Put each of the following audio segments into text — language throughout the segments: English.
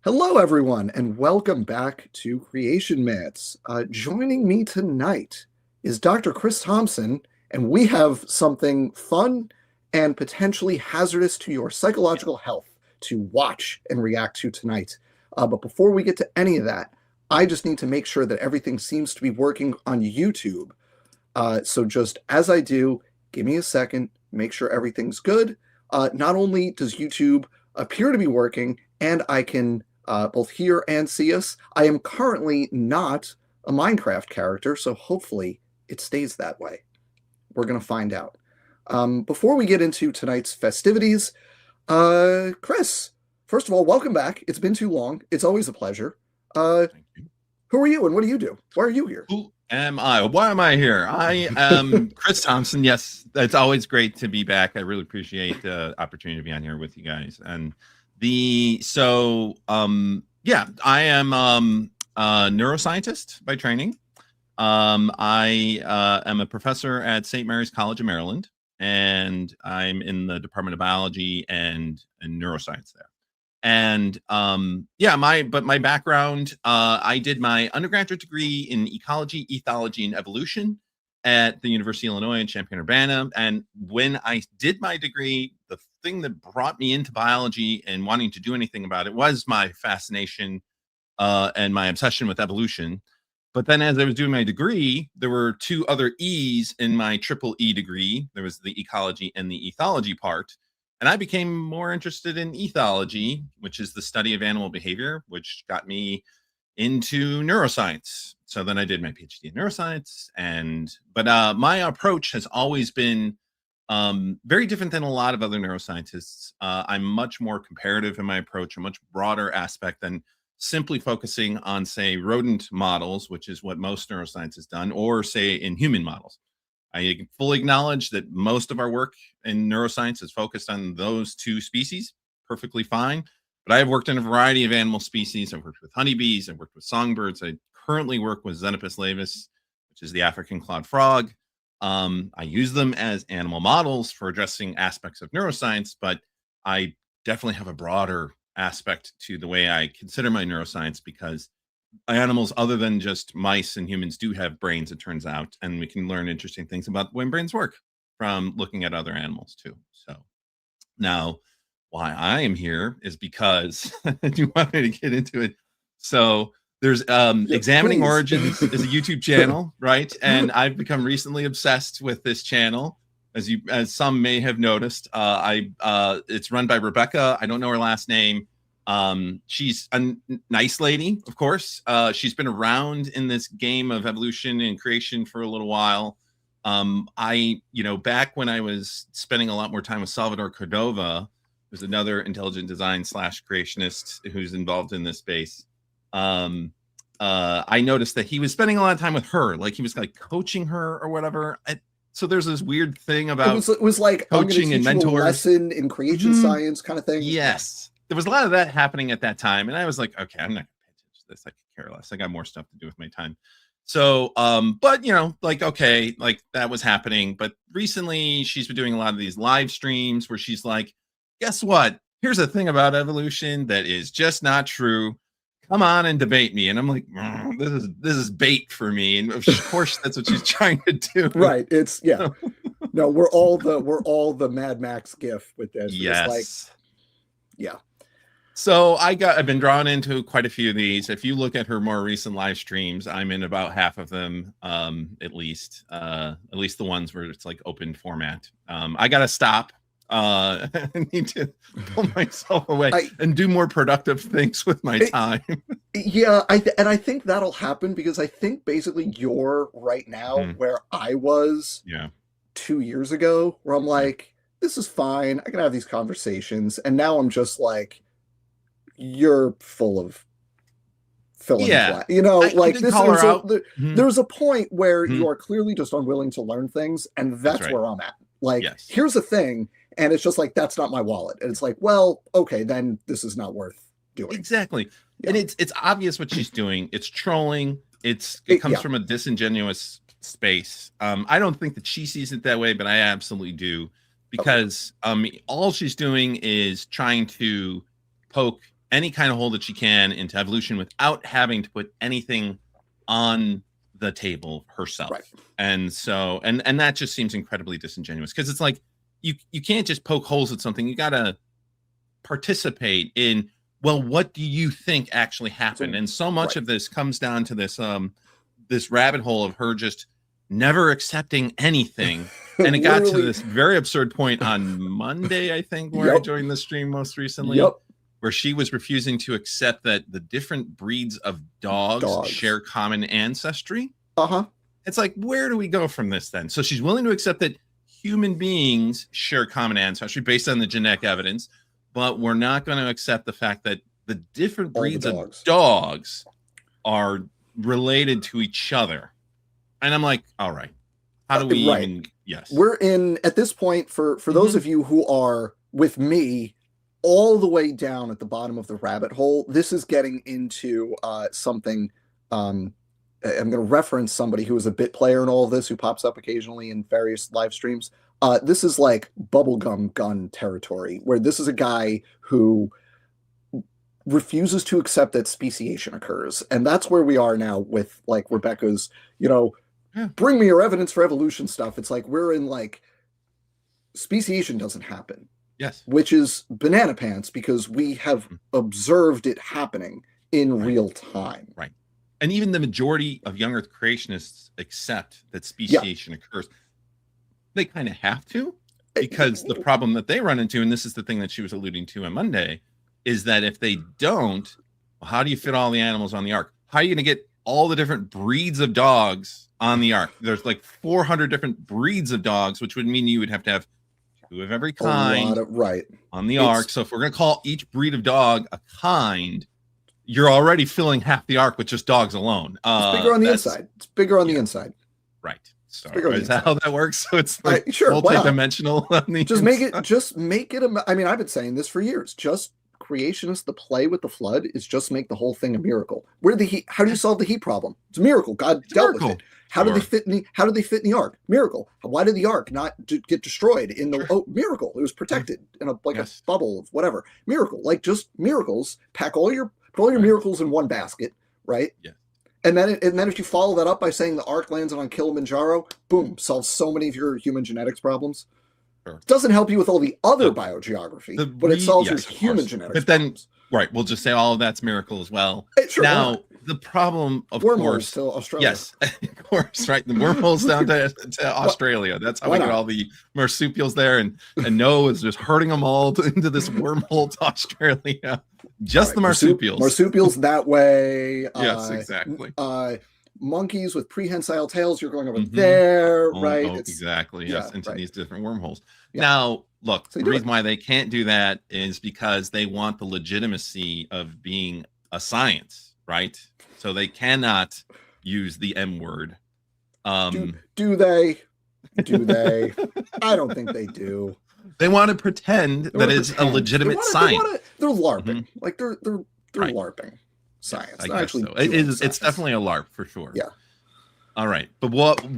Hello, everyone, and welcome back to Creation Myths. Joining me tonight is Dr. Chris Thompson, and we have something fun and potentially hazardous to your psychological health to watch and react to tonight. But before we get to any of that, I just need to make sure that everything seems to be working on YouTube. So just as I do, give me a second, make sure everything's good. Not only does YouTube appear to be working, and I can both hear and see us. I am currently not a Minecraft character, so hopefully it stays that way. We're going to find out. Before we get into tonight's festivities, Chris, first of all, welcome back. It's been too long. It's always a pleasure. Thank you. Who are you and what do you do? Why are you here? Who am I? Why am I here? I am Chris Thompson. Yes, it's always great to be back. I really appreciate the opportunity to be on here with you guys. And I am a neuroscientist by training. I am a professor at St. Mary's College of Maryland, and I'm in the Department of Biology and neuroscience there. And my background, I did my undergraduate degree in ecology, ethology, and evolution at the University of Illinois in Champaign-Urbana. And when I did my degree, the thing that brought me into biology and wanting to do anything about it was my fascination and my obsession with evolution. But then as I was doing my degree, there were two other E's in my triple E degree. There was the ecology and the ethology part. And I became more interested in ethology, which is the study of animal behavior, which got me into neuroscience. So then I did my PhD in neuroscience. But my approach has always been very different than a lot of other neuroscientists. I'm much more comparative in my approach, a much broader aspect than simply focusing on, say, rodent models, which is what most neuroscience has done, or say in human models. I fully acknowledge that most of our work in neuroscience is focused on those two species, perfectly fine. But I have worked in a variety of animal species. I've worked with honeybees. I've worked with songbirds. I currently work with Xenopus laevis, which is the African clawed frog. I use them as animal models for addressing aspects of neuroscience, but I definitely have a broader aspect to the way I consider my neuroscience, because animals other than just mice and humans do have brains, it turns out, and we can learn interesting things about when brains work from looking at other animals too. So now why I am here is because you want me to get into it. So there's Examining please. Origins is a YouTube channel, right? And I've become recently obsessed with this channel. As some may have noticed, it's run by Rebecca. I don't know her last name. She's a nice lady, of course. She's been around in this game of evolution and creation for a little while. Back when I was spending a lot more time with Salvador Cordova, who's another intelligent design / creationist who's involved in this space. I noticed that he was spending a lot of time with her, like he was like coaching her or whatever. So there's this weird thing about it was like coaching and mentors, lesson in creation science kind of thing. Yes, there was a lot of that happening at that time, and I was like, okay, I'm not gonna pay attention to this. I could care less. I got more stuff to do with my time. So, but okay, like that was happening. But recently, she's been doing a lot of these live streams where she's like, guess what? Here's a thing about evolution that is just not true. Come on and debate me. And I'm like, this is bait for me. And of course, that's what she's trying to do. Right. It's No, we're all the Mad Max gif with this. Yes. Yeah. So I've been drawn into quite a few of these. If you look at her more recent live streams, I'm in about half of them, at least the ones where it's like open format. I gotta stop. I need to pull myself away and do more productive things with my time. Yeah, I think that'll happen because I think basically you're right now where I was 2 years ago, where I'm like, this is fine. I can have these conversations. And now I'm just like, you're full of filling flat. There's a point where you are clearly just unwilling to learn things, and that's where I'm at. Like, here's a thing. And it's just like, that's not my wallet. And it's like, well, okay, then this is not worth doing. Exactly. Yeah. And it's obvious what she's doing. It's trolling. It comes from a disingenuous space. I don't think that she sees it that way, but I absolutely do, because all she's doing is trying to poke any kind of hole that she can into evolution without having to put anything on the table herself. Right. And so, and that just seems incredibly disingenuous, because it's like you can't just poke holes at something. You got to participate in, well, what do you think actually happened? And so much of this comes down to this this rabbit hole of her just never accepting anything. And it got to this very absurd point on Monday, I think, where I joined the stream most recently, where she was refusing to accept that the different breeds of dogs share common ancestry. It's like, where do we go from this then? So she's willing to accept that human beings share common ancestry based on the genetic evidence, but we're not going to accept the fact that the different breeds of dogs are related to each other. And I'm like, all right, how do we even, we're in, at this point, for those of you who are with me all the way down at the bottom of the rabbit hole, this is getting into something, I'm going to reference somebody who is a bit player in all of this, who pops up occasionally in various live streams. This is like bubblegum gun territory, where this is a guy who refuses to accept that speciation occurs. And that's where we are now with like Rebecca's, bring me your evidence for evolution stuff. It's like we're in like speciation doesn't happen. Yes. Which is banana pants, because we have observed it happening in real time. Right. And even the majority of young Earth creationists accept that speciation occurs. They kind of have to, because the problem that they run into, and this is the thing that she was alluding to on Monday, is that if they don't, well, how do you fit all the animals on the ark? How are you going to get all the different breeds of dogs on the ark? There's like 400 different breeds of dogs, which would mean you would have to have 2 of every kind on the ark. So if we're going to call each breed of dog a kind, you're already filling half the ark with just dogs alone. It's bigger on the inside. It's bigger on the inside. Right. So is that how that works? So it's like sure, multi-dimensional. Just make it. I mean, I've been saying this for years. Just Creationist, the play with the flood is just make the whole thing a miracle. Where the heat? How do you solve the heat problem? It's a miracle. God dealt with it. How do they fit in the ark? Miracle. Why did the ark not get destroyed in the miracle? It was protected in a bubble of whatever. Miracle. Like just miracles. Put all your miracles in one basket, right? Yeah. And then if you follow that up by saying the ark lands on Kilimanjaro, boom, solves so many of your human genetics problems. It doesn't help you with all the other biogeography, but it solves your human genetics problems. We'll just say all of that's miracle as well. Sure, now, the problem, of wormholes course, to Australia. Yes, of course, right. The wormholes down to Australia. That's how we get all the marsupials there, and Noah is just herding them all into this wormhole to Australia. Just the marsupials. Marsupials that way. Yes, exactly. Monkeys with prehensile tails, you're going over there, right? Exactly. Yes, into these different wormholes. Now, look, the reason why they can't do that is because they want the legitimacy of being a science, right? So they cannot use the M word. Do they? Do they? I don't think they do. They want to pretend that it's a legitimate science. They're LARPing. Like they're LARPing science. I guess so. It's definitely a LARP for sure. Yeah. All right, but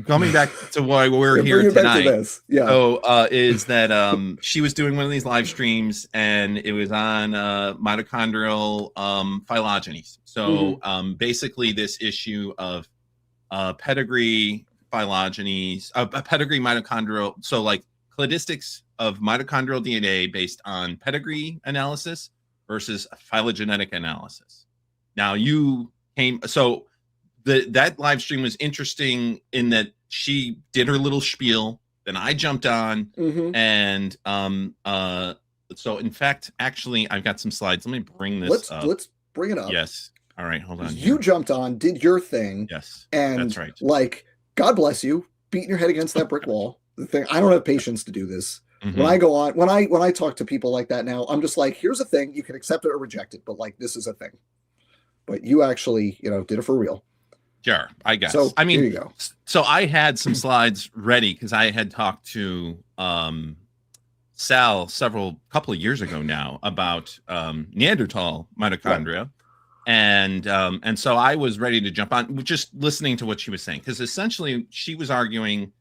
coming back to why we're here tonight, is that she was doing one of these live streams, and it was on mitochondrial phylogenies. So basically, this issue of pedigree phylogenies, pedigree mitochondrial, so like cladistics of mitochondrial DNA based on pedigree analysis versus phylogenetic analysis. Now that live stream was interesting in that she did her little spiel, then I jumped on, and so in fact, actually, I've got some slides. Let me bring this up. Let's bring it up. Yes. All right, hold on. You jumped on, did your thing. Yes, and that's right. Like, God bless you, beating your head against that brick wall. The thing, I don't have patience to do this. When I go on, when I talk to people like that now, I'm just like, here's a thing, you can accept it or reject it, but like, this is a thing. But you actually, did it for real. Sure, I guess. So I mean, here you go. So I had some slides ready because I had talked to Sal couple of years ago now about Neanderthal mitochondria, and so I was ready to jump on, just listening to what she was saying, because essentially she was arguing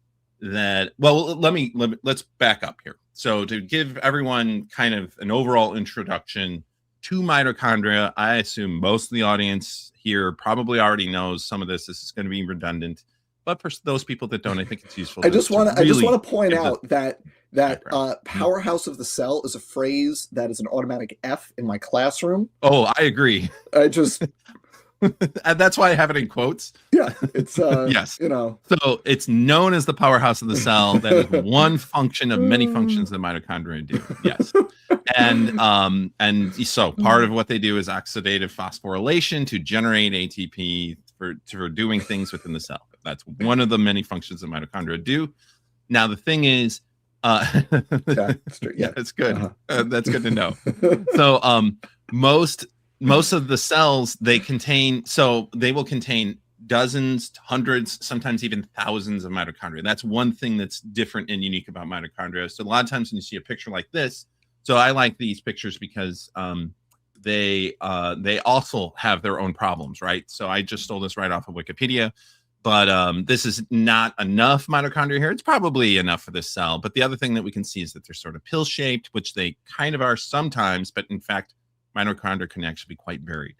that, well, let's back up here. So to give everyone kind of an overall introduction to mitochondria. I assume most of the audience here probably already knows some of this. This is going to be redundant, but for those people that don't, I think it's useful. I just want to point out that powerhouse of the cell is a phrase that is an automatic F in my classroom. Oh, I agree. I just and that's why I have it in quotes. Yeah, it's yes. So it's known as the powerhouse of the cell. That is one function of many functions that mitochondria do. Yes. And so part of what they do is oxidative phosphorylation to generate ATP for doing things within the cell. That's one of the many functions that mitochondria do. Now the thing is, yeah, it's good. That's good to know. So most of the cells they will contain dozens, hundreds, sometimes even thousands of mitochondria. That's one thing that's different and unique about mitochondria. So a lot of times when you see a picture like this, so I like these pictures because they also have their own problems, right? So I just stole this right off of Wikipedia, but this is not enough mitochondria here. It's probably enough for this cell. But the other thing that we can see is that they're sort of pill-shaped, which they kind of are sometimes, but in fact, mitochondria can actually be quite varied.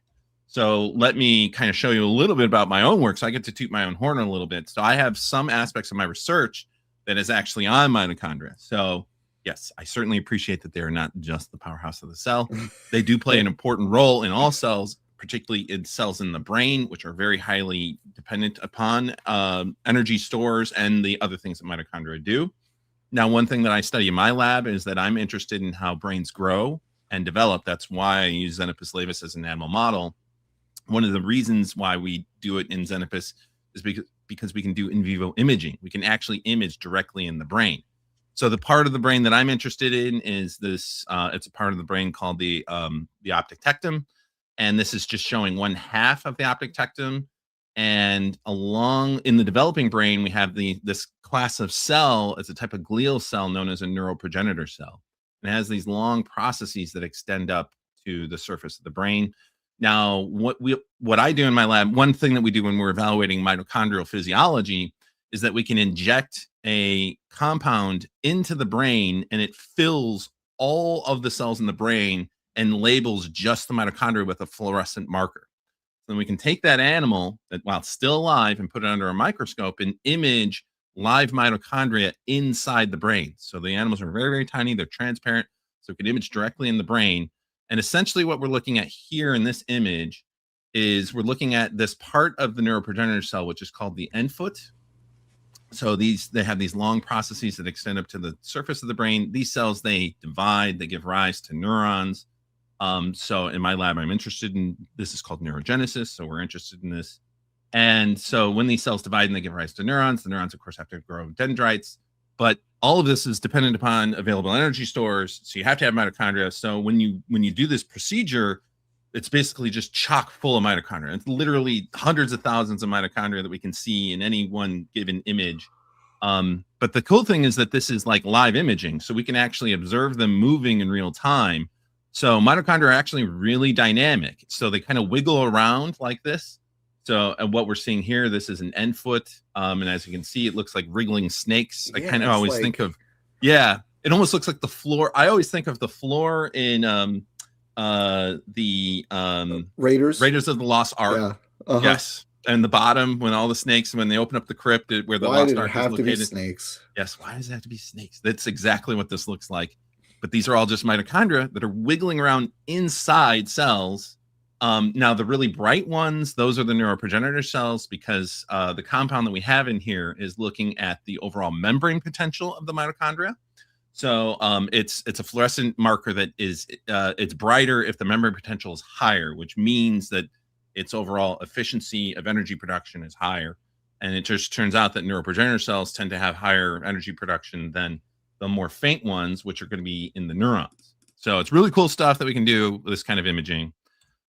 So let me kind of show you a little bit about my own work. So I get to toot my own horn a little bit. So I have some aspects of my research that is actually on mitochondria. So yes, I certainly appreciate that they are not just the powerhouse of the cell. They do play an important role in all cells, particularly in cells in the brain, which are very highly dependent upon energy stores and the other things that mitochondria do. Now, one thing that I study in my lab is that I'm interested in how brains grow and develop. That's why I use Xenopus laevis as an animal model. One of the reasons why we do it in Xenopus is because we can do in vivo imaging. We can actually image directly in the brain. So the part of the brain that I'm interested in is this. It's a part of the brain called the optic tectum, and this is just showing one half of the optic tectum. And along in the developing brain, we have this class of cell. It's a type of glial cell known as a neuroprogenitor cell. And it has these long processes that extend up to the surface of the brain. Now, what I do in my lab, one thing that we do when we're evaluating mitochondrial physiology is that we can inject a compound into the brain and it fills all of the cells in the brain and labels just the mitochondria with a fluorescent marker. Then we can take that animal that while still alive and put it under a microscope and image live mitochondria inside the brain. So the animals are very, very tiny. They're transparent. So we can image directly in the brain. And essentially what we're looking at here in this image is we're looking at this part of the neuroprogenitor cell, which is called the end foot. So they have these long processes that extend up to the surface of the brain. These cells, they divide, they give rise to neurons. So in my lab, I'm interested in, this is called neurogenesis. So we're interested in this. And so when these cells divide and they give rise to neurons, the neurons, of course, have to grow dendrites. But all of this is dependent upon available energy stores. So you have to have mitochondria. So when you do this procedure, it's basically just chock full of mitochondria. It's literally hundreds of thousands of mitochondria that we can see in any one given image. But the cool thing is that this is like live imaging. So we can actually observe them moving in real time. So mitochondria are actually really dynamic. So they kind of wiggle around like this. So and what we're seeing here, this is an end foot. And as you can see, it looks like wriggling snakes. I kind of always think of, it almost looks like the floor. I always think of the floor in Raiders of the Lost Ark. Yeah. Yes. And the bottom, when all the snakes, when they open up the crypt where the Lost Ark is located. Why did it have to be snakes? Yes. Why does it have to be snakes? That's exactly what this looks like. But these are all just mitochondria that are wiggling around inside cells. Now, the really bright ones, those are the neuroprogenitor cells because the compound that we have in here is looking at the overall membrane potential of the mitochondria. So it's a fluorescent marker that is it's brighter if the membrane potential is higher, which means that its overall efficiency of energy production is higher. And it just turns out that neuroprogenitor cells tend to have higher energy production than the more faint ones, which are going to be in the neurons. So it's really cool stuff that we can do with this kind of imaging.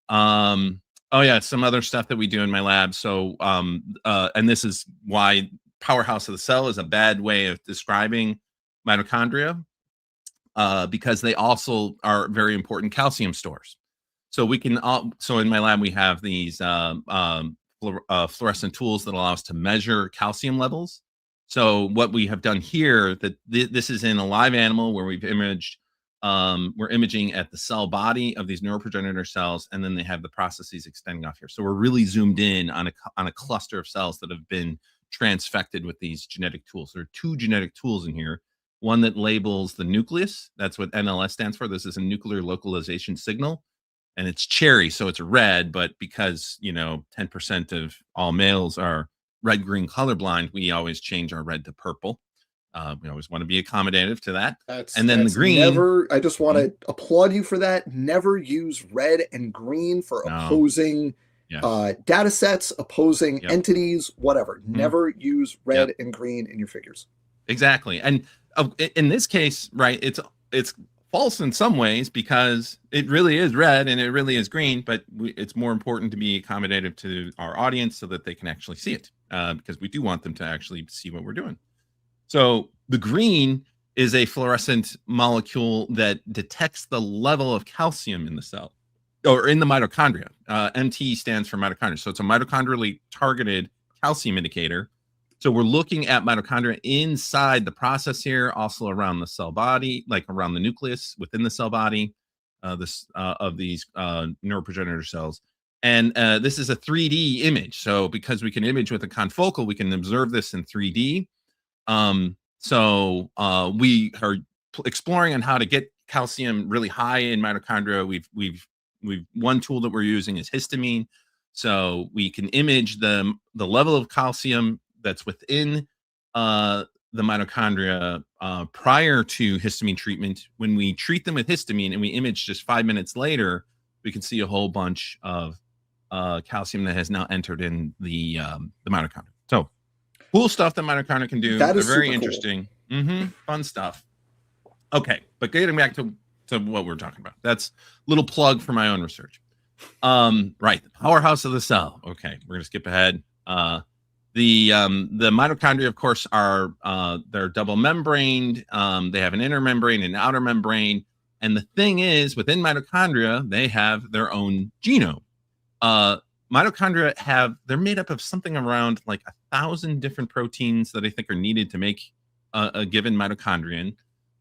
Oh yeah, some other stuff that we do in my lab. So and this is why powerhouse of the cell is a bad way of describing mitochondria, because they also are very important calcium stores. So we can so in my lab we have these fluorescent tools that allow us to measure calcium levels. So what we have done here, that this is in a live animal where we've imaged we're imaging at the cell body of these neuroprogenitor cells, and then they have the processes extending off here. So we're really zoomed in on a cluster of cells that have been transfected with these genetic tools. There are two genetic tools in here. One that labels the nucleus. That's what NLS stands for. This is a nuclear localization signal, and it's cherry, so it's red. But because 10% of all males are red-green colorblind, we always change our red to purple. We always want to be accommodative to that. And then the green. I just want to applaud you for that. Never use red and green for opposing data sets, opposing entities, whatever. Never use red and green in your figures. Exactly. And in this case, right, it's false in some ways because it really is red and it really is green, but it's more important to be accommodative to our audience so that they can actually see it, because we do want them to actually see what we're doing. So the green is a fluorescent molecule that detects the level of calcium in the cell or in the mitochondria. MT stands for mitochondria. So it's a mitochondrially targeted calcium indicator. So we're looking at mitochondria inside the process here, also around the cell body, like around the nucleus within the cell body of these neuroprogenitor cells. And this is a 3D image. So because we can image with a confocal, we can observe this in 3D. So we are exploring on how to get calcium really high in mitochondria. We've one tool that we're using is histamine, so we can image the level of calcium that's within the mitochondria prior to histamine treatment. When we treat them with histamine and we image just 5 minutes later, we can see a whole bunch of calcium that has now entered in the mitochondria. So cool stuff that mitochondria can do. That is very super interesting. Cool. Fun stuff. Okay, but getting back to what we're talking about. That's a little plug for my own research. Right, the powerhouse of the cell. Okay, we're gonna skip ahead. The mitochondria, of course, are they're double membraned. They have an inner membrane and an outer membrane. And the thing is, within mitochondria, they have their own genome. Mitochondria they're made up of something around like 1,000 different proteins that I think are needed to make a given mitochondrion.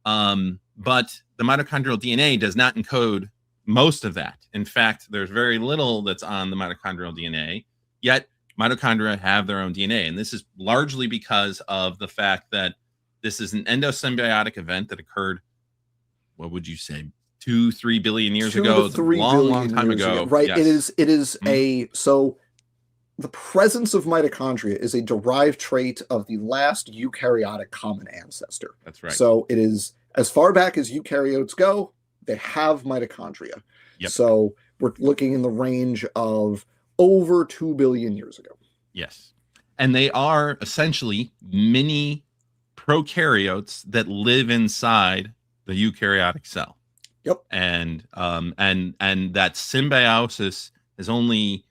But the mitochondrial DNA does not encode most of that. In fact, there's very little that's on the mitochondrial DNA, yet mitochondria have their own DNA. And this is largely because of the fact that this is an endosymbiotic event that occurred, what would you say, 2-3 billion years ago? It's a long time ago. Right. Yes. It is so the presence of mitochondria is a derived trait of the last eukaryotic common ancestor. That's right. So it is as far back as eukaryotes go, they have mitochondria. Yep. So we're looking in the range of over 2 billion years ago. Yes. And they are essentially mini prokaryotes that live inside the eukaryotic cell. Yep. And that symbiosis has only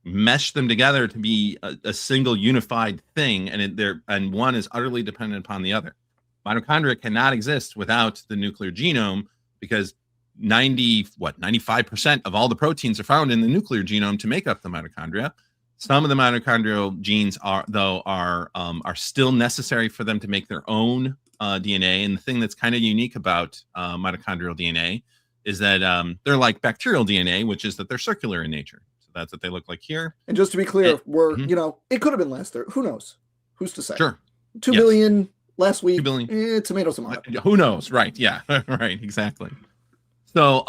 meshed them together to be a single unified thing, and one is utterly dependent upon the other. Mitochondria cannot exist without the nuclear genome because 95% of all the proteins are found in the nuclear genome to make up the mitochondria. Some of the mitochondrial genes are still necessary for them to make their own DNA. And the thing that's kind of unique about mitochondrial DNA is that they're like bacterial DNA, which is that they're circular in nature. So that's what they look like here. And just to be clear, it could have been less there. Who knows? Who's to say? Sure. 2 billion last week. 2 billion. Tomato. Who knows? Right. Yeah. Right. Exactly. So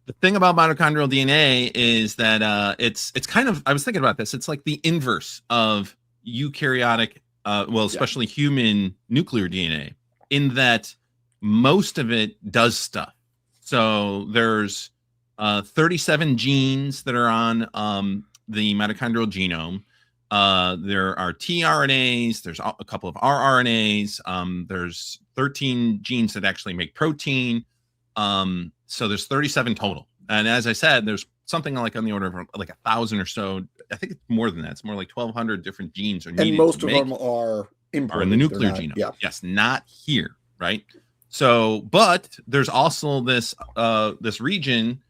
the thing about mitochondrial DNA is that it's kind of, I was thinking about this. It's like the inverse of eukaryotic, especially human nuclear DNA, in that most of it does stuff. So there's 37 genes that are on the mitochondrial genome. There are tRNAs. There's a couple of rRNAs. There's 13 genes that actually make protein. So there's 37 total. And as I said, there's something like on the order of like 1,000 or so. I think it's more than that. It's more like 1,200 different genes are needed. And most of them are in the nuclear genome. Yeah. Yes, not here, right? So, but there's also this region,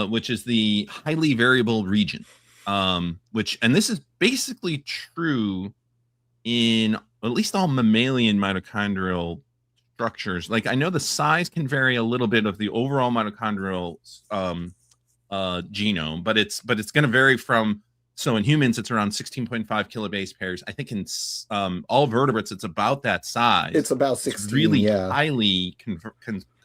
which is the highly variable region, and this is basically true in at least all mammalian mitochondrial structures. Like I know the size can vary a little bit of the overall mitochondrial genome, but it's going to vary from. So in humans, it's around 16.5 kilobase pairs. I think in all vertebrates, it's about that size. It's about 16. It's really highly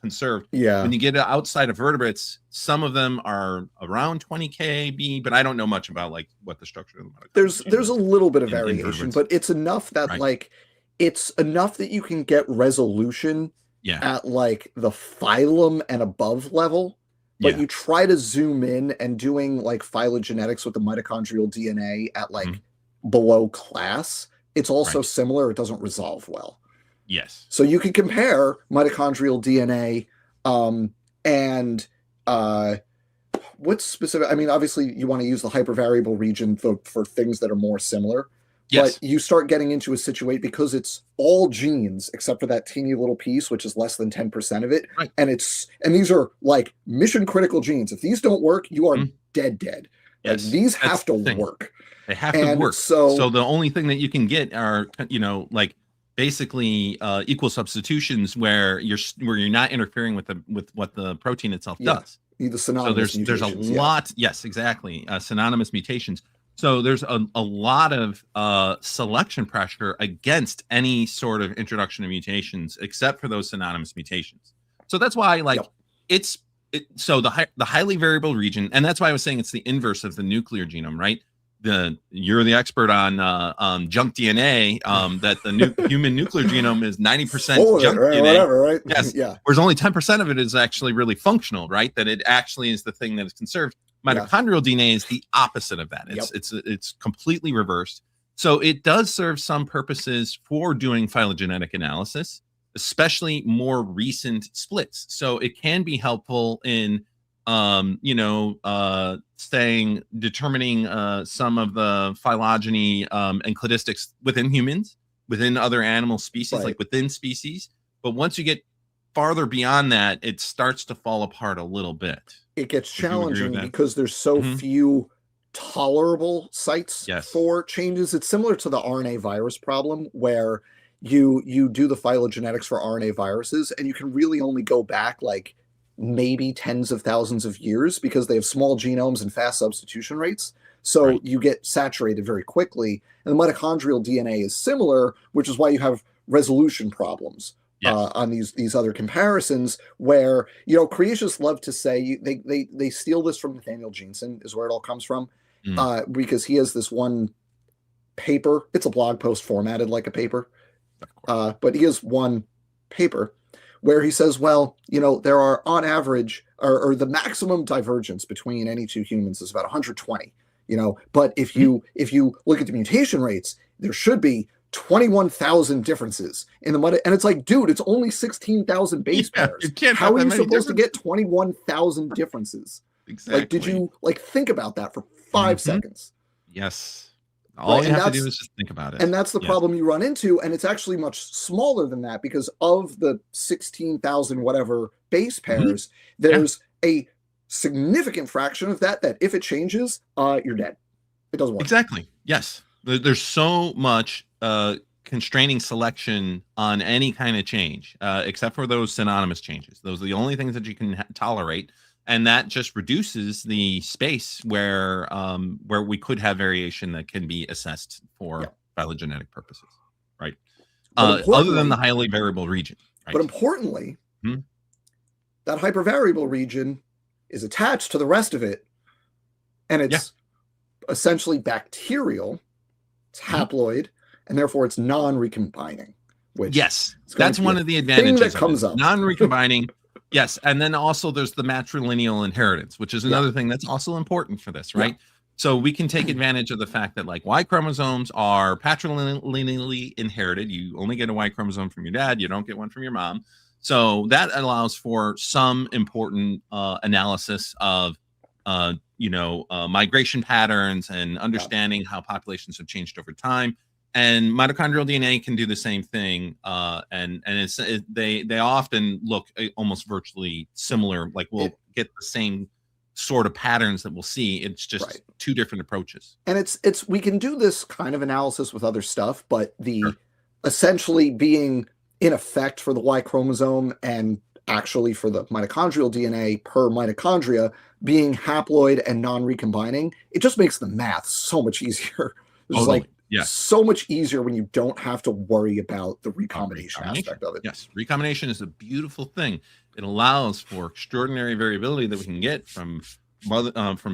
conserved. Yeah. When you get outside of vertebrates, some of them are around 20 kb, but I don't know much about like what the structure of the mitochondria There's a little bit of variation, but it's enough that like it's enough that you can get resolution at like the phylum and above level. But you try to zoom in and doing like phylogenetics with the mitochondrial DNA at like below class, it's also similar. It doesn't resolve well. Yes. So you can compare mitochondrial DNA and what's specific. I mean, obviously you want to use the hypervariable region for things that are more similar. But you start getting into a situation because it's all genes except for that teeny little piece, which is less than 10% of it. And these are like mission critical genes. If these don't work, you are dead. Like, these have to work. They have to work. So the only thing that you can get are, like basically equal substitutions where you're not interfering with what the protein itself does. The synonymous so there's a lot. Yes, exactly. Synonymous mutations. So there's a lot of selection pressure against any sort of introduction of mutations, except for those synonymous mutations. So that's why, like, so the highly variable region, and that's why I was saying it's the inverse of the nuclear genome, right? You're the expert on junk DNA. That the human nuclear genome is 90% junk DNA. Whatever, right? Yes. Whereas only 10% of it is actually really functional, right? That it actually is the thing that is conserved. Mitochondrial DNA is the opposite of that. It's completely reversed. So it does serve some purposes for doing phylogenetic analysis, especially more recent splits. So it can be helpful in, determining some of the phylogeny and cladistics within humans, within other animal species, like within species. But once you get farther beyond that, it starts to fall apart a little bit. It gets challenging because there's so few tolerable sites for changes. It's similar to the RNA virus problem where you do the phylogenetics for RNA viruses and you can really only go back like maybe tens of thousands of years because they have small genomes and fast substitution rates. So you get saturated very quickly. And the mitochondrial DNA is similar, which is why you have resolution problems. On these other comparisons where, creationists love to say they steal this from Nathaniel Jeanson is where it all comes from, because he has this one paper. It's a blog post formatted like a paper, but he has one paper where he says, well, there are on average or the maximum divergence between any two humans is about 120, but if you look at the mutation rates, there should be 21,000 differences in the meta, and it's like, dude, it's only 16,000 base pairs. How are you supposed to get 21,000 differences? Exactly. Like, did you think about that for 5 seconds? Yes. All you have to do is just think about it. And that's the problem you run into, and it's actually much smaller than that because of the 16,000 whatever base pairs, there's a significant fraction of that if it changes, you're dead. It doesn't work. Exactly. Yes. There's so much constraining selection on any kind of change, except for those synonymous changes. Those are the only things that you can tolerate, and that just reduces the space where we could have variation that can be assessed for phylogenetic purposes, right? Other than the highly variable region. Right? But importantly, that hypervariable region is attached to the rest of it, and it's essentially bacterial. It's haploid, and therefore it's non-recombining. Which that's one of the advantages that comes up. Non-recombining. Yes, and then also there's the matrilineal inheritance, which is another thing that's also important for this, right? So we can take advantage of the fact that like Y chromosomes are patrilineally inherited. You only get a Y chromosome from your dad. You don't get one from your mom. So that allows for some important analysis of migration patterns and understanding how populations have changed over time. And mitochondrial DNA can do the same thing, and they often look almost virtually similar. Like we'll get the same sort of patterns that we'll see. It's just two different approaches. And it's we can do this kind of analysis with other stuff, but the essentially being in effect for the Y chromosome and actually for the mitochondrial DNA per mitochondria being haploid and non-recombining, it just makes the math so much easier. It's Totally. like Yes. so much easier when you don't have to worry about the recombination aspect of it. Yes, recombination is a beautiful thing. It allows for extraordinary variability that we can get from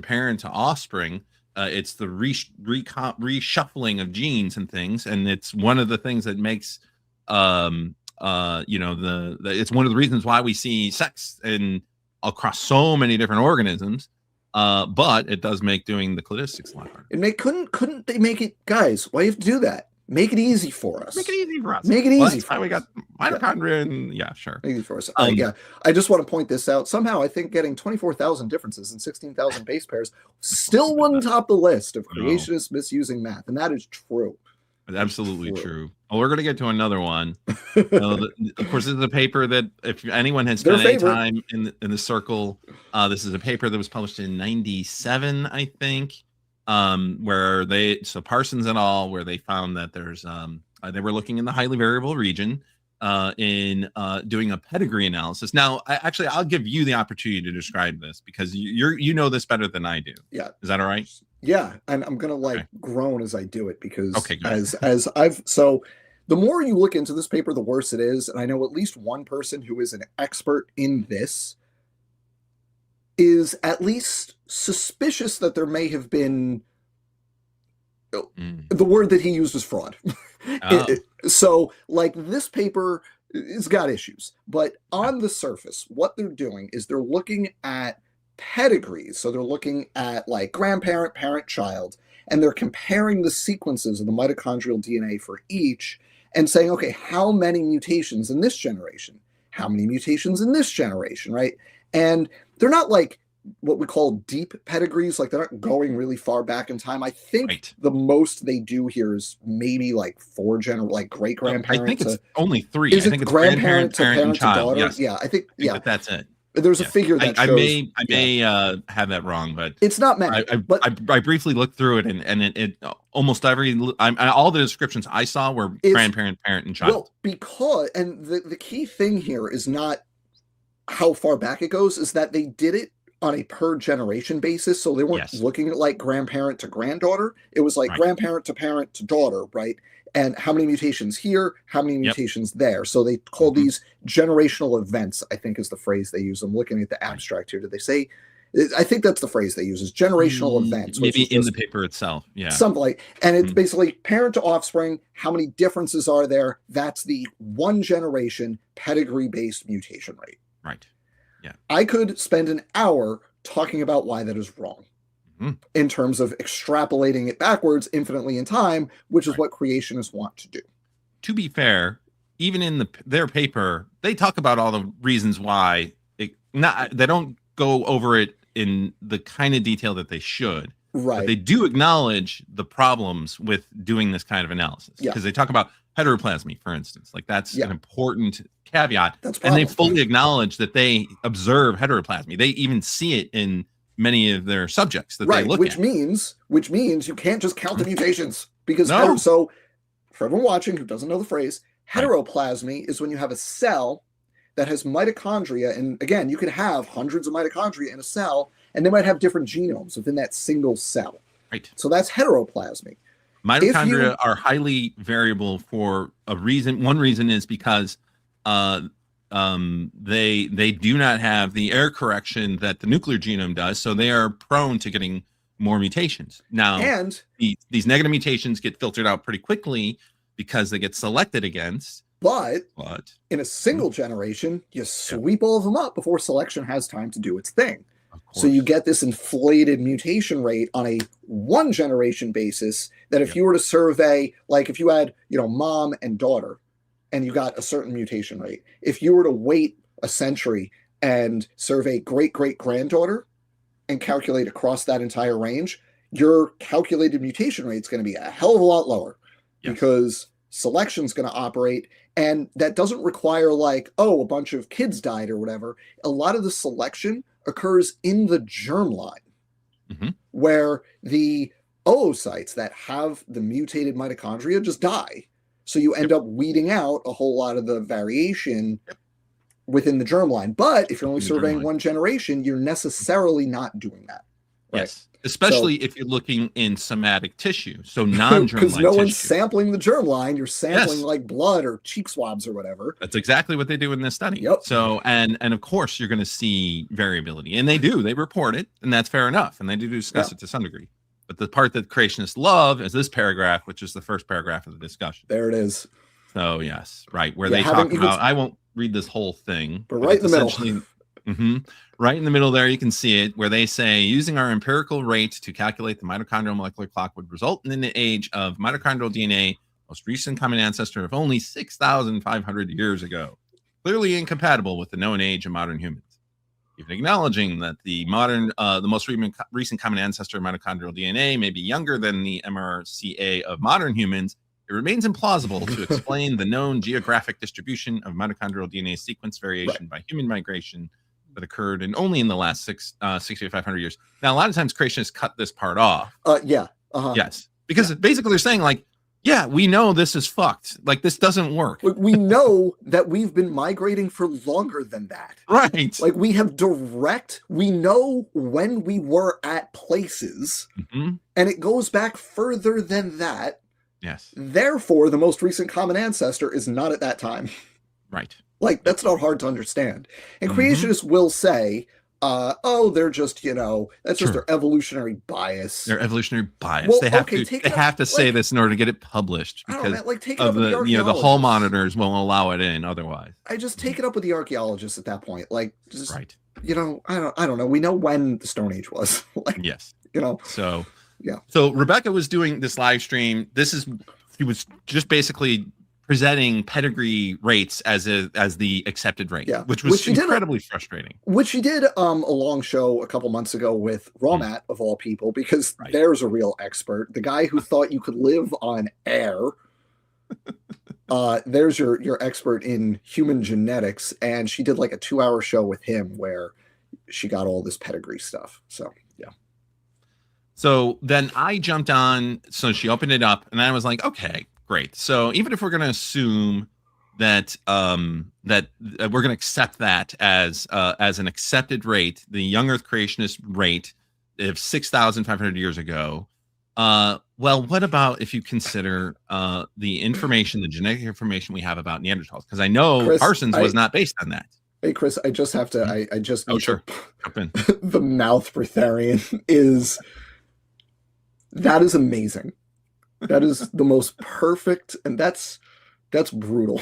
parent to offspring. It's the reshuffling of genes and things, and it's one of the things that makes it's one of the reasons why we see sex across so many different organisms. But it does make doing the cladistics a lot harder. And couldn't they make it, guys? Why do you have to do that? Make it easy for us. Make it easy for us. Make it easy for us. We got mitochondria, and sure. Make it easy for us. Yeah, I just want to point this out. Somehow, I think getting 24,000 differences and 16,000 base pairs still wouldn't top the list of creationists misusing math, and that is true. Absolutely true. Well, we're going to get to another one. Of course, this is a paper that if anyone has spent any time in the circle, this is a paper that was published in '97, I think, where Parsons et al., where they found that there's they were looking in the highly variable region in doing a pedigree analysis. Now, I'll give you the opportunity to describe this because you know this better than I do. Yeah. Is that all right? Yeah, and I'm gonna groan as I do it because good. So the more you look into this paper, the worse it is. And I know at least one person who is an expert in this is at least suspicious that there may have been the word that he used was fraud. So like this paper it's got issues, but on the surface, what they're doing is they're looking at pedigrees. So they're looking at like grandparent, parent, child, and they're comparing the sequences of the mitochondrial DNA for each and saying, okay, how many mutations in this generation? How many mutations in this generation, right? And they're not like what we call deep pedigrees, like they're not going really far back in time. I think the most they do here is maybe like like great grandparent. I think it's only 3. Is I think it it's grandparent to parent to daughter? Yes. Yeah, I think that's it. There's a figure that shows. I may have that wrong, but it's not many. I briefly looked through it, and it almost all the descriptions I saw were grandparent, parent, and child. Well, the key thing here is not how far back it goes, is that they did it on a per generation basis. So they weren't looking at like grandparent to granddaughter. It was like grandparent to parent to daughter, right? And how many mutations here, how many mutations there. So they call these generational events, I think is the phrase they use. I'm looking at the abstract here. Did they say? I think that's the phrase they use, is generational events. Maybe in the paper itself. Yeah. Something like, and it's basically parent to offspring, how many differences are there? That's the one generation pedigree-based mutation rate. Right. Yeah. I could spend an hour talking about why that is wrong. In terms of extrapolating it backwards infinitely in time, which is what creationists want to do. To be fair, even in their paper, they talk about all the reasons why they don't go over it in the kind of detail that they should. Right. But they do acknowledge the problems with doing this kind of analysis because they talk about heteroplasmy, for instance. Like that's an important caveat. And they fully acknowledge that they observe heteroplasmy. They even see it in many of their subjects that they look at. Which means you can't just count the mutations because so for everyone watching who doesn't know the phrase, heteroplasmy is when you have a cell that has mitochondria, and again, you could have hundreds of mitochondria in a cell, and they might have different genomes within that single cell. Right. So that's heteroplasmy. Mitochondria are highly variable for a reason. One reason is because they do not have the error correction that the nuclear genome does, so they are prone to getting more mutations. Now, and these negative mutations get filtered out pretty quickly because they get selected against. But in a single generation, you sweep all of them up before selection has time to do its thing. So you get this inflated mutation rate on a one generation basis that if you were to survey, like if you had, mom and daughter, and you got a certain mutation rate, if you were to wait a century and survey great-great-granddaughter and calculate across that entire range, your calculated mutation rate is going to be a hell of a lot lower because selection is going to operate. And that doesn't require like, a bunch of kids died or whatever. A lot of the selection occurs in the germline where the oocytes that have the mutated mitochondria just die. So you end up weeding out a whole lot of the variation within the germline. But if you're only surveying one generation, you're necessarily not doing that. Right? Yes. Especially if you're looking in somatic tissue, so non-germline because no one's tissue. sampling the germline, you're sampling like blood or cheek swabs or whatever. That's exactly what they do in this study. Yep. So, and of course, you're going to see variability, and they do. They report it, and that's fair enough, and they do discuss it to some degree. But the part that creationists love is this paragraph, which is the first paragraph of the discussion. There it is. So yes, right, where they talk about. I won't read this whole thing, but right in the middle. Right in the middle there, you can see it where they say using our empirical rate to calculate the mitochondrial molecular clock would result in the age of mitochondrial DNA, most recent common ancestor of only 6,500 years ago, clearly incompatible with the known age of modern humans. Even acknowledging that the most recent common ancestor of mitochondrial DNA may be younger than the MRCA of modern humans, it remains implausible to explain the known geographic distribution of mitochondrial DNA sequence variation by human migration that occurred only in the last 6,500 years. Now, a lot of times creationists cut this part off. Yes. Because basically they're saying like, yeah, we know this is fucked. Like, this doesn't work. We know that we've been migrating for longer than that. Right. Like, we know when we were at places, and it goes back further than that. Yes. Therefore, the most recent common ancestor is not at that time. Right. Like, that's not hard to understand. And creationists will say, they're just, that's just their evolutionary bias. Their evolutionary bias. Well, they have to say this in order to get it published because of the hull monitors won't allow it in otherwise. I just take it up with the archaeologists at that point. Like, just, I don't know. We know when the Stone Age was. Like, yes. So, yeah. So Rebecca was doing this live stream. She was just basically presenting pedigree rates as the accepted rate, which was incredibly frustrating. Which she did a long show a couple months ago with Rawmat of all people, because there's a real expert. The guy who thought you could live on air. There's your expert in human genetics, and she did like a 2-hour show with him where she got all this pedigree stuff. So yeah. So then I jumped on. So she opened it up, and I was like, okay. Great. So even if we're going to assume that that we're going to accept that as an accepted rate, the young Earth creationist rate of 6,500 years ago, well, what about if you consider the information, the genetic information we have about Neanderthals? Because I know Chris, Parsons was not based on that. Hey, Chris, I just have to. I just. Oh, sure. Jump in. The mouth breatharian is. That is amazing. That is the most perfect, and that's brutal.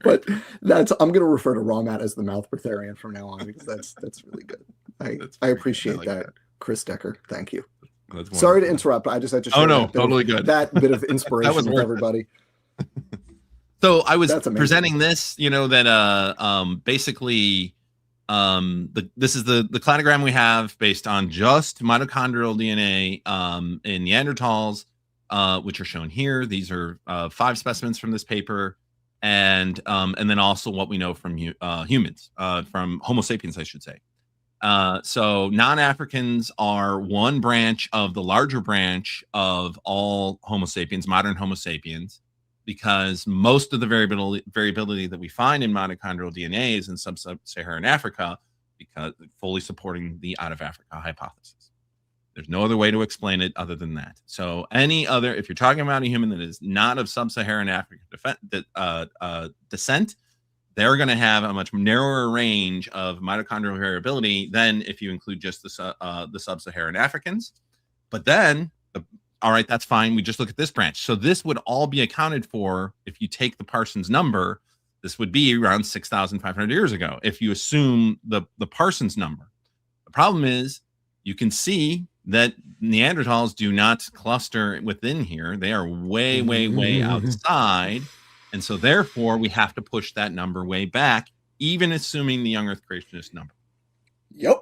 But I'm going to refer to Rawmat as the mouth breatharian from now on, because that's really good. I appreciate that, Chris Decker. Thank you. Sorry to interrupt. I just had to share that bit of inspiration with everybody. So I was presenting this, that basically this is the cladogram we have based on just mitochondrial DNA in Neanderthals. Which are shown here. These are 5 specimens from this paper, and then also what we know from humans, from Homo sapiens, I should say. So non-Africans are one branch of the larger branch of all Homo sapiens, modern Homo sapiens, because most of the variability that we find in mitochondrial DNA is in sub-Saharan Africa, because fully supporting the out of Africa hypothesis. There's no other way to explain it other than that. So if you're talking about a human that is not of sub-Saharan African descent, they're going to have a much narrower range of mitochondrial variability than if you include just the sub-Saharan Africans. But then, all right, that's fine. We just look at this branch. So this would all be accounted for if you take the Parsons number. This would be around 6,500 years ago if you assume the Parsons number. The problem is you can see that Neanderthals do not cluster within here. They are way, way, way outside. And so therefore we have to push that number way back, even assuming the young Earth creationist number. Yep.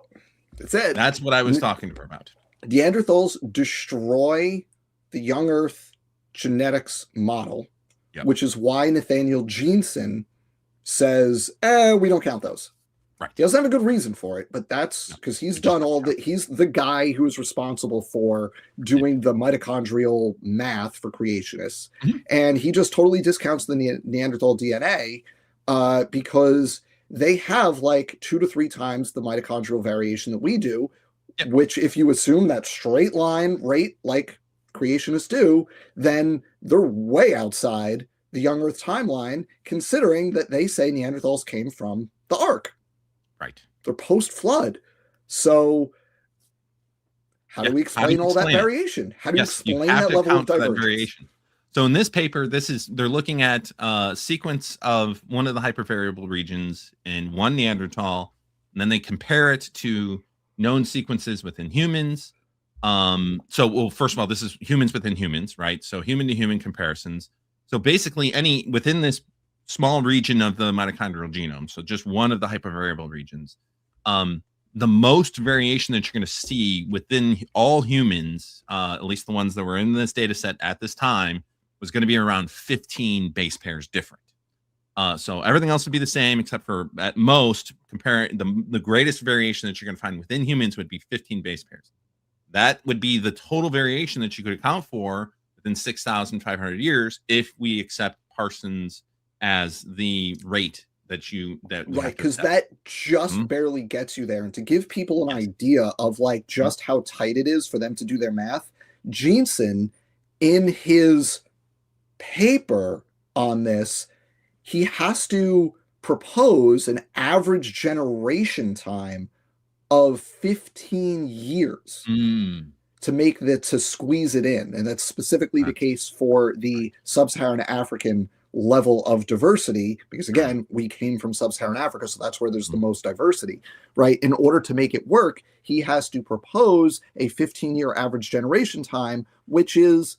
That's it. That's what I was talking to her about. Neanderthals destroy the young Earth genetics model, which is why Nathaniel Jeanson says, we don't count those. Right. He doesn't have a good reason for it, but that's because he's done all the, he's the guy who is responsible for doing the mitochondrial math for creationists. Mm-hmm. And he just totally discounts the Neanderthal DNA because they have like 2 to 3 times the mitochondrial variation that we do, which if you assume that straight line rate like creationists do, then they're way outside the young Earth timeline, considering that they say Neanderthals came from the Ark. Right. They're post-flood. So how do we explain all that variation? How do you explain that level of divergence? So in this paper, they're looking at a sequence of one of the hypervariable regions in one Neanderthal, and then they compare it to known sequences within humans. Well, first of all, this is humans within humans, right? So human to human comparisons. So basically within this small region of the mitochondrial genome, so just one of the hypervariable regions, the most variation that you're going to see within all humans, at least the ones that were in this data set at this time, was going to be around 15 base pairs different. So everything else would be the same, except for at most, comparing the greatest variation that you're going to find within humans would be 15 base pairs. That would be the total variation that you could account for within 6,500 years if we accept Parsons as the rate that right, because that just barely gets you there. And to give people an idea of like just how tight it is for them to do their math, Jeanson, in his paper on this, he has to propose an average generation time of 15 years to squeeze it in. And that's specifically the case for the sub-Saharan African level of diversity, because again, we came from sub-Saharan Africa, so that's where there's the most diversity, right? In order to make it work, he has to propose a 15-year average generation time, which is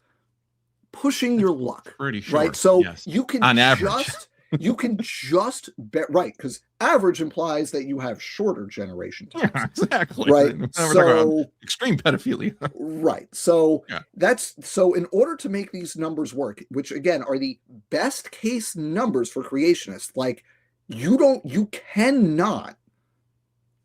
pushing your luck, pretty short, right? So you can on average. You can just bet, right? Because average implies that you have shorter generation times. Yeah, exactly. Right. So extreme pedophilia. Right. So so in order to make these numbers work, which again are the best case numbers for creationists, like you cannot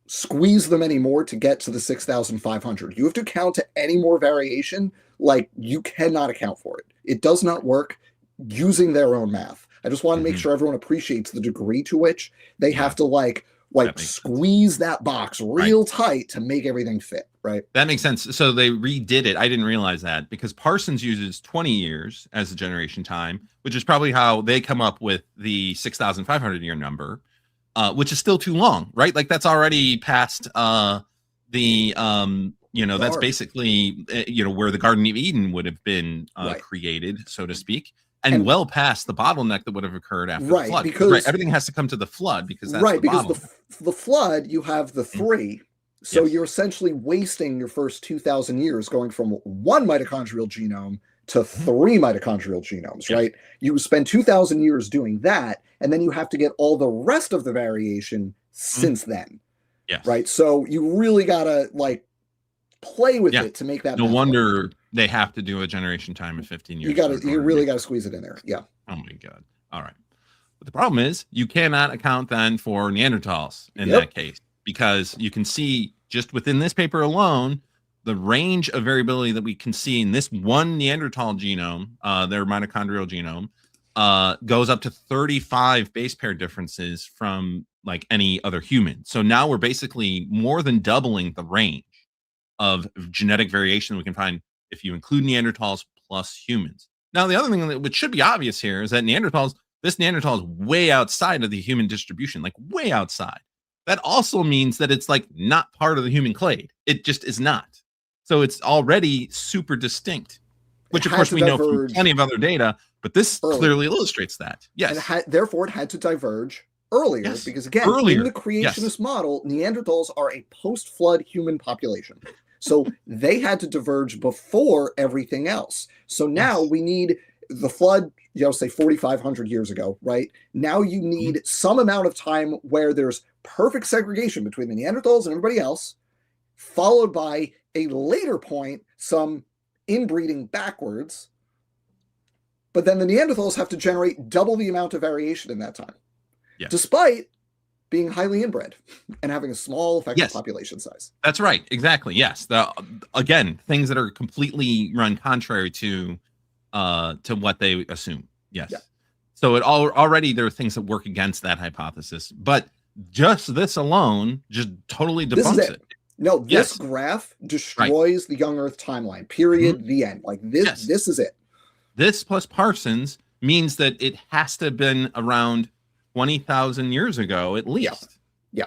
squeeze them anymore to get to the 6,500. You have to account to any more variation. Like you cannot account for it. It does not work using their own math. I just want to make sure everyone appreciates the degree to which they have to like squeeze that box real tight to make everything fit, right? That makes sense. So they redid it. I didn't realize that because Parsons uses 20 years as the generation time, which is probably how they come up with the 6,500 year number, which is still too long, right? Like that's already past that's basically where the Garden of Eden would have been created, so to speak. And well past the bottleneck that would have occurred after the flood. Because everything has to come to the flood because that's the flood, you have the 3. So you're essentially wasting your first 2,000 years going from 1 mitochondrial genome to 3 mitochondrial genomes, right? You spend 2,000 years doing that, and then you have to get all the rest of the variation since then. Right? So you really got to like play with it to make that. No wonder they have to do a generation time of 15 years. You really got to squeeze it in there. Yeah. Oh my God. All right. But the problem is you cannot account then for Neanderthals in that case, because you can see just within this paper alone, the range of variability that we can see in this one Neanderthal genome, their mitochondrial genome, goes up to 35 base pair differences from like any other human. So now we're basically more than doubling the range of genetic variation we can find if you include Neanderthals plus humans. Now, the other thing which should be obvious here is that this Neanderthal is way outside of the human distribution, like way outside. That also means that it's like not part of the human clade. It just is not. So it's already super distinct, which of course we know from plenty of other data, but this clearly illustrates that. Yes. And therefore it had to diverge earlier because again, in the creationist model, Neanderthals are a post-flood human population. So they had to diverge before everything else. So now we need the flood, say 4,500 years ago, right? Now you need some amount of time where there's perfect segregation between the Neanderthals and everybody else, followed by a later point, some inbreeding backwards. But then the Neanderthals have to generate double the amount of variation in that time. Despite being highly inbred and having a small effective Yes. population size. That's right. Exactly. Yes. Again, things that are completely run contrary to what they assume. Yes. Yeah. So already there are things that work against that hypothesis, but just this alone just totally debunks it. No, this graph destroys the young Earth timeline. Period. The end. Like this. This is it. This plus Parsons means that it has to have been around 20,000 years ago at least. Yeah.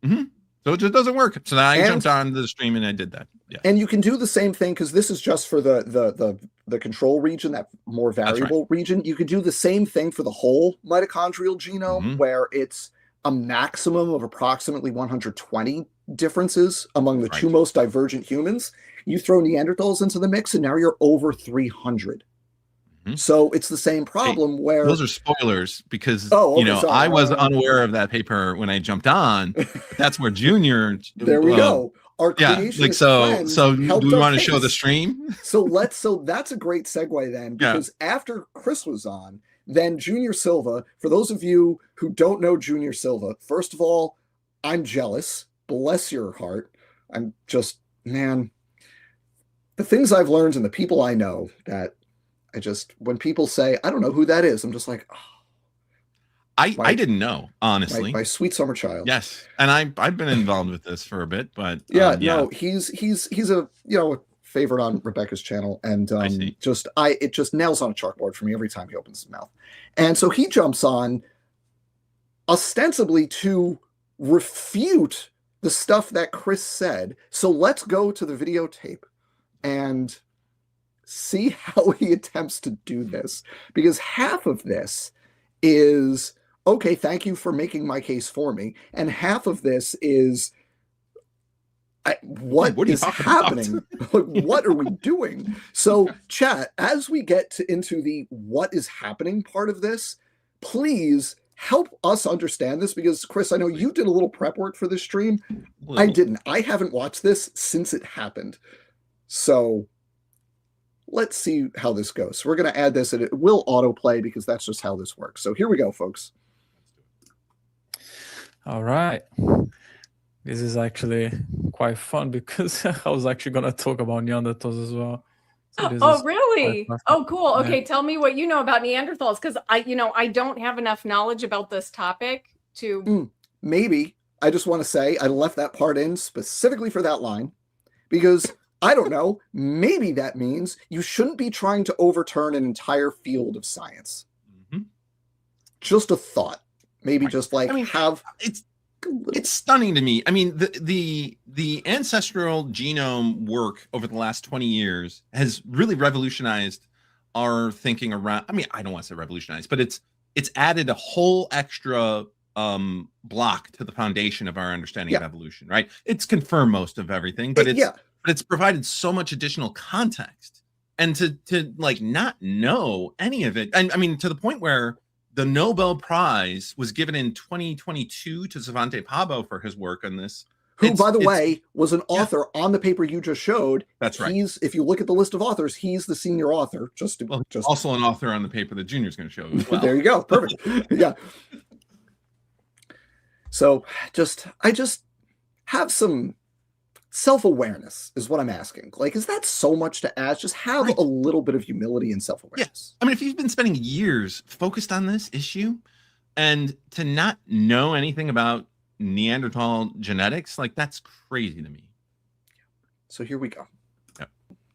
So it just doesn't work. So I jumped on the stream and I did that. Yeah. And you can do the same thing because this is just for the control region, that more variable region. You could do the same thing for the whole mitochondrial genome, where it's a maximum of approximately 120 differences among the two most divergent humans. You throw Neanderthals into the mix, and now you're over 300. So it's the same problem where those are spoilers because I was unaware of that paper when I jumped on. That's where Junior. There we go. Our creationist friends so do we want to show the stream? So that's a great segue then, because after Chris was on, then Jr Silva. For those of you who don't know Jr Silva, first of all, I'm jealous. Bless your heart. I'm just, man, the things I've learned and the people I know that. When people say, I don't know who that is, I'm just like, oh. I didn't know, honestly. My sweet summer child. Yes. And I've been involved with this for a bit, but no, he's a favorite on Rebecca's channel, and it just nails on a chalkboard for me every time he opens his mouth. And so he jumps on ostensibly to refute the stuff that Chris said. So let's go to the videotape and see how he attempts to do this, because half of this is, okay, thank you for making my case for me, and half of this is what is happening? What are we doing? So chat, as we get into the what is happening part of this, please help us understand this, because Chris, I know you did a little prep work for this stream. I didn't. I haven't watched this since it happened. So let's see how this goes. So we're going to add this, and it will autoplay because that's just how this works. So here we go, folks. All right. This is actually quite fun because I was actually going to talk about Neanderthals as well. So oh, really? Oh, cool. Okay, tell me what you know about Neanderthals, because I don't have enough knowledge about this topic to. Maybe I just want to say I left that part in specifically for that line because I don't know. Maybe that means you shouldn't be trying to overturn an entire field of science. Just a thought. Maybe just like it's stunning to me. I mean, the ancestral genome work over the last 20 years has really revolutionized our thinking around. I mean, I don't want to say revolutionized, but it's added a whole extra block to the foundation of our understanding of evolution, right? It's confirmed most of everything, but it's provided so much additional context, and to like not know any of it. And I mean, to the point where the Nobel Prize was given in 2022 to Svante Pääbo for his work on this. Who, by the way, was an author on the paper you just showed. That's right. If you look at the list of authors, he's the senior author. Also an author on the paper that Junior's going to show as well. There you go. Perfect. Yeah. So I just have some self-awareness is what I'm asking. Like, is that so much to ask? Just have a little bit of humility and self-awareness. Yes. I mean, if you've been spending years focused on this issue and to not know anything about Neanderthal genetics, like that's crazy to me. So here we go.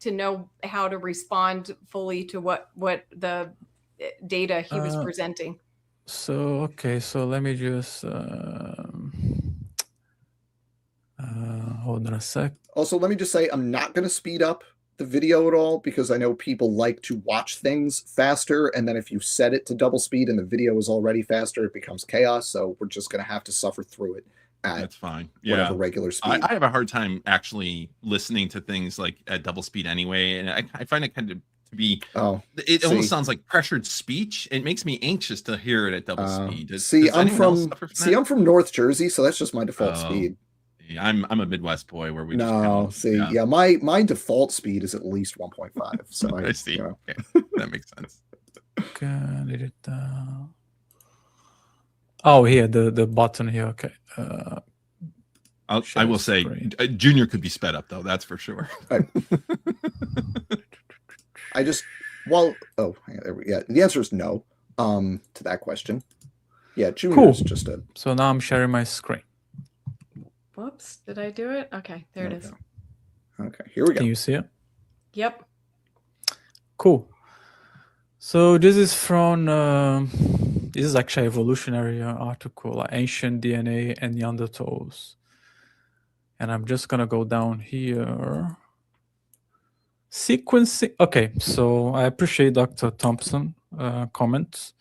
To know how to respond fully to what the data he was presenting. So, okay. So let me just... hold on a sec. Also, let me just say, I'm not going to speed up the video at all because I know people like to watch things faster. And then if you set it to double speed and the video is already faster, it becomes chaos. So we're just going to have to suffer through it That's fine. Whatever regular speed. I have a hard time actually listening to things like at double speed anyway. And I find it kind of to be, it almost sounds like pressured speech. It makes me anxious to hear it at double speed. I'm from North Jersey, so that's just my default speed. I'm a Midwest boy where we my default speed is at least 1.5. So I see. Okay. That makes sense. Okay, Oh, here, the button here. Okay. I will say, Junior could be sped up though. That's for sure. Right. I just, well, oh, yeah, the answer is no to that question. Yeah, Junior is just a. So now I'm sharing my screen. Whoops, did I do it? Okay, there it is. Okay, here we go. Can you see it? Yep. Cool. So this is from, this is actually an evolutionary article, like Ancient DNA and Neanderthals. And I'm just going to go down here. Sequencing. Okay, so I appreciate Dr. Thompson comments.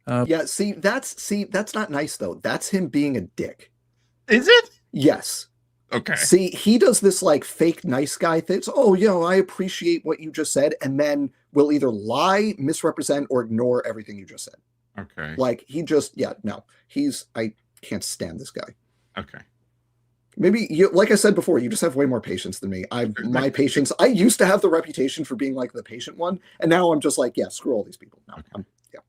Yeah, see, that's not nice though. That's him being a dick. Is it? Yes. Okay. See, he does this like fake nice guy thing. Oh, I appreciate what you just said, and then will either lie, misrepresent, or ignore everything you just said. Okay. Like he just, no, I can't stand this guy. Okay. Maybe you, like I said before, you just have way more patience than me. My patience. I used to have the reputation for being like the patient one, and now I'm just like, yeah, screw all these people. No, okay. Yeah.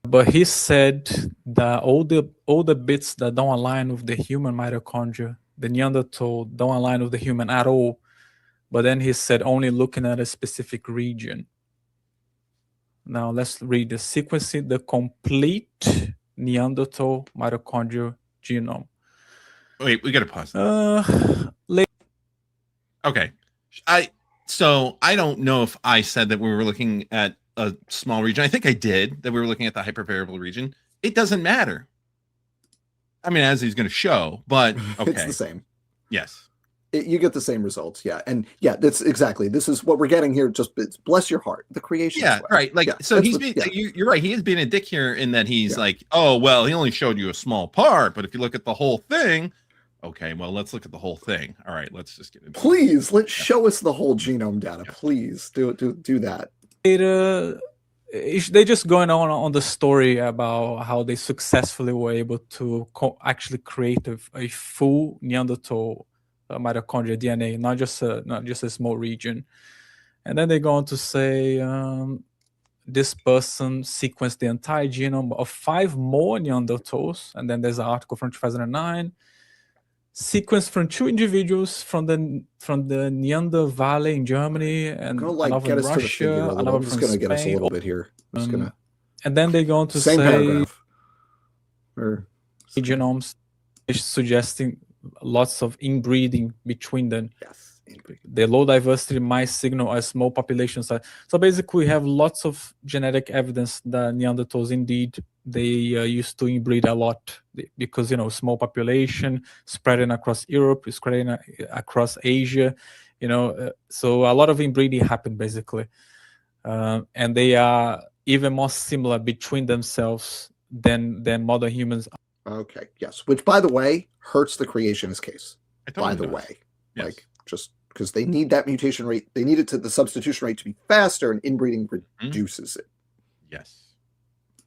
But he said that all the bits that don't align with the human mitochondria, the Neanderthal, don't align with the human at all. But then he said only looking at a specific region. Now let's read the sequencing the complete Neanderthal mitochondrial genome. Wait, we got to pause. Okay. So I don't know if I said that we were looking at a small region. I think I did, that we were looking at the hypervariable region. It doesn't matter. I mean, as he's going to show, but okay. It's the same. Yes. You get the same results. Yeah. And yeah, that's exactly. This is what we're getting here. Just bless your heart. The creation. Yeah. Right. Like, so he's being, you're right. He is being a dick here in that he's like, oh, well, he only showed you a small part, but if you look at the whole thing, okay, well, let's look at the whole thing. All right, let's just get into Please, let's show us the whole genome data. Yeah. Please do that. They just going on the story about how they successfully were able to actually create a full Neanderthal mitochondrial DNA, not just a small region. And then they go on to say this person sequenced the entire genome of 5 more Neanderthals, and then there's an article from 2009. Sequenced from 2 individuals from the Neanderthal Valley in Germany and another in Russia, another from Spain. Get us a little bit here. And then they go on to say genomes suggesting lots of inbreeding between them. Yes. The low diversity might signal a small population size. So basically, we have lots of genetic evidence that Neanderthals indeed they used to inbreed a lot because small population spreading across Europe, spreading across Asia, so a lot of inbreeding happened basically, and they are even more similar between themselves than modern humans. Okay. Yes. Which, by the way, hurts the creationist case. By the way, yes. Like just because they need that mutation rate, they need the substitution rate to be faster, and inbreeding reduces it. Yes.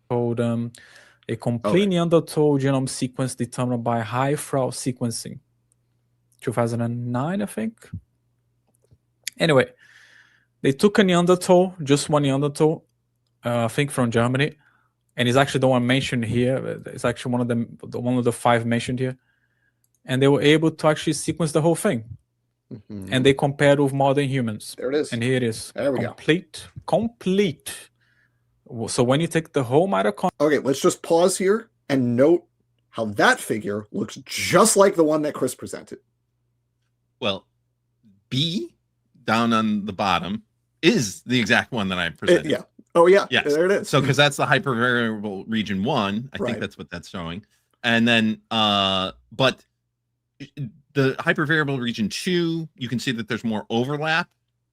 Called a complete Neanderthal genome sequence determined by high-throughput sequencing, 2009, I think. Anyway, they took a Neanderthal, just one Neanderthal, I think from Germany, and it's actually the one mentioned here. It's actually one of the 5 mentioned here, and they were able to actually sequence the whole thing. Mm-hmm. And they compared with modern humans. There it is. And here it is. There we Complete. So when you take the whole mitochondria... Okay, let's just pause here and note how that figure looks just like the one that Chris presented. Well, B, down on the bottom, is the exact one that I presented. Yeah. Oh, yeah. Yes. There it is. So, because that's the hypervariable region 1. I think that's what that's showing. And then, but the hypervariable region 2, you can see that there's more overlap.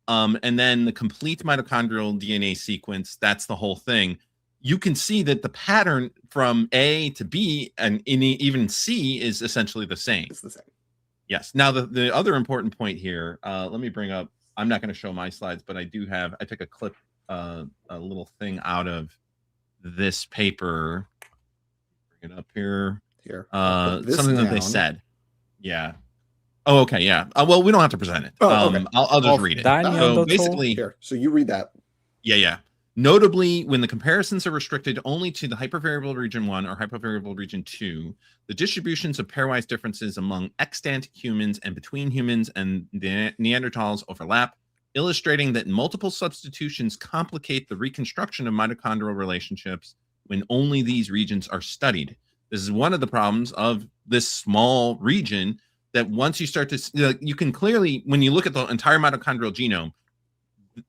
And then the complete mitochondrial DNA sequence, that's the whole thing. You can see that the pattern from A to B and even C is essentially the same. It's the same. Yes. Now, the other important point here, let me bring up, I'm not going to show my slides, but I took a clip, a little thing out of this paper. Bring it up here. Something that they said. Yeah. Oh, okay, yeah. Well, we don't have to present it. Okay. I'll just read it. So basically, here. So you read that. Yeah. Notably, when the comparisons are restricted only to the hypervariable region 1 or hypervariable region 2, the distributions of pairwise differences among extant humans and between humans and Neanderthals overlap, illustrating that multiple substitutions complicate the reconstruction of mitochondrial relationships when only these regions are studied. This is one of the problems of this small region, that once you start to, you can clearly, when you look at the entire mitochondrial genome,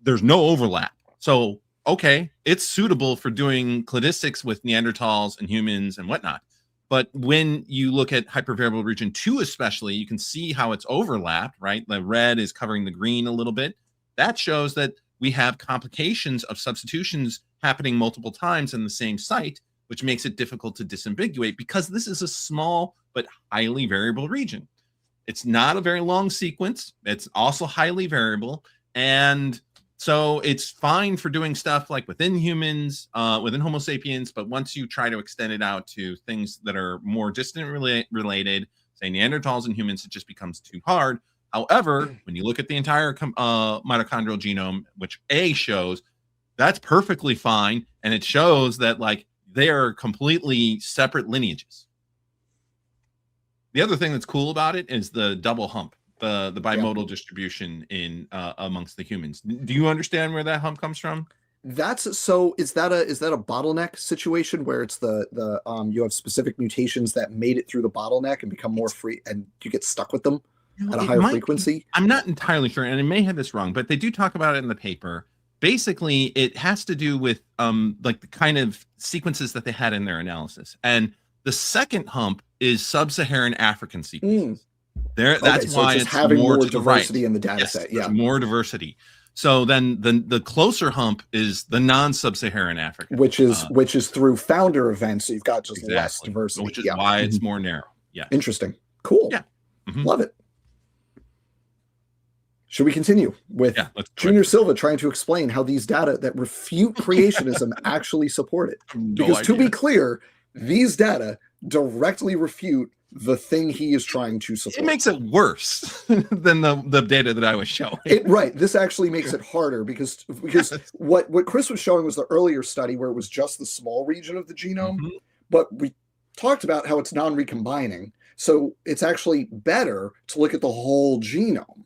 there's no overlap. So, okay, it's suitable for doing cladistics with Neanderthals and humans and whatnot. But when you look at hypervariable region 2 especially, you can see how it's overlapped, right? The red is covering the green a little bit. That shows that we have complications of substitutions happening multiple times in the same site, which makes it difficult to disambiguate, because this is a small but highly variable region. It's not a very long sequence. It's also highly variable. And so it's fine for doing stuff like within humans, within Homo sapiens, but once you try to extend it out to things that are more distant related, say Neanderthals and humans, it just becomes too hard. However, when you look at the entire mitochondrial genome, which A shows, that's perfectly fine, and it shows that like they are completely separate lineages. The other thing that's cool about it is the double hump. The bimodal distribution in amongst the humans. Do you understand where that hump comes from? That's so. Is that a bottleneck situation where it's the you have specific mutations that made it through the bottleneck and become more free, and you get stuck with them at a higher frequency? I'm not entirely sure, and I may have this wrong, but they do talk about it in the paper. Basically, it has to do with like the kind of sequences that they had in their analysis, and the second hump is sub-Saharan African sequences. That's why it's having more diversity in the data set. Yeah, more diversity. So then the closer hump is the non-sub-Saharan African, which is through founder events. So you've got just less diversity, which is why it's more narrow. Yeah, interesting, cool. Yeah, love it. Should we continue with Jr Silva trying to explain how these data that refute creationism actually support it? Because to be clear, these data directly refute the thing he is trying to support. It makes it worse than the data that I was showing. Right. This actually makes it harder because what Chris was showing was the earlier study where it was just the small region of the genome, but we talked about how it's non-recombining. So it's actually better to look at the whole genome,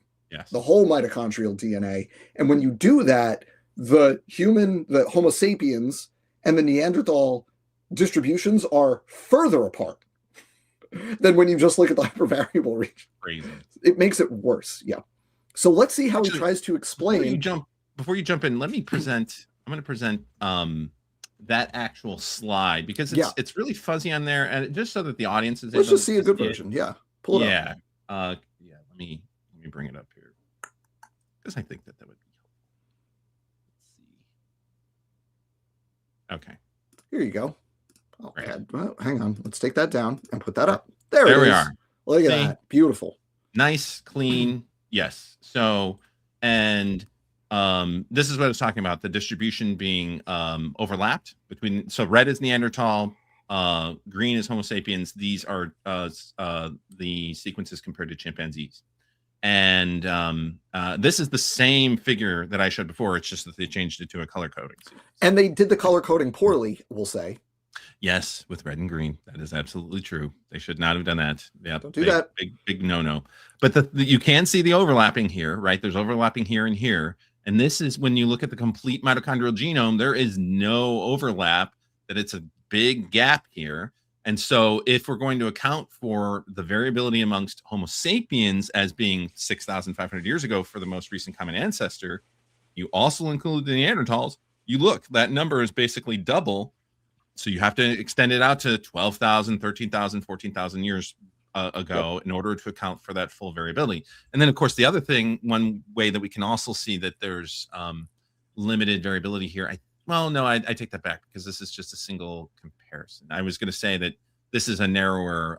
the whole mitochondrial DNA. And when you do that, the Homo sapiens and the Neanderthal distributions are further apart than when you just look at the hypervariable region. Crazy. It makes it worse. Yeah. So let's see how he tries to explain. Before you jump in, let me present. I'm going to present that actual slide because it's really fuzzy on there, and just so that the audience is. Let's just see a good version. Yeah. Pull it up. Let me bring it up here because I think that would be helpful. Let's see. Okay. Here you go. Oh, well, hang on. Let's take that down and put that up. There we are. Look at that. Beautiful. Nice, clean. Yes. So, and this is what I was talking about, the distribution being overlapped between, so red is Neanderthal, green is Homo sapiens. These are the sequences compared to chimpanzees. And this is the same figure that I showed before. It's just that they changed it to a color coding. And they did the color coding poorly, we'll say. Yes, with red and green. That is absolutely true. They should not have done that. Yeah, don't do that. Big no-no. But you can see the overlapping here, right? There's overlapping here and here. And this is when you look at the complete mitochondrial genome, there is no overlap, that it's a big gap here. And so if we're going to account for the variability amongst Homo sapiens as being 6,500 years ago for the most recent common ancestor, you also include the Neanderthals. You look, that number is basically double. So you have to extend it out to 12,000, 13,000, 14,000 years ago in order to account for that full variability. And then, of course, the other thing, one way that we can also see that there's limited variability here. I take that back because this is just a single comparison. I was going to say that this is a narrower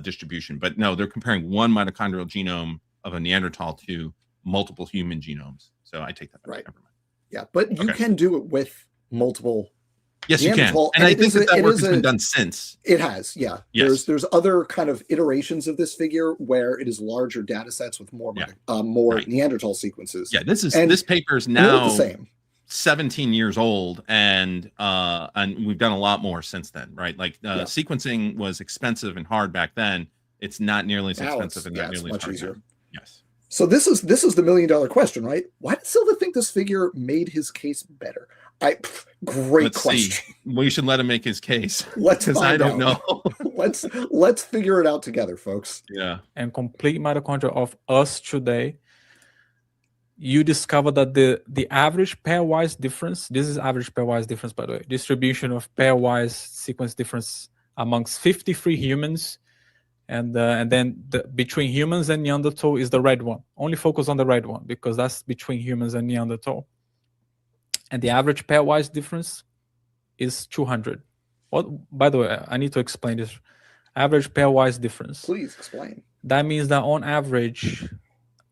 distribution, but no, they're comparing one mitochondrial genome of a Neanderthal to multiple human genomes. So I take that back. Right. Never mind. Yeah, but you can do it with multiple. Yes, you can. And I think that work has been done since. It has, yeah. Yes. There's other kind of iterations of this figure where it is larger data sets with more Neanderthal sequences. Yeah, this paper is now the same. 17 years old, and we've done a lot more since then, right? Like sequencing was expensive and hard back then. It's not nearly as expensive and not nearly as hard now. Yes. So this is the $1 million question, right? Why did Silva think this figure made his case better? Great question. See. We should let him make his case. Let's find I don't out. know. let's figure it out together, folks. Yeah. And complete mitochondria of us today, you discover that the average pairwise difference, this is average pairwise difference, by the way, distribution of pairwise sequence difference amongst 53 humans, and then between humans and Neanderthal is the red one. Only focus on the red one because that's between humans and Neanderthal. And the average pairwise difference is 200. What? By the way, I need to explain this. Average pairwise difference. Please explain. That means that on average,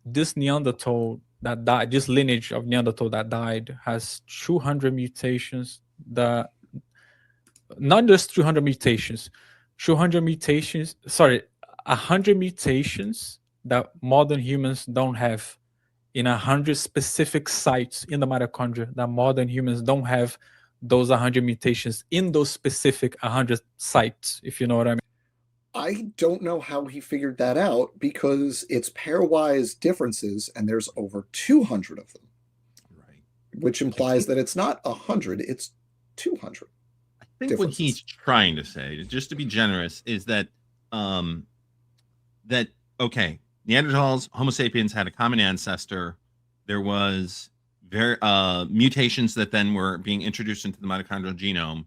this Neanderthal that died, this lineage of Neanderthal that died, has 200 mutations. Not just 200 mutations, 100 mutations that modern humans don't have in 100 specific sites in the mitochondria, that modern humans don't have those 100 mutations in those specific 100 sites, if you know what I mean. I don't know how he figured that out because it's pairwise differences and there's over 200 of them. Right. Which implies that it's not 100, it's 200. I think what he's trying to say, just to be generous, is that okay, Neanderthals, Homo sapiens had a common ancestor. There was mutations that then were being introduced into the mitochondrial genome.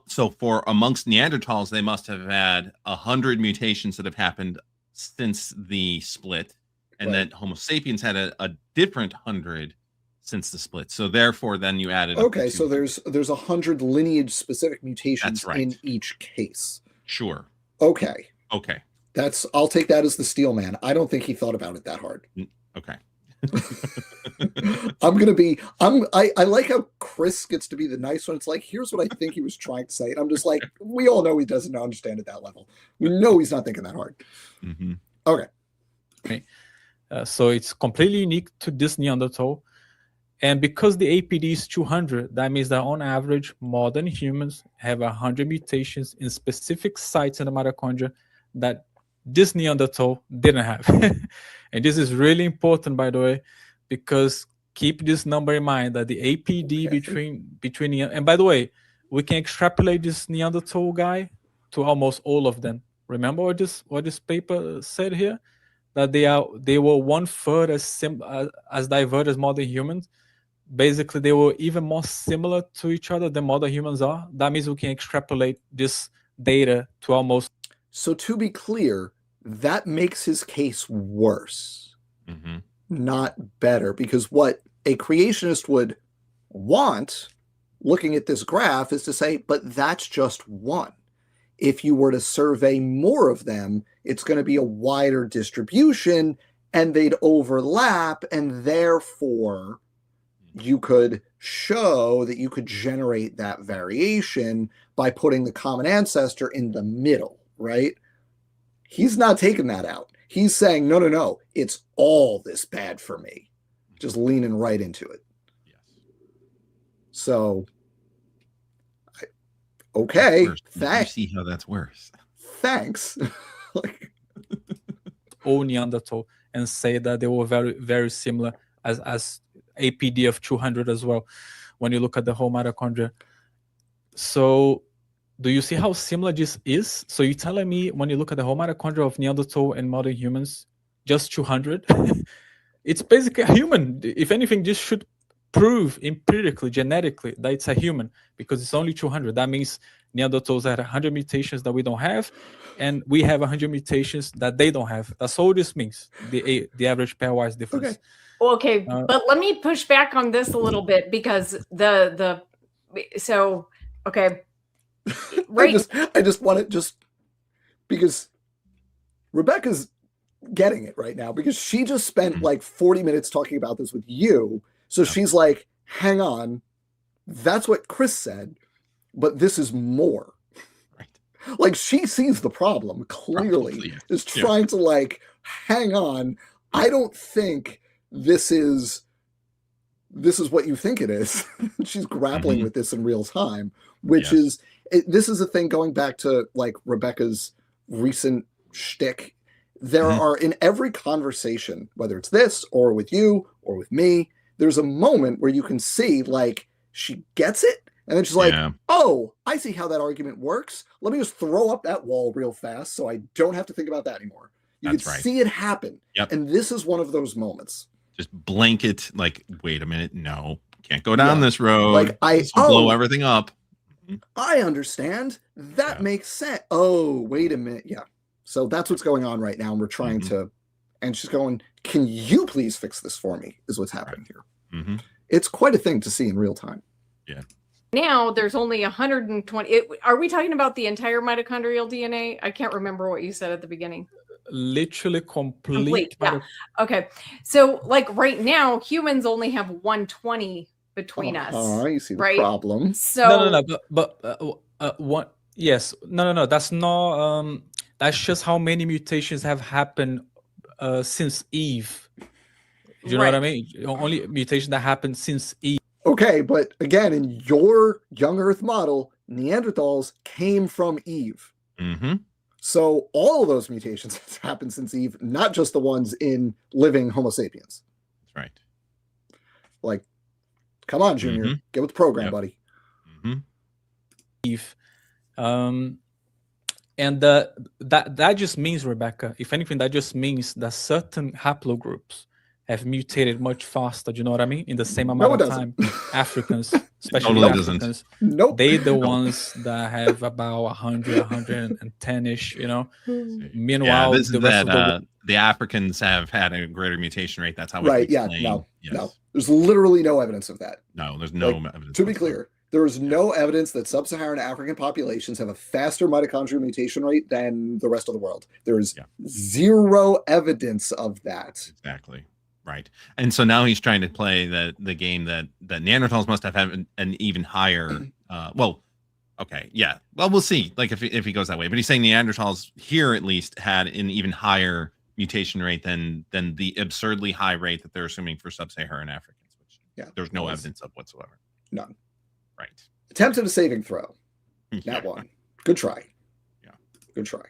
So for amongst Neanderthals, they must have had 100 mutations that have happened since the split, and that Homo sapiens had a different 100 since the split. So therefore, then you added. Okay, so there's 100 lineage specific mutations in each case. Sure. Okay. Okay. I'll take that as the steel man. I don't think he thought about it that hard. Okay. I like how Chris gets to be the nice one. It's like, here's what I think he was trying to say. And I'm just like, we all know he doesn't understand at that level. We know he's not thinking that hard. Mm-hmm. Okay. So it's completely unique to this Neanderthal. And because the APD is 200, that means that on average, modern humans have 100 mutations in specific sites in the mitochondria that this Neanderthal didn't have. And this is really important, by the way, because keep this number in mind, that the APD between and by the way, we can extrapolate this Neanderthal guy to almost all of them. Remember what this paper said here? That they were 1/3 as diverse as modern humans. Basically, they were even more similar to each other than modern humans are. That means we can extrapolate this data to almost. So to be clear, that makes his case worse, not better, because what a creationist would want, looking at this graph, is to say, but that's just one. If you were to survey more of them, it's going to be a wider distribution and they'd overlap, and therefore you could show that you could generate that variation by putting the common ancestor in the middle, right? He's not taking that out. He's saying, no, it's all this bad for me. Just leaning right into it. Yes. So, okay, thanks. You see how that's worse. Thanks. All Neanderthal and say that they were very, very similar as APD of 200 as well, when you look at the whole mitochondria. So do you see how similar this is? So you're telling me when you look at the whole mitochondria of Neanderthal and modern humans, just 200? It's basically a human. If anything, this should prove empirically, genetically, that it's a human, because it's only 200. That means Neanderthals had 100 mutations that we don't have, and we have 100 mutations that they don't have. That's all this means, the average pairwise difference. Okay. But let me push back on this a little bit, because okay. Right. I just want it, just because Rebecca's getting it right now, because she just spent like 40 minutes talking about this with you. So she's like, hang on, that's what Chris said, but this is more. Right. Like, she sees the problem clearly, is trying to like, hang on, I don't think this is this is what you think it is. She's grappling with this in real time, which Yes. this is a thing going back to like Rebecca's recent shtick. There are in every conversation, whether it's this or with you or with me, there's a moment where you can see like she gets it. And then she's like, oh, I see how that argument works. Let me just throw up that wall real fast so I don't have to think about that anymore. You can see it happen. Yep. And this is one of those moments. Just blanket, like, wait a minute, no, can't go down this road. Like this will blow everything up. I understand. That makes sense. Oh, wait a minute. Yeah. So that's what's going on right now. And we're trying to, and she's going, can you please fix this for me? Is what's happening here. It's quite a thing to see in real time. Yeah. Now there's only 120. Are we talking about the entire mitochondrial DNA? I can't remember what you said at the beginning. Literally complete. Yeah. Okay. So like right now, humans only have 120 between us. You see the problem. So what? Yes. No. That's not. That's just how many mutations have happened since Eve. Do you know what I mean? Only mutation that happened since Eve. Okay, but again, in your young Earth model, Neanderthals came from Eve. So all of those mutations have happened since Eve, not just the ones in living Homo sapiens. That's right. Like, come on, Junior, get with the program, buddy. Eve, and that just means, Rebecca, if anything, that just means that certain haplogroups have mutated much faster. Do you know what I mean? In the same amount of time, Africans, especially Africans, they're the ones that have about 100, 110-ish, you know. Meanwhile, the rest of the Africans have had a greater mutation rate. That's how we No. There's literally no evidence of that. No, there's no evidence. To be clear, there is no evidence that sub-Saharan African populations have a faster mitochondrial mutation rate than the rest of the world. There is zero evidence of that. Exactly. Right. And so now he's trying to play the game that Neanderthals must have had an even higher well, we'll see, like if he goes that way. But he's saying Neanderthals here at least had an even higher mutation rate than the absurdly high rate that they're assuming for sub-Saharan Africans, which there's no evidence of whatsoever. None. Right. Attempted a saving throw. Not one. Good try. Yeah. Good try.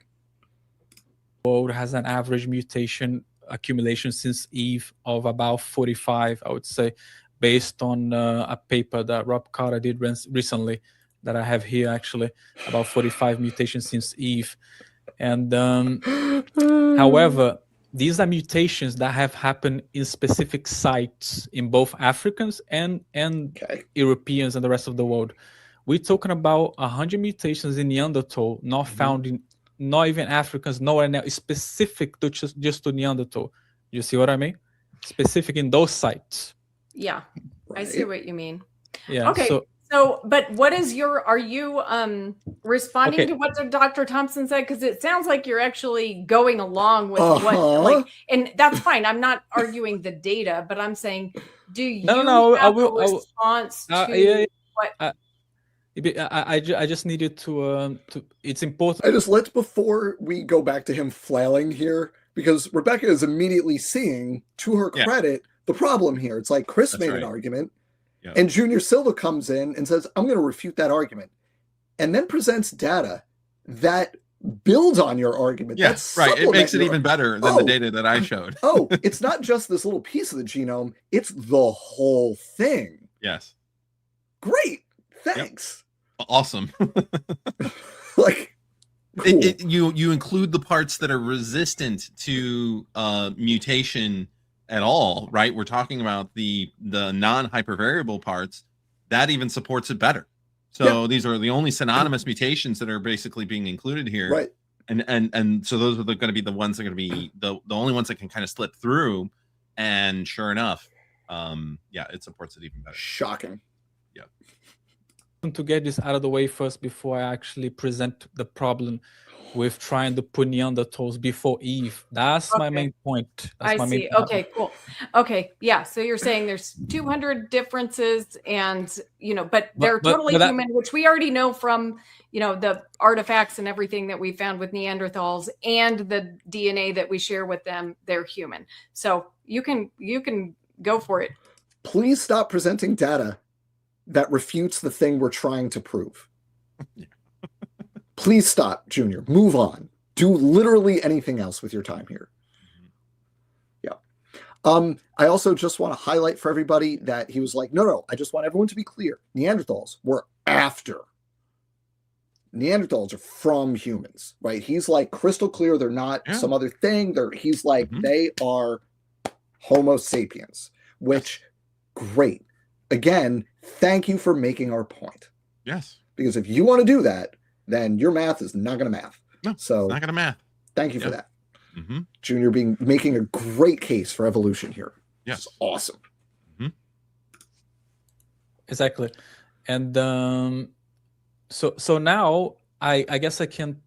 World has an average mutation accumulation since Eve of about 45, I would say, based on a paper that Rob Carter did recently that I have here, actually, about 45 mutations since Eve. And however, these are mutations that have happened in specific sites in both Africans and Europeans and the rest of the world. We're talking about 100 mutations in Neanderthal, not found in not even Africans, nowhere now, specific to just to Neanderthal. You see what I mean? Specific in those sites. Yeah, I see what you mean. Yeah. Okay. So, but what is are you responding to what Dr. Thompson said? Because it sounds like you're actually going along with what, and that's fine. I'm not arguing the data, but I'm saying, do you have a response to what? I just needed to it's important. Let's before we go back to him flailing here, because Rebecca is immediately seeing, to her credit, the problem here. It's like Chris made an argument, and Jr Silva comes in and says, I'm going to refute that argument, and then presents data that builds on your argument. Yes, right. It makes it even better than the data that I showed. It's not just this little piece of the genome, it's the whole thing. Yes. Great. Thanks. Awesome. Like, cool. You include the parts that are resistant to mutation at all, right? We're talking about the non-hypervariable parts that even supports it better. So these are the only synonymous mutations that are basically being included here, right? And so those are going to be the ones that are going to be the only ones that can kind of slip through. And sure enough, it supports it even better. Shocking. To get this out of the way first before I actually present the problem with trying to put Neanderthals before Eve. That's my main point. I see. Okay, cool. Okay, yeah. So you're saying there's 200 differences, and but they're totally human, which we already know from the artifacts and everything that we found with Neanderthals and the DNA that we share with them. They're human. So you can go for it. please stop presenting data that refutes the thing we're trying to prove. Please stop, Junior. Move on. Do literally anything else with your time here. I also just want to highlight for everybody that he was like, no, I just want everyone to be clear. Neanderthals were after. Neanderthals are from humans, right? He's like crystal clear. They're not some other thing. He's like, they are Homo sapiens, which great. Again, thank you for making our point. Yes. Because if you want to do that, then your math is not going to math. No, so it's not going to math. Thank you for that. Junior making a great case for evolution here. Yes. It's awesome. Exactly. And so now I guess I can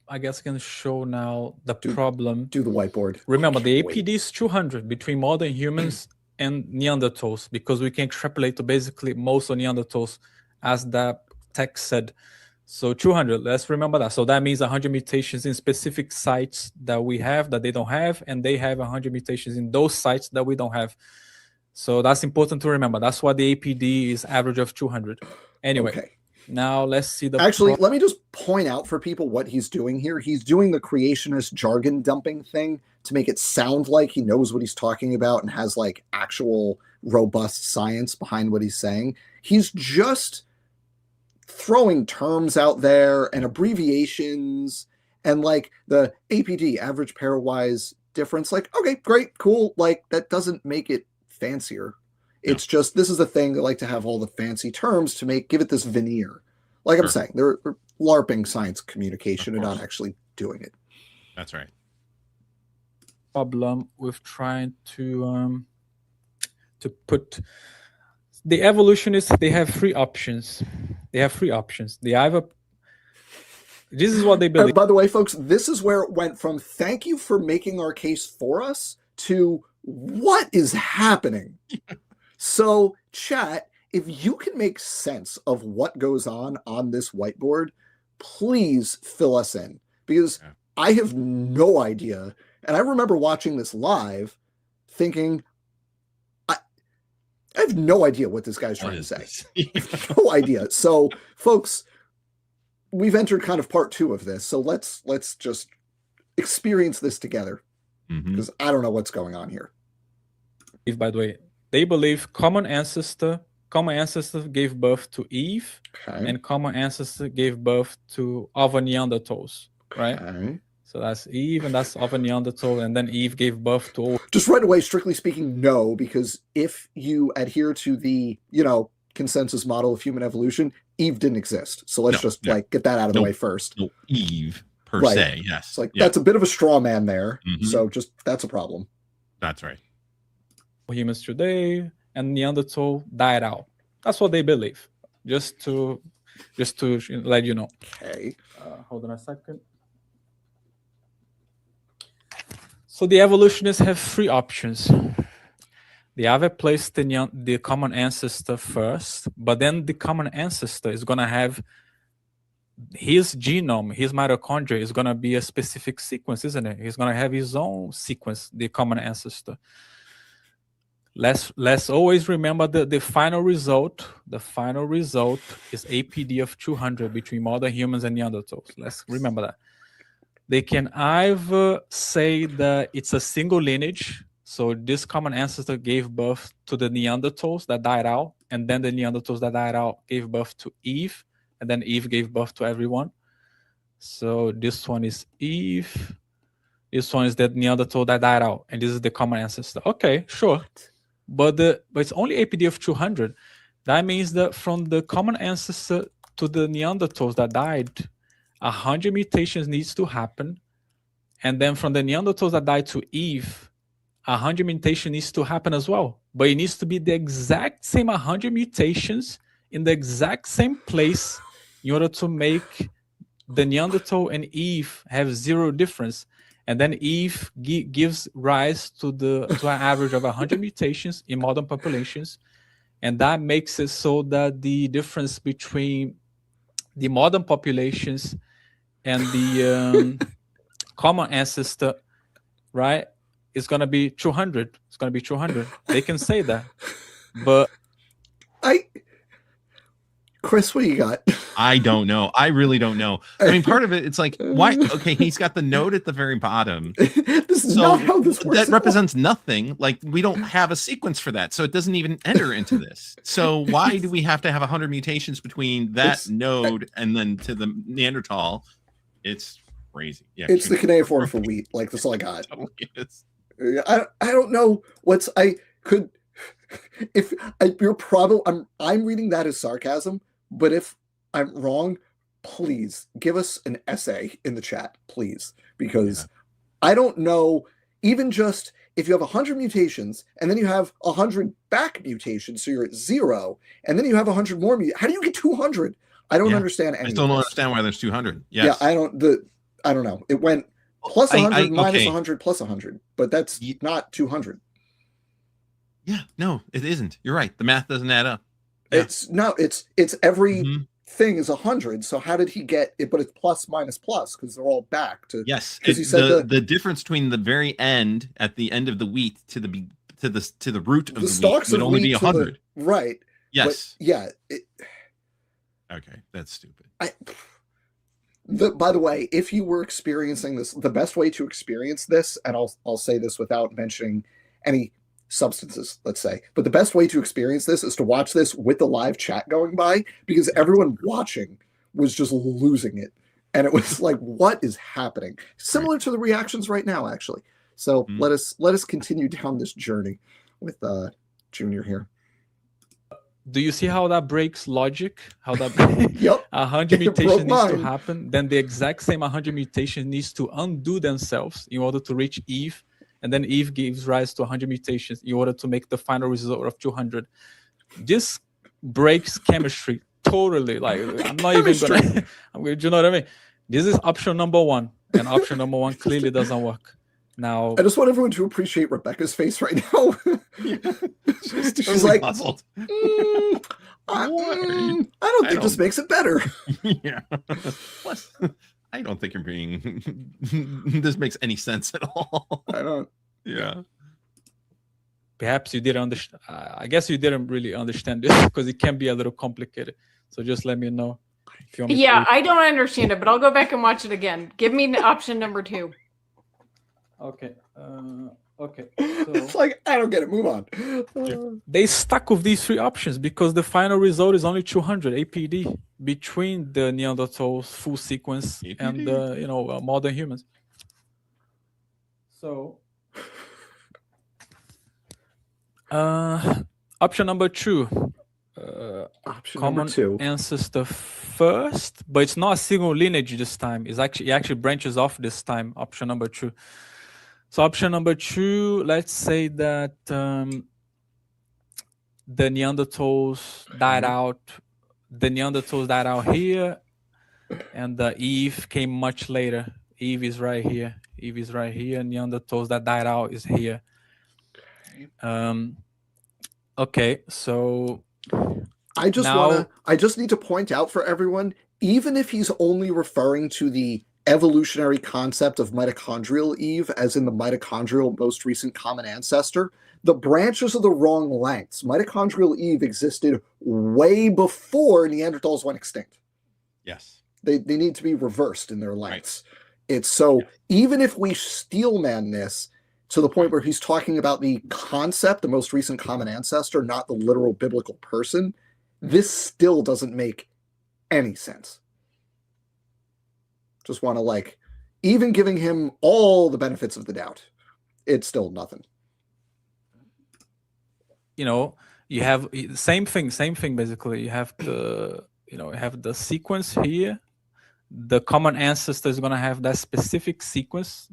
show now the problem. Do the whiteboard. Remember, the APD is 200 between modern humans and Neanderthals, because we can extrapolate to basically most of Neanderthals, as that text said. So 200, let's remember that. So that means 100 mutations in specific sites that we have that they don't have, and they have 100 mutations in those sites that we don't have. So that's important to remember. That's why the APD is average of 200. Anyway, now let's see the... Actually, let me just point out for people what he's doing here. He's doing the creationist jargon dumping thing to make it sound like he knows what he's talking about and has like actual robust science behind what he's saying. He's just throwing terms out there and abbreviations and like the APD, average pairwise difference. Like, okay, great, cool. Like that doesn't make it fancier. It's just, this is the thing they like to have all the fancy terms to give it this veneer. Like I'm saying, they're LARPing science communication and not actually doing it. That's right. Problem with trying to put the evolutionists, they have three options. They either, this is what they believe. By the way, folks, this is where it went from thank you for making our case for us to what is happening. So chat, if you can make sense of what goes on this whiteboard, please fill us in, because I have no idea. And I remember watching this live thinking, I have no idea what this guy's trying to say. No idea. So folks, we've entered kind of part 2 of this. So let's just experience this together, because I don't know what's going on here. By the way, they believe common ancestor gave birth to Eve, and common ancestor gave birth to other Neanderthals, right? So that's Eve, and that's other Neanderthal, and then Eve gave birth to all. Just right away, strictly speaking, no, because if you adhere to the, consensus model of human evolution, Eve didn't exist. So let's get that out of the way first. No Eve per se, yes. It's that's a bit of a straw man there. So that's a problem. That's right. Humans today and Neanderthal died out. That's what they believe. Just to let you know. Okay. Hold on a second. So the evolutionists have 3 options. They either place the common ancestor first, but then the common ancestor is going to have his genome, his mitochondria is going to be a specific sequence, isn't it? He's going to have his own sequence, the common ancestor. Let's always remember the final result. The final result is APD of 200 between modern humans and Neanderthals. Let's remember that. They can either say that it's a single lineage. So this common ancestor gave birth to the Neanderthals that died out, and then the Neanderthals that died out gave birth to Eve, and then Eve gave birth to everyone. So this one is Eve. This one is the Neanderthal that died out, and this is the common ancestor. Okay, sure. But it's only APD of 200. That means that from the common ancestor to the Neanderthals that died, 100 mutations needs to happen. And then from the Neanderthals that died to Eve, 100 mutation needs to happen as well. But it needs to be the exact same 100 mutations in the exact same place in order to make the Neanderthal and Eve have 0 difference. And then Eve gives rise to an average of 100 mutations in modern populations. And that makes it so that the difference between the modern populations and the common ancestor, right, is going to be 200. It's going to be 200. They can say that. But Chris, what do you got? I don't know. I really don't know. I mean, part of it, it's like, why? Okay, he's got the node at the very bottom. This is not how this works. That represents nothing. Like, we don't have a sequence for that, so it doesn't even enter into this. So why do we have to have 100 mutations between that node and then to the Neanderthal? It's crazy. Yeah, it's the cuneiform for wheat. Like, that's all I got. Totally is. I don't know what's you're probably I'm reading that as sarcasm, but if I'm wrong, please give us an essay in the chat, please, because I don't know. Even just if you have 100 mutations and then you have 100 back mutations, so you're at 0, and then you have 100 more how do you get 200? I don't understand any. I still don't understand why there's 200. Yes. Yeah, I don't know. It went plus 100 minus 100 plus 100, but that's not 200. Yeah, no, it isn't. You're right. The math doesn't add up. Yeah. It's every thing is 100. So how did he get it? But it's plus minus plus because they're all back to because he said the difference between the very end at the end of the wheat to the root of the wheat would only be 100. Right. Yes. But yeah. Okay, that's stupid. By the way, if you were experiencing this, the best way to experience this, and I'll say this without mentioning any substances, let's say, but the best way to experience this is to watch this with the live chat going by, because everyone watching was just losing it, and it was like, what is happening? Similar to the reactions right now, actually. So let us continue down this journey with Junior here. Do you see how that breaks logic? How that 100 It mutations needs broke to mine. happen, then the exact same 100 mutations needs to undo themselves in order to reach Eve, and then Eve gives rise to 100 mutations in order to make the final result of 200. This breaks chemistry totally. Like, I'm not even gonna. You know what I mean? This is option number 1, and option number 1 clearly doesn't work. Now, I just want everyone to appreciate Rebecca's face right now. She's like, puzzled. I don't think this makes it better. Yeah. Plus, I don't think you're being. This makes any sense at all. I don't. Yeah. Perhaps you didn't understand. I guess you didn't really understand this because it can be a little complicated. So just let me know if you want me to. I don't understand it, but I'll go back and watch it again. Give me option number 2. Okay. Okay. It's like, I don't get it. Move on. They stuck with these 3 options because the final result is only 200 APD between the Neanderthals full sequence and the modern humans. So option number 2. Option common number 2. ancestor first, but it's not a single lineage this time. It actually branches off this time. Option number 2. So option number 2, let's say that the Neanderthals died out. The Neanderthals died out here, and the Eve came much later. Eve is right here. Eve is right here. Neanderthals that died out is here. Okay, so I just need to point out for everyone, even if he's only referring to the evolutionary concept of mitochondrial Eve, as in the mitochondrial most recent common ancestor, the branches are the wrong lengths. Mitochondrial Eve existed way before Neanderthals went extinct. Yes. They need to be reversed in their lengths. Right. It's so, even if we steelman this to the point where he's talking about the concept, the most recent common ancestor, not the literal biblical person, this still doesn't make any sense. Just want to, even giving him all the benefits of the doubt, it's still nothing. You have the same thing basically. You have the sequence here. The common ancestor is going to have that specific sequence,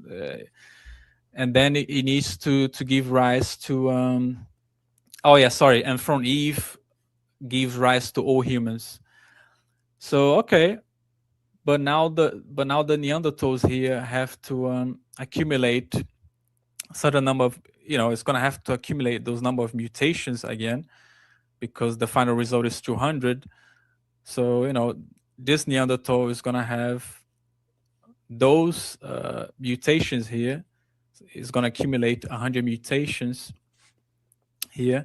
and then it needs to give rise to and from Eve gives rise to all humans. So okay, but now the Neanderthals here have to accumulate a certain number of, it's going to have to accumulate those number of mutations again, because the final result is 200. So this Neanderthal is going to have those mutations here. It's going to accumulate 100 mutations here,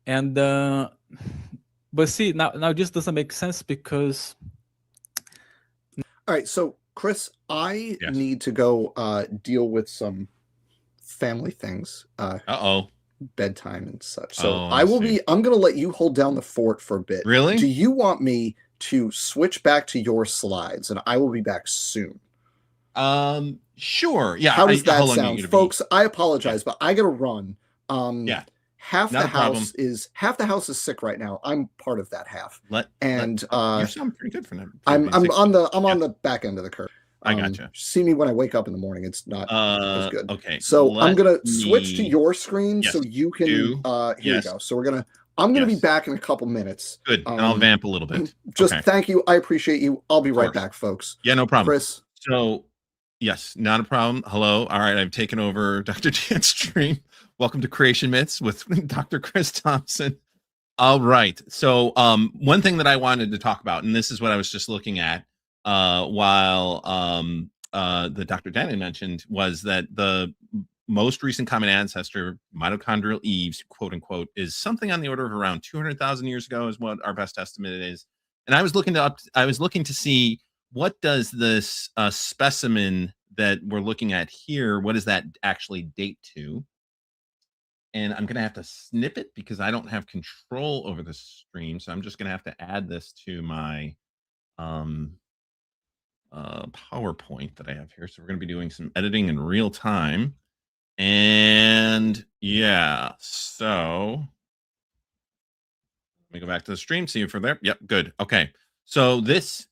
And but see, now this doesn't make sense because. All right, so Chris, I Yes. need to go deal with some family things. Bedtime and such. So I'm going to let you hold down the fort for a bit. Really? Do you want me to switch back to your slides and I will be back soon? Sure. Yeah. How does that sound? Folks, I apologize, but I got to run. Yeah. Half the house is sick right now. I'm part of that half. You sound pretty good for them. I'm on the back end of the curve. I gotcha. See me when I wake up in the morning. It's not as good. Okay. So I'm gonna switch to your screen so you can. Here you go. So I'm gonna be back in a couple minutes. Good. And I'll vamp a little bit. Just thank you. I appreciate you. I'll be right back, folks. Yeah, no problem. Chris. So yes, not a problem. Hello. All right, I've taken over Dr. Jan's stream. Welcome to Creation Myths with Dr. Chris Thompson. All right. So one thing that I wanted to talk about, and this is what I was just looking at while the Dr. Danny mentioned, was that the most recent common ancestor, Mitochondrial Eve, quote unquote, is something on the order of around 200,000 years ago is what our best estimate is. And I was looking to see, what does this specimen that we're looking at here, what does that actually date to? And I'm going to have to snip it because I don't have control over the stream. So I'm just going to have to add this to my PowerPoint that I have here. So we're going to be doing some editing in real time. And yeah, so let me go back to the stream, see if we're there. Yep, good. Okay. So this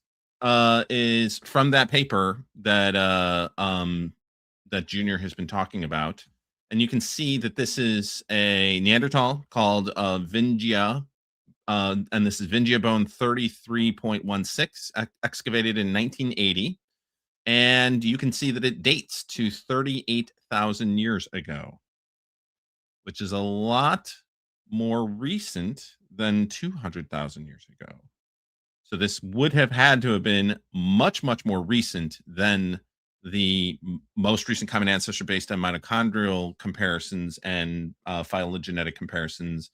is from that paper that that Junior has been talking about. And you can see that this is a Neanderthal called Vingia, and this is Vingia bone 33.16, excavated in 1980. And you can see that it dates to 38,000 years ago, which is a lot more recent than 200,000 years ago. So this would have had to have been much, much more recent than the most recent common ancestor based on mitochondrial comparisons and phylogenetic comparisons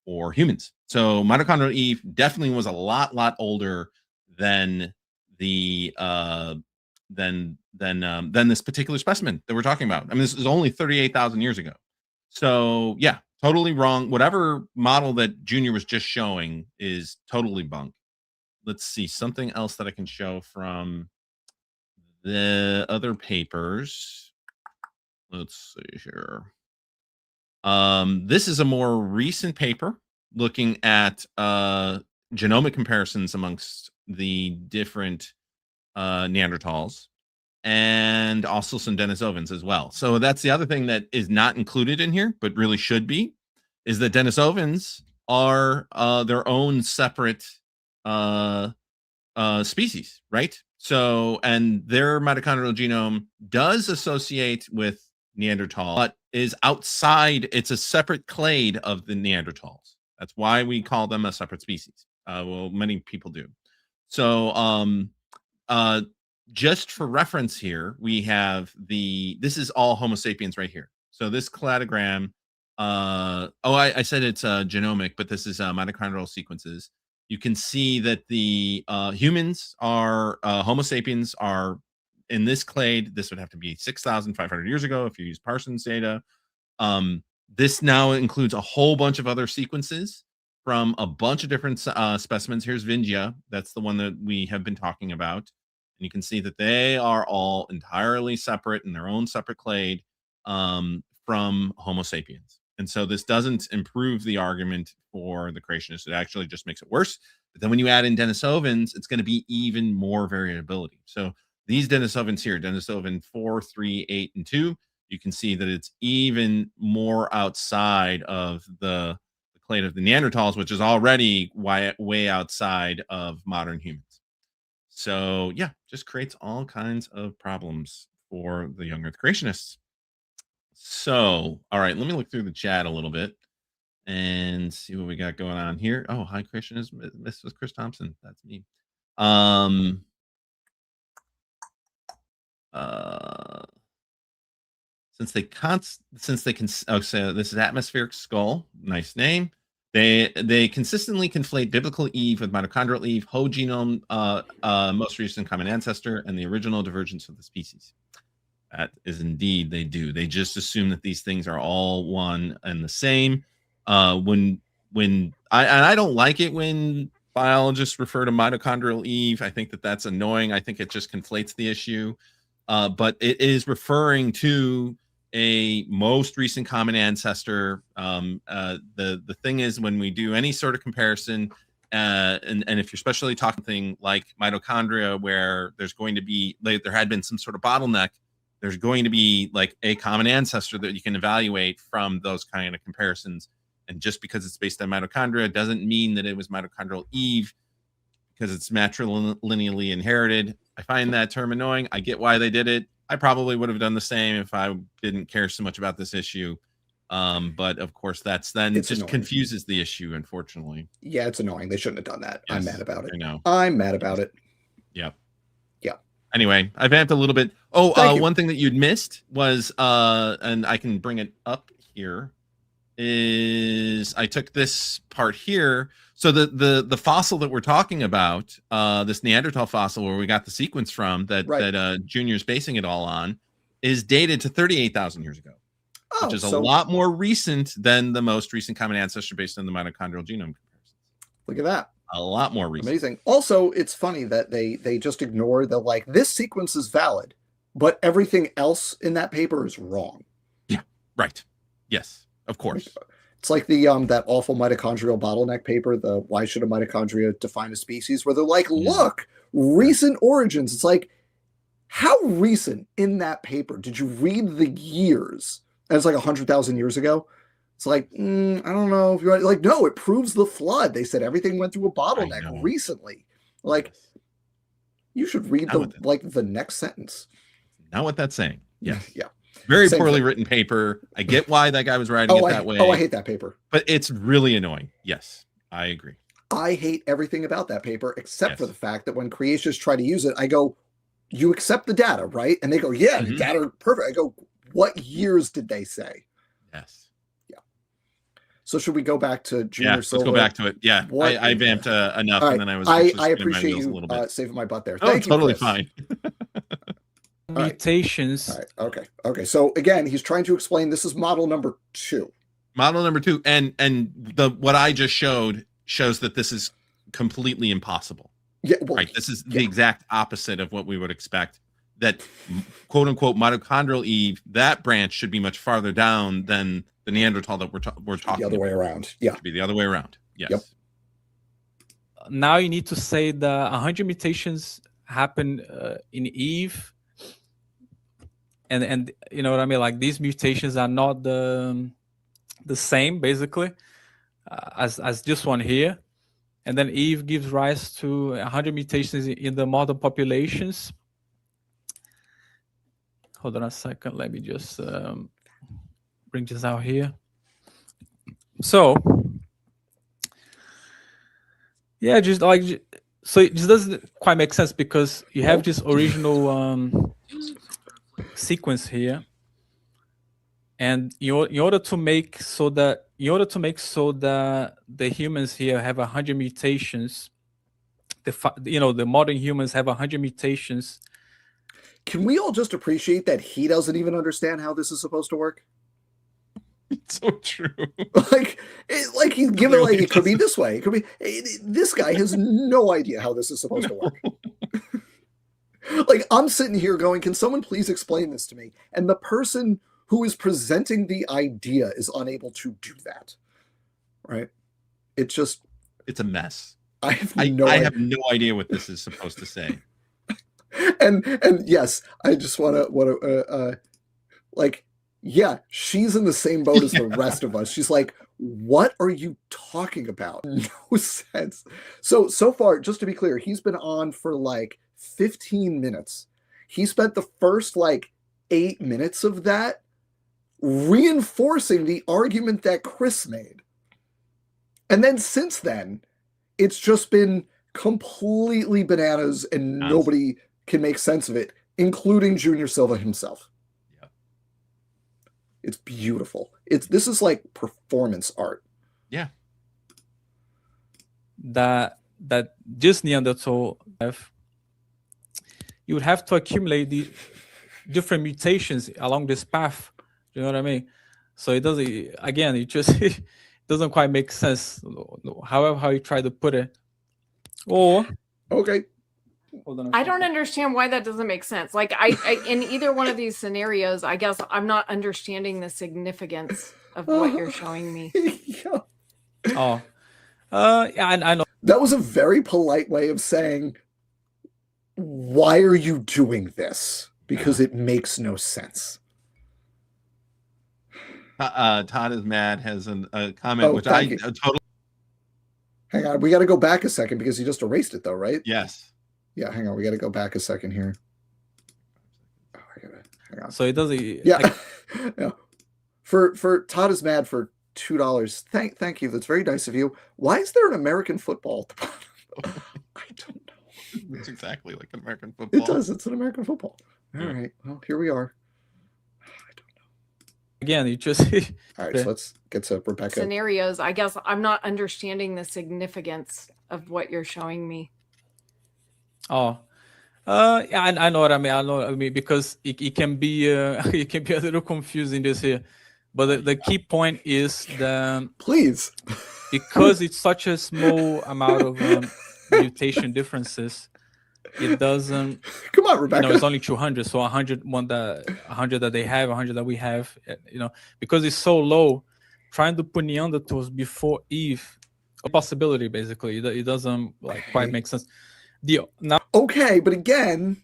for humans. So Mitochondrial Eve definitely was a lot older than the than this particular specimen that we're talking about. I mean, this is only 38,000 years ago. So yeah, totally wrong. Whatever model that Junior was just showing is totally bunk. Let's see something else that I can show from the other papers. Let's see here. This is a more recent paper looking at genomic comparisons amongst the different Neanderthals and also some Denisovans as well. So that's the other thing that is not included in here, but really should be, is that Denisovans are their own separate species, right? So, and their mitochondrial genome does associate with Neanderthal, but is outside. It's a separate clade of the Neanderthals. That's why we call them a separate species. Well, many people do. So, just for reference here, we have this is all Homo sapiens right here. So this cladogram, I said it's genomic, but this is mitochondrial sequences. You can see that the humans are, Homo sapiens are in this clade. This would have to be 6,500 years ago if you use Parsons data. This now includes a whole bunch of other sequences from a bunch of different specimens. Here's Vingia. That's the one that we have been talking about. And you can see that they are all entirely separate in their own separate clade from Homo sapiens. And so this doesn't improve the argument for the creationists. It actually just makes it worse. But then when you add in Denisovans, it's going to be even more variability. So these Denisovans here, Denisovan 4, 3, 8, and 2, you can see that it's even more outside of the clade of the Neanderthals, which is already way outside of modern humans. So yeah, just creates all kinds of problems for the young Earth creationists. So, all right, let me look through the chat a little bit and see what we got going on here. Oh, hi, Creationist, Mrs. Chris Thompson. That's me. Since they can, oh, so this is atmospheric skull. Nice name. They consistently conflate biblical Eve with mitochondrial Eve, whole genome, most recent common ancestor, and the original divergence of the species. That is indeed they do. They just assume that these things are all one and the same. And I don't like it when biologists refer to mitochondrial Eve. I think that that's annoying. I think it just conflates the issue. But it is referring to a most recent common ancestor. The thing is, when we do any sort of comparison, and if you're especially talking thing like mitochondria, where there's going to be there had been some sort of bottleneck, there's going to be like a common ancestor that you can evaluate from those kind of comparisons. And just because it's based on mitochondria doesn't mean that it was mitochondrial Eve, because it's matrilineally inherited. I find that term annoying. I get why they did it. I probably would have done the same if I didn't care so much about this issue. But of course, that's then it just confuses the issue, unfortunately. Yeah, it's annoying. They shouldn't have done that. Yes, I'm mad about it. I know. I'm mad about it. Yep. Yeah. Anyway, I vamped a little bit. Oh, one thing that you'd missed was, and I can bring it up here, is I took this part here. So the fossil that we're talking about, this Neanderthal fossil where we got the sequence from that Junior is basing it all on, is dated to 38,000 years ago, which is a lot more recent than the most recent common ancestor based on the mitochondrial genome comparisons. Look at that. A lot more recent. Amazing. Also, it's funny that they just ignore the like, this sequence is valid, but everything else in that paper is wrong. Yeah, right. Yes, of course. It's like the that awful mitochondrial bottleneck paper, the why should a mitochondria define a species, where they're like, look, recent origins. It's like, how recent in that paper did you read the years? And it's like 100,000 years ago. It's like, I don't know if you're like, no, it proves the flood. They said everything went through a bottleneck recently. Like, you should read the next sentence. Not what that's saying. Yes. Yeah. Very poorly written paper. I get why that guy was writing it that way. Oh, I hate that paper. But it's really annoying. Yes, I agree. I hate everything about that paper, except for the fact that when creationists try to use it, I go, you accept the data, right? And they go, yeah, the data are perfect. I go, what years did they say? Yes. Yeah. So should we go back to Jr Silva? Let's go back to it. Yeah, I vamped enough, right. And then I was. I appreciate you saving my butt there. Thank you, totally Chris. fine. Mutations. All right. Okay. So again, he's trying to explain this is model number 2. Model number 2, and what I just showed shows that this is completely impossible. Yeah. Right. This is the exact opposite of what we would expect. That quote unquote mitochondrial Eve, that branch should be much farther down than the Neanderthal that we're talking. The other way around. Yeah. It should be the other way around. Yes. Yep. Now you need to say the 100 mutations happen in Eve. And you know what I mean? Like, these mutations are not the same, basically, as this one here. And then Eve gives rise to 100 mutations in the modern populations. Hold on a second. Let me just bring this out here. So, yeah, just like, so it just doesn't quite make sense, because you have this original sequence here, and in order to make so that the humans here have 100 mutations, the modern humans have 100 mutations. Can we all just appreciate that he doesn't even understand how this is supposed to work? It's so true. like he's given like it could be this way. It could be this guy has no idea how this is supposed to work. Like, I'm sitting here going, can someone please explain this to me? And the person who is presenting the idea is unable to do that. Right? It's a mess. I have no idea what this is supposed to say. and yes, I just want to like, yeah, she's in the same boat as the rest of us. She's like, what are you talking about? No sense. So far, just to be clear, he's been on for like 15 minutes. He spent the first like 8 minutes of that reinforcing the argument that Chris made. And then since then, it's just been completely bananas, and nobody can make sense of it, including Jr Silva himself. Yeah. It's beautiful. This is like performance art. Yeah. that this Neanderthal have, you would have to accumulate the different mutations along this path. You know what I mean? So it doesn't, again, it just it doesn't quite make sense, however how you try to put it. Or okay, I don't understand why that doesn't make sense. Like I in either one of these scenarios, I guess I'm not understanding the significance of what you're showing me. Yeah. Oh, yeah, I know. That was a very polite way of saying, why are you doing this? Because it makes no sense. Todd is mad has a comment, which I totally. Hang on, we got to go back a second because you just erased it, though, right? Yes. Yeah, hang on, we got to go back a second here. Oh, hang on. So it doesn't. Yeah, yeah. For Todd is mad for $2. Thank you. That's very nice of you. Why is there an American football at the bottom? I don't know. It's exactly like American football. It does. It's an American football. All right. Well, here we are. I don't know. Again, you just. All right. So let's get to Rebecca. Scenarios. I guess I'm not understanding the significance of what you're showing me. Oh, yeah, I know what I mean. I know what I mean, because it can be it can be a little confusing this here, but the key point is that please, because it's such a small amount of mutation differences, it doesn't. Come on, Rebecca. You know, it's only 200, so 100 that they have, 100 that we have. You know, because it's so low, trying to put Neanderthals before Eve, a possibility basically. It doesn't like quite make sense. Okay, but again,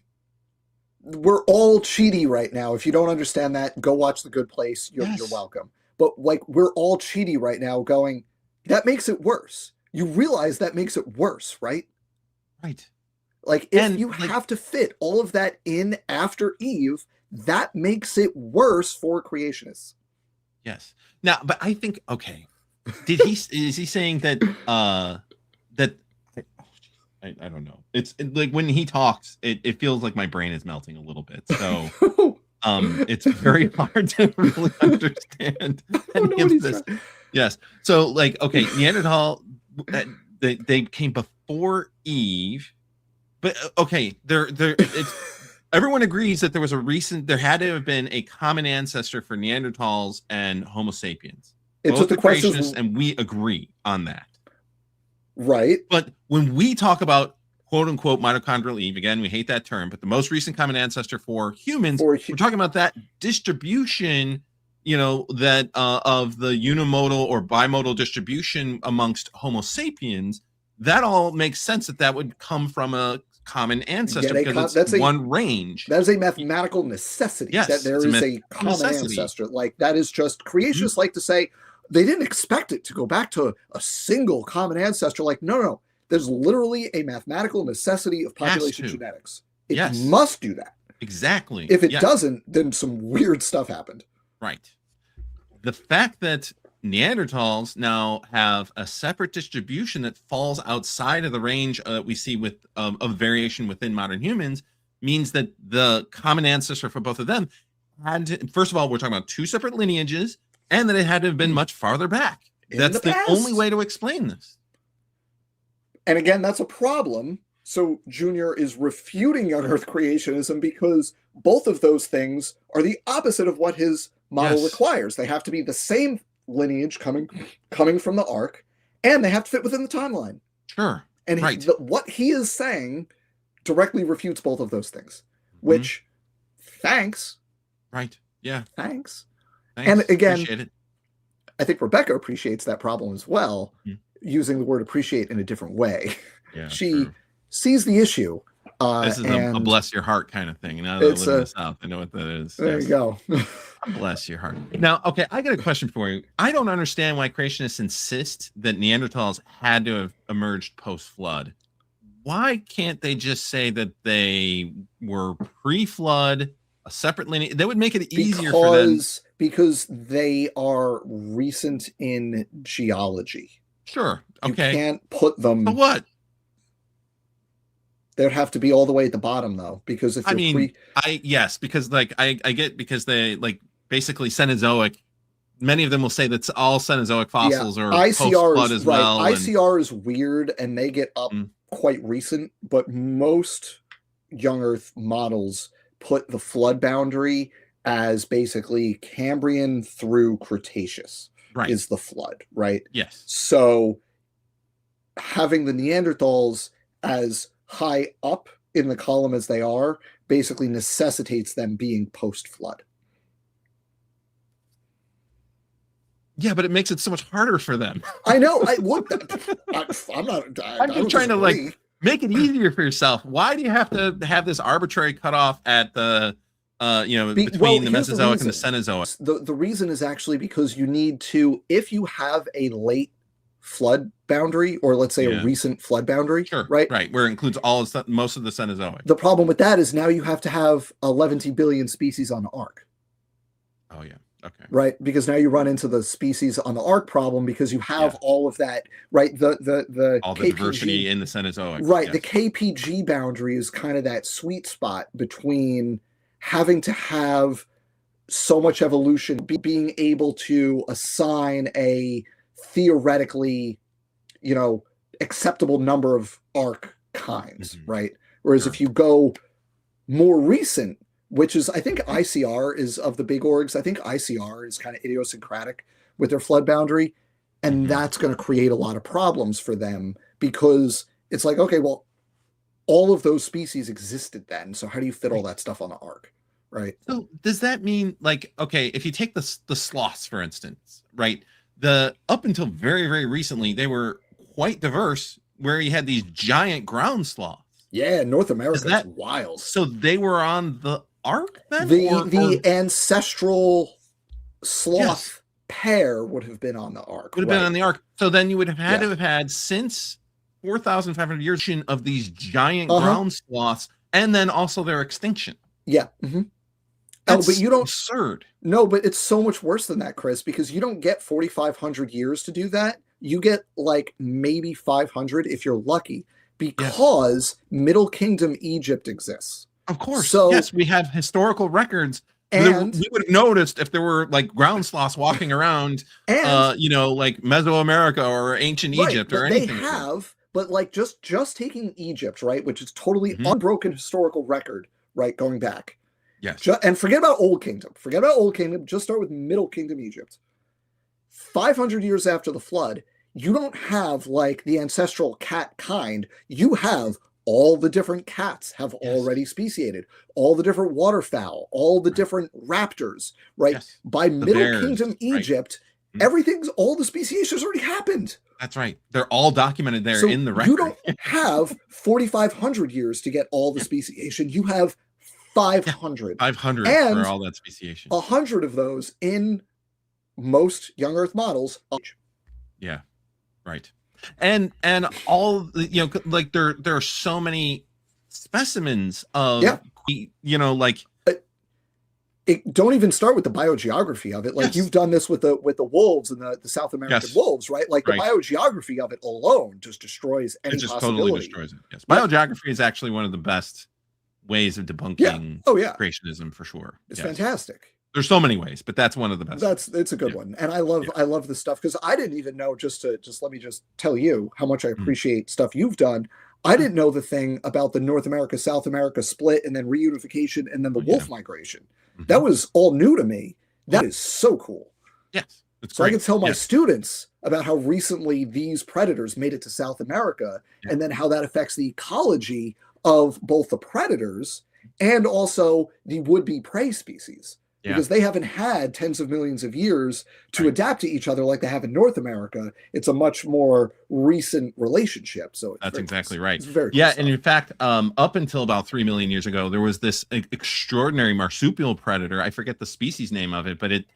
we're all cheaty right now. If you don't understand that, go watch The Good Place. You're welcome. But like, we're all cheaty right now going, that makes it worse. You realize that makes it worse, right? Right. Like, if you have to fit all of that in after Eve, that makes it worse for creationists. Yes. Now, but I think, okay, is he saying that, I don't know. It's like when he talks, it feels like my brain is melting a little bit. So it's very hard to really understand any of this. Yes. So like, okay, Neanderthal, they came before Eve, but okay, everyone agrees that there had to have been a common ancestor for Neanderthals and Homo sapiens. It's both the question, and we agree on that. Right. But when we talk about quote unquote mitochondrial Eve, again, we hate that term, but the most recent common ancestor for humans, we're talking about that distribution, you know, that of the unimodal or bimodal distribution amongst Homo sapiens. That all makes sense that would come from a common ancestor because it's one range. That is a mathematical necessity. Yes, that there is a common ancestor. Like, that is just, creationists like to say, they didn't expect it to go back to a single common ancestor. Like, no. There's literally a mathematical necessity of population genetics. It must do that. Exactly. If it doesn't, then some weird stuff happened. Right. The fact that Neanderthals now have a separate distribution that falls outside of the range that we see with of variation within modern humans means that the common ancestor for both of them had to, first of all, we're talking about two separate lineages, and that it had to have been much farther back. That's the only way to explain this. And again, that's a problem. So Jr is refuting young Earth creationism because both of those things are the opposite of what his model requires. They have to be the same lineage coming from the ark, and they have to fit within the timeline. Sure. And what he is saying directly refutes both of those things, which, thanks. Right. Yeah. Thanks. And again, appreciate it. I think Rebecca appreciates that problem as well, using the word appreciate in a different way. Yeah, she sees the issue. This is a bless your heart kind of thing. Now that I live in the South, I know what that is. There you go. Bless your heart. Now, okay, I got a question for you. I don't understand why creationists insist that Neanderthals had to have emerged post-flood. Why can't they just say that they were pre-flood, a separate lineage? That would make it easier for them. Because they are recent in geology. Sure. Okay. You can't put them. But what? They'd have to be all the way at the bottom, though, because if yes, because like I get, because they like basically Cenozoic many of them will say that all Cenozoic fossils are ICR post-flood is as right. well. ICR is weird, and they get up quite recent, but most young Earth models put the flood boundary as basically Cambrian through Cretaceous is the flood, right? Yes. So having the Neanderthals as high up in the column as they are basically necessitates them being post-flood. Yeah, but it makes it so much harder for them. I know. I'm just trying to like make it easier for yourself. Why do you have to have this arbitrary cutoff at the between the Mesozoic and the Cenozoic? The reason is actually because you need to, if you have a late flood boundary, or let's say a recent flood boundary, right, where it includes most of the Cenozoic. The problem with that is now you have to have 11 billion species on the arc. Oh yeah. Okay. Right, because now you run into the species on the arc problem because you have all of that, right? The all the diversity in the Cenozoic. Right, the KPG boundary is kind of that sweet spot between having to have so much evolution, being able to assign a theoretically, acceptable number of arc kinds, right? Whereas if you go more recent, which is, I think ICR is of the big orgs. I think ICR is kind of idiosyncratic with their flood boundary. And that's going to create a lot of problems for them because it's like, okay, well, all of those species existed then. So how do you fit all that stuff on the arc? Right. So does that mean like, okay, if you take the sloths, for instance, right, up until very, very recently, they were quite diverse where you had these giant ground sloths. Yeah. North America is wild. So they were on the arc then? The ancestral sloth pair would have been on the arc. Would have been on the arc. So then you would have had to have had since 4,500 years of these giant ground sloths, and then also their extinction. Yeah. That's but you don't absurd. No, but it's so much worse than that, Chris, because you don't get 4,500 years to do that. You get like maybe 500 if you're lucky, because Middle Kingdom Egypt exists. Of course. So, yes, we have historical records. And we would have noticed if there were like ground sloths walking around, like Mesoamerica or ancient Egypt or anything. They have, but like just taking Egypt, right, which is totally unbroken historical record, right, going back. Yes. And forget about Old Kingdom. Forget about Old Kingdom. Just start with Middle Kingdom Egypt. 500 years after the flood, you don't have like the ancestral cat kind. You have all the different cats have already speciated, all the different waterfowl, all the different raptors, right? Yes. By Middle Kingdom Egypt, all the speciation has already happened. That's right. They're all documented there in the record. You don't have 4,500 years to get all the speciation. You have 500. 500 and for all that speciation. 100 of those in most young Earth models. Yeah, right. And all like there are so many specimens of don't even start with the biogeography of it. Like you've done this with the wolves and the South American wolves, right? Like the biogeography of it alone just destroys any possibility. Totally destroys it. Yes, biogeography is actually one of the best ways of debunking creationism for sure. It's fantastic. There's so many ways, but that's one of the best. It's a good one. And I love this stuff because I didn't even know, let me tell you how much I appreciate stuff you've done. I didn't know the thing about the North America, South America split and then reunification and then the wolf migration. That was all new to me. That is so cool. Yes. It's great. I can tell my students about how recently these predators made it to South America and then how that affects the ecology of both the predators and also the would-be prey species. Because they haven't had tens of millions of years to adapt to each other like they have in North America. It's a much more recent relationship. So that's exactly right. It's very cool and in fact, up until about 3 million years ago, there was this extraordinary marsupial predator. I forget the species name of it, but it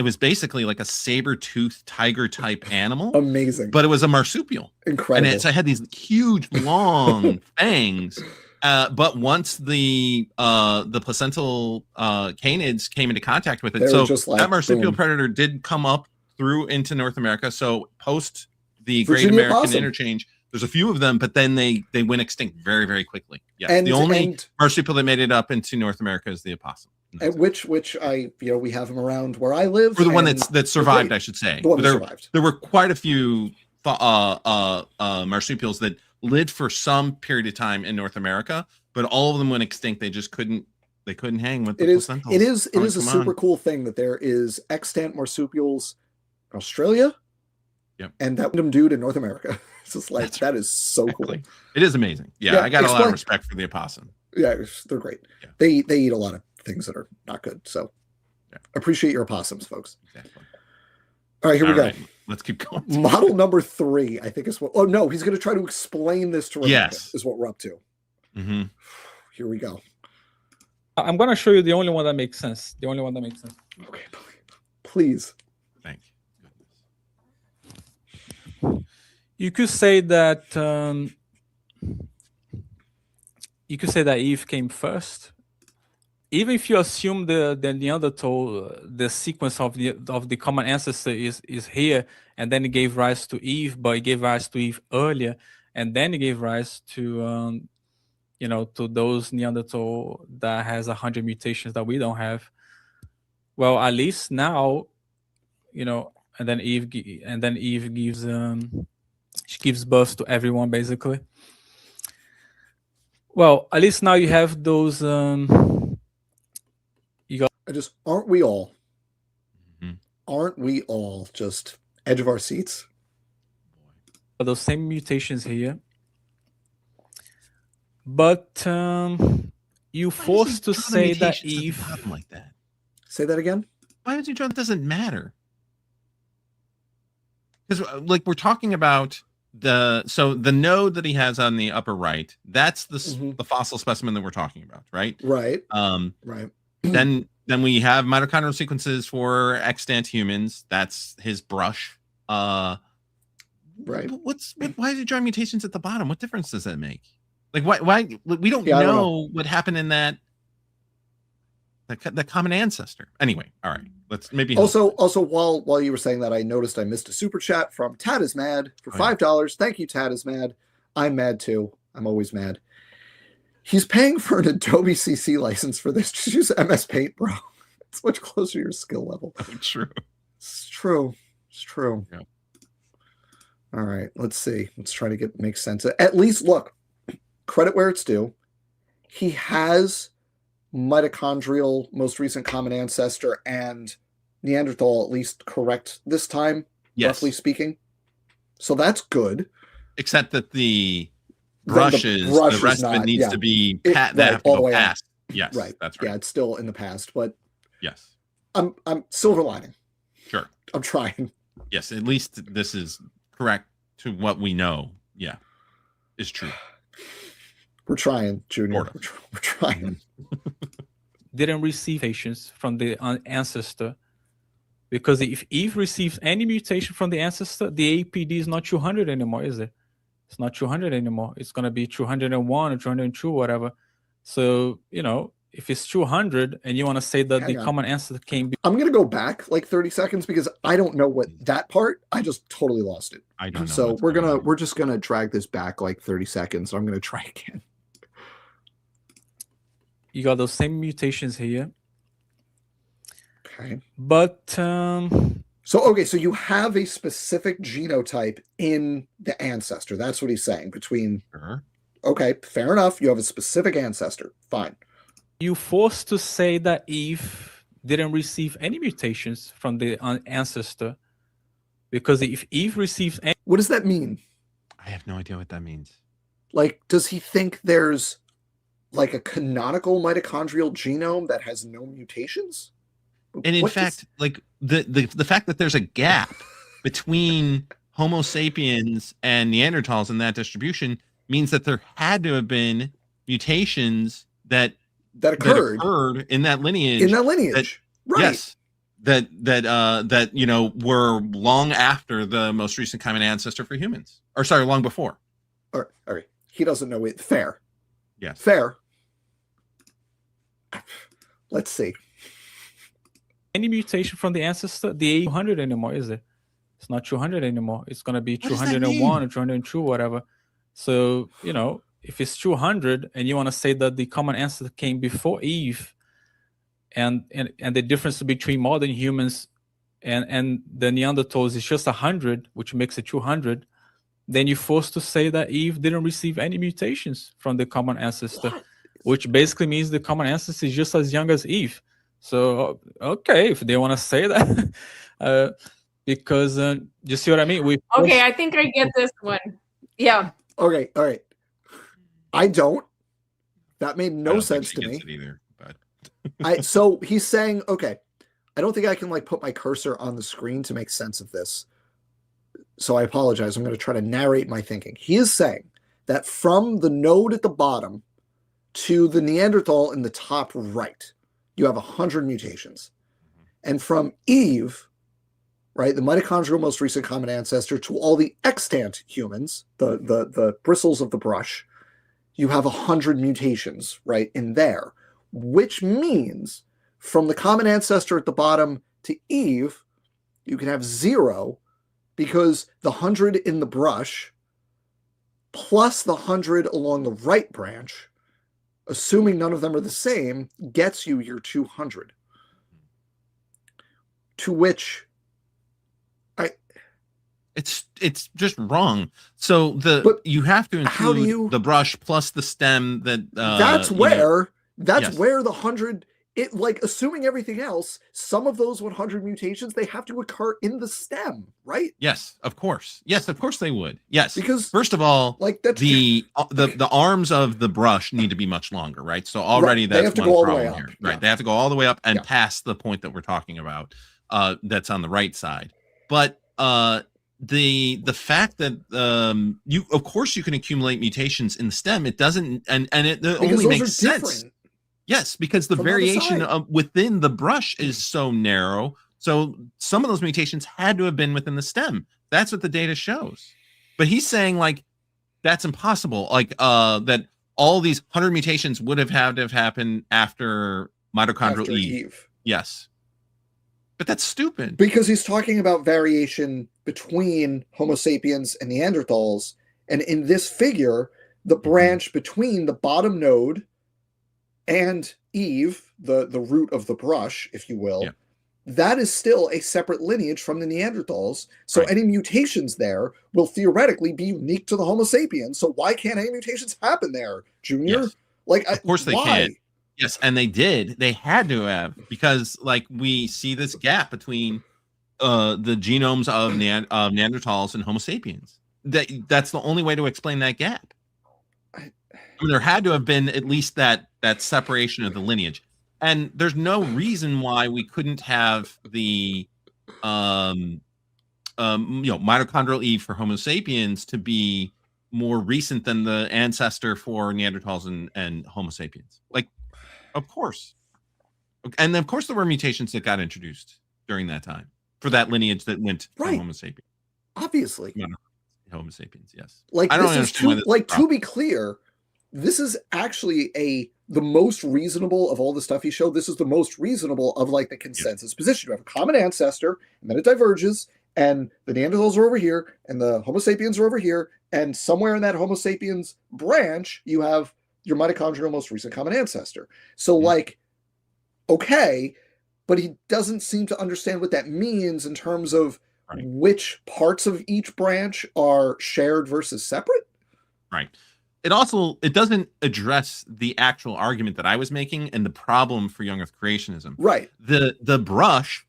was basically like a saber-toothed tiger type animal. Amazing. But it was a marsupial. Incredible. And it had these huge long fangs. But once the placental canids came into contact with it, so that marsupial predator did come up through into North America. So post the Great American Interchange, there's a few of them, but then they went extinct very, very quickly. Yeah, the only marsupial that made it up into North America is the opossum. Nice. Which I, we have them around where I live. Or the one that survived, I should say. The one that survived. There were quite a few marsupials that lived for some period of time in North America, but all of them went extinct. They just couldn't hang with the placentals. It is a super cool thing that there is extant marsupials in Australia. Yep. And that random dude in North America. It's just like, that is so cool. It is amazing. Yeah, I got a lot of respect for the opossum. Yeah, they're great. Yeah. They eat a lot of things that are not good. So appreciate your opossums, folks. Exactly. All right, here we go. Let's keep going. Model number 3, I think is what. Oh no, he's going to try to explain this to Rebecca. Yes, is what we're up to. Mm-hmm. Here we go. I'm going to show you the only one that makes sense. The only one that makes sense. Okay, please. Thank you. You could say that. You could say that Eve came first. Even if you assume the Neanderthal, the sequence of the common ancestor is here, and then it gave rise to Eve, but it gave rise to Eve earlier, and then it gave rise to to those Neanderthal that has 100 mutations that we don't have. Well, at least now, and then Eve gives she gives birth to everyone basically. Well, at least now you have those. Aren't we all? Mm-hmm. Aren't we all just edge of our seats? Those same mutations here, but you forced to say that Eve like that. Say that again. Why would you draw? It doesn't matter. Because we're talking about the node that he has on the upper right. That's the fossil specimen that we're talking about, right? Right. Right. Then we have mitochondrial sequences for extant humans. That's his brush. Right. Why is he drawing mutations at the bottom? What difference does that make? Why we don't know what happened in that common ancestor. Anyway, all right. Let's maybe also while you were saying that, I noticed I missed a super chat from Tad is Mad for $5. Thank you, Tad is Mad. I'm mad too. I'm always mad. He's paying for an Adobe CC license for this. Just use MS Paint, bro. It's much closer to your skill level. True. It's true. It's true. Yeah. All right. Let's see. Let's try to make sense. At least, look, credit where it's due. He has mitochondrial, most recent common ancestor, and Neanderthal at least correct this time, roughly speaking. So that's good. Except that the the rest of it needs to be past. Yes, right. That's right. Yeah, it's still in the past, but yes, I'm silver lining. Sure, I'm trying. Yes, at least this is correct to what we know. Yeah, is true. We're trying, Junior. We're trying. Didn't receive mutations from the ancestor, because if Eve receives any mutation from the ancestor, the APD is not 200 anymore, is it? It's not 200 anymore. It's going to be 201 or 202, whatever. So, if it's 200 and you want to say that the common ancestor came... I'm going to go back like 30 seconds because I don't know what that part, I just totally lost it. I don't know. So we're just going to drag this back like 30 seconds. I'm going to try again. You got those same mutations here. Okay. But... So you have a specific genotype in the ancestor. That's what he's saying. Sure. Okay, fair enough. You have a specific ancestor. Fine. You forced to say that Eve didn't receive any mutations from the ancestor, because if Eve receives any... What does that mean? I have no idea what that means. Does he think there's a canonical mitochondrial genome that has no mutations? And in fact, the fact that there's a gap between Homo sapiens and Neanderthals in that distribution means that there had to have been mutations that occurred in that lineage. Right. Yes. That were long after the most recent common ancestor for humans. Or sorry, long before. All right. He doesn't know it. Fair. Yes. Fair. Let's see. Any mutation from the ancestor, the 200 anymore, is it? It's not 200 anymore. It's going to be 201 or 202, whatever. So, if it's 200 and you want to say that the common ancestor came before Eve, and the difference between modern humans and the Neanderthals is just 100, which makes it 200, then you're forced to say that Eve didn't receive any mutations from the common ancestor, which basically means the common ancestor is just as young as Eve. So, okay, if they want to say that, because you see what I mean? Okay, I think I get this one. Yeah. Okay, all right. I don't. That made no sense to me. Either, but. So he's saying, okay, I don't think I can like put my cursor on the screen to make sense of this. So I apologize. I'm going to try to narrate my thinking. He is saying that from the node at the bottom to the Neanderthal in the top right, you have 100 mutations. And from Eve, right, the mitochondrial most recent common ancestor, to all the extant humans, the bristles of the brush, you have 100 mutations, right, in there, which means from the common ancestor at the bottom to Eve, you can have 0, because the 100 in the brush plus the 100 along the right branch, assuming none of them are the same, gets you your 200. To which it's just wrong. So you have to include the brush plus the stem that that's where the 100, it, like, assuming everything else, some of those 100 mutations, they have to occur in the stem, right? Yes, of course. Yes, of course they would. Yes, because first of all, like that's the arms of the brush need to be much longer, right? So already right. that's one problem here, yeah. right? They have to go all the way up and past the point that we're talking about. That's on the right side, but the fact that you, of course, you can accumulate mutations in the stem. It doesn't, and it only makes sense. Yes, because the variation within the brush is so narrow. So some of those mutations had to have been within the stem. That's what the data shows. But he's saying like that's impossible. Like that all these 100 mutations would have had to have happened after mitochondrial Eve. Yes. But that's stupid. Because he's talking about variation between Homo sapiens and Neanderthals. And in this figure, the branch between the bottom node and Eve, the root of the brush, if you will, that is still a separate lineage from the Neanderthals. So any mutations there will theoretically be unique to the Homo sapiens. So why can't any mutations happen there, Junior? Yes. Like, of course they can. Yes, and they did. They had to have, because like we see this gap between the genomes of Neanderthals and Homo sapiens. That's the only way to explain that gap. I mean, there had to have been at least that separation of the lineage, and there's no reason why we couldn't have the mitochondrial Eve for Homo sapiens to be more recent than the ancestor for Neanderthals and Homo sapiens. Like, of course, and of course there were mutations that got introduced during that time for that lineage that went from Homo sapiens. Obviously, Homo sapiens. Yes, like, I don't understand. To be clear, this is actually the most reasonable of all the stuff he showed. This is the most reasonable of like the consensus position. You have a common ancestor, and then it diverges, and the Neanderthals are over here, and the Homo sapiens are over here, and somewhere in that Homo sapiens branch, you have your mitochondrial most recent common ancestor. So like, okay, but he doesn't seem to understand what that means in terms of which parts of each branch are shared versus separate. Right. It doesn't address the actual argument that I was making and the problem for young Earth creationism. Right. The brush,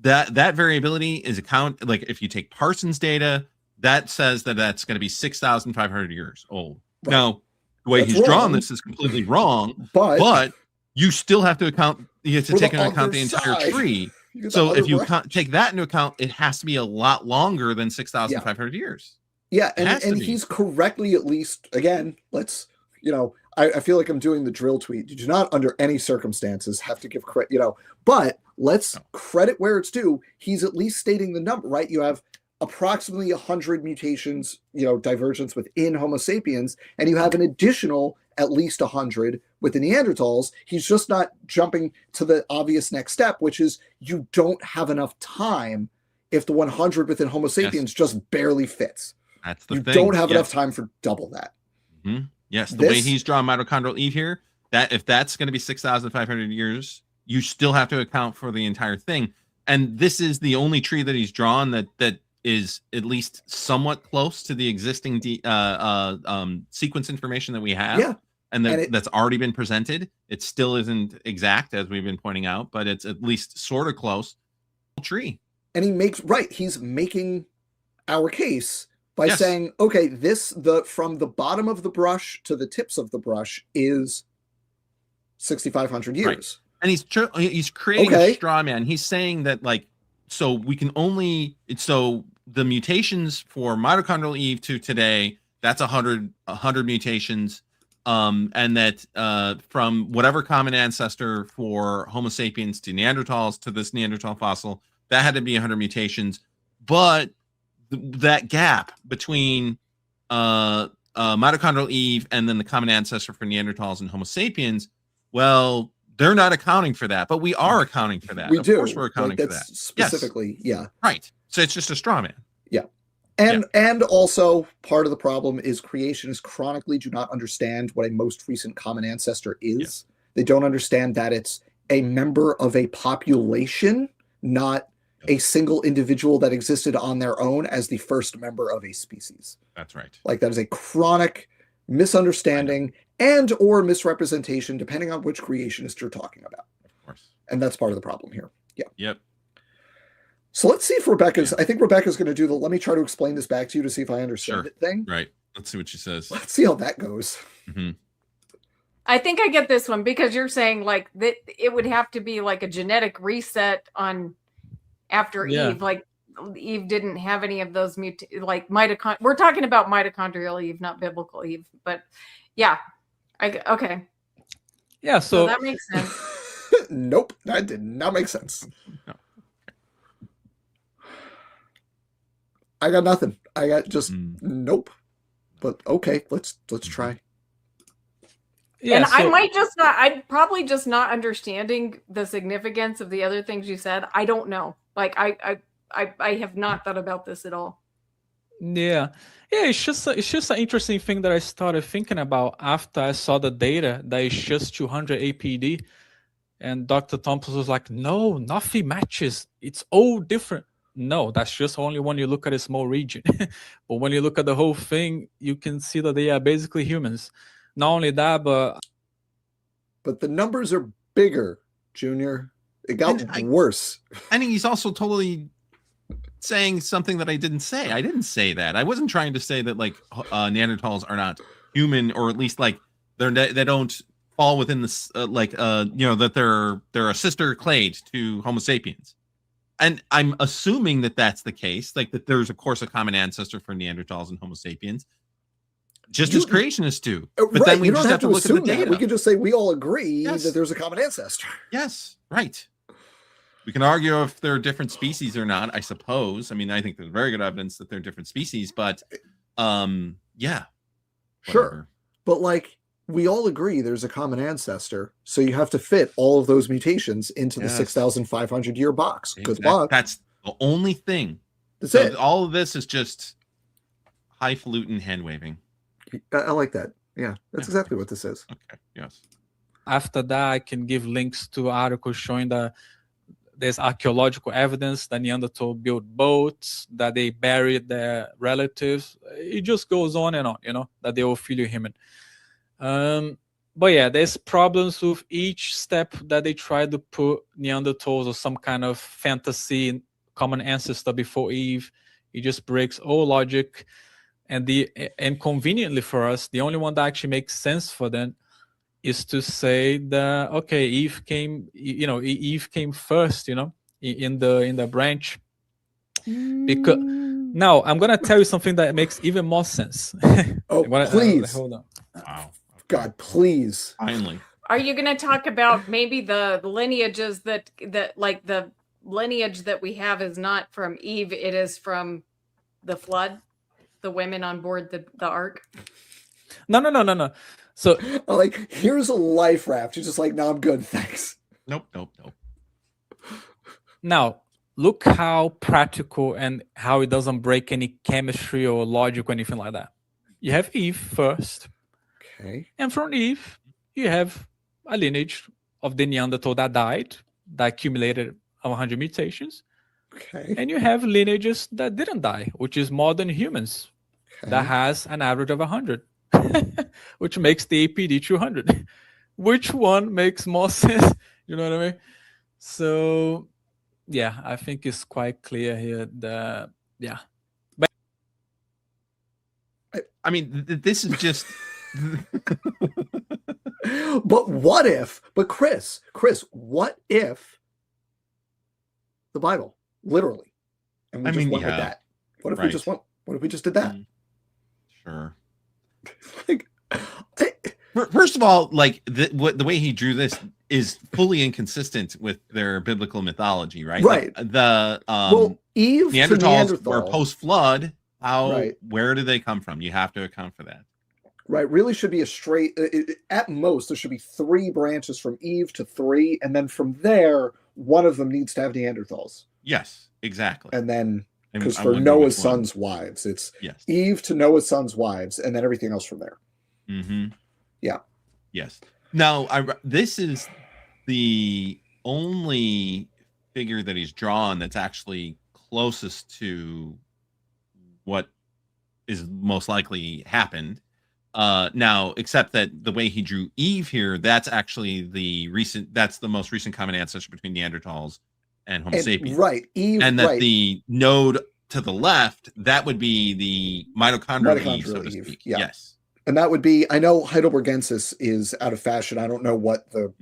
that variability is like if you take Parsons data, that says that that's going to be 6,500 years old. Right. Now, the way he's drawn this is completely wrong, but you still have to take into account the entire tree. So if you take that into account, it has to be a lot longer than 6,500 years. Yeah, and he's correctly, at least, again, let's, I feel like I'm doing the drill tweet. You do not, under any circumstances, have to give credit, but let's credit where it's due. He's at least stating the number, right? You have approximately 100 mutations, divergence within Homo sapiens, and you have an additional at least 100 with the Neanderthals. He's just not jumping to the obvious next step, which is you don't have enough time if the 100 within Homo sapiens just barely fits. That's the thing. You don't have enough time for double that. Yes, the way he's drawn mitochondrial Eve here, that if that's going to be 6,500 years, you still have to account for the entire thing. And this is the only tree that he's drawn that is at least somewhat close to the existing sequence information that we have. Yeah. And that's already been presented. It still isn't exact, as we've been pointing out, but it's at least sort of close. Tree. And he's making our case by saying, okay, from the bottom of the brush to the tips of the brush is 6,500 years. Right. And he's creating a straw man. He's saying that, like, so we can only, so the mutations for mitochondrial Eve to today, that's 100 mutations. And that from whatever common ancestor for Homo sapiens to Neanderthals to this Neanderthal fossil, that had to be 100 mutations. But that gap between mitochondrial Eve and then the common ancestor for Neanderthals and Homo sapiens, well, they're not accounting for that, but we are accounting for that. Of course we're accounting for that. Specifically, yeah. Right. So it's just a straw man. Yeah. And also part of the problem is creationists chronically do not understand what a most recent common ancestor is. Yeah. They don't understand that it's a member of a population, not a single individual that existed on their own as the first member of a species. That's right. Like, that is a chronic misunderstanding and or misrepresentation, depending on which creationist you're talking about. Of course. And that's part of the problem here. Yeah. Yep. So let's see if I think Rebecca's going to do let me try to explain this back to you to see if I understand it thing. Right. Let's see what she says. Let's see how that goes. Mm-hmm. I think I get this one because you're saying like that it would have to be like a genetic reset on after Eve. Like Eve didn't have any of those we're talking about mitochondrial Eve, not biblical Eve, but yeah. Okay. Yeah, so that makes sense. Nope, that did not make sense. No. I got nothing. I got just nope. But okay, let's try. Yeah, and I'm probably just not understanding the significance of the other things you said. I don't know. Like I have not thought about this at all. Yeah, it's just an interesting thing that I started thinking about after I saw the data that it's just 200 APD, and Dr. Thompson was like, "No, nothing matches. It's all different." No, that's just only when you look at a small region. But when you look at the whole thing, you can see that they are basically humans. Not only that, but the numbers are bigger, Junior. It got worse. I think he's also totally saying something that I didn't say. I didn't say that. I wasn't trying to say that like Neanderthals are not human, or at least like they don't fall within this that they're a sister clade to Homo sapiens. And I'm assuming that that's the case, like that there's of course a common ancestor for Neanderthals and Homo sapiens, just as creationists do. But then we just have to look at the data. We could just say we all agree that there's a common ancestor. Yes, right. We can argue if they're different species or not, I suppose. I mean, I think there's very good evidence that they're different species, but yeah. Sure. But like, we all agree there's a common ancestor, so you have to fit all of those mutations into the 6,500 year box. Good luck. That's the only thing. That's it. All of this is just highfalutin hand waving. I like that. Yeah, that's exactly what this is. Okay. Yes. After that, I can give links to articles showing that there's archaeological evidence that Neanderthal built boats, that they buried their relatives. It just goes on and on, that they all feel human. But yeah, there's problems with each step that they try to put Neanderthals or some kind of fantasy common ancestor before Eve. It just breaks all logic. And conveniently for us, the only one that actually makes sense for them is to say that, okay, Eve came first, in the branch. Because now I'm gonna tell you something that makes even more sense. Please. Hold on. Wow. God, please. Finally. Are you going to talk about maybe the lineages that like the lineage that we have is not from Eve, it is from the flood, the women on board the ark? No. So like, here's a life raft. You're just like, no, I'm good, thanks. Nope. Now, look how practical and how it doesn't break any chemistry or logic or anything like that. You have Eve first. Okay. And from Eve, you have a lineage of the Neanderthal that died, that accumulated 100 mutations. Okay. And you have lineages that didn't die, which is modern humans that has an average of 100, which makes the APD 200. Which one makes more sense? You know what I mean? So, yeah, I think it's quite clear here that, yeah. But I mean, this is just. But what if? But Chris, what if the Bible, literally, and we just went with that? What if we just went? What if we just did that? Sure. Like, first of all, like the way he drew this is fully inconsistent with their biblical mythology, right? Right. Like the Eve Neanderthals were post-flood. Right. Where do they come from? You have to account for that. Right. Really should be a straight. At most, there should be 3 branches from Eve to 3, and then from there, one of them needs to have Neanderthals. Yes, exactly. And then, because for Noah's sons' wives, it's Eve to Noah's sons' wives, and then everything else from there. Mm-hmm. Yeah. Yes. Now, this is the only figure that he's drawn that's actually closest to what is most likely happened. Now, except that the way he drew Eve here, that's actually that's the most recent common ancestor between Neanderthals and Homo sapiens. Right. Eve. And that the node to the left, that would be the mitochondrial Eve, so to speak. Yeah. Yes. And that would be, I know Heidelbergensis is out of fashion. I don't know what the,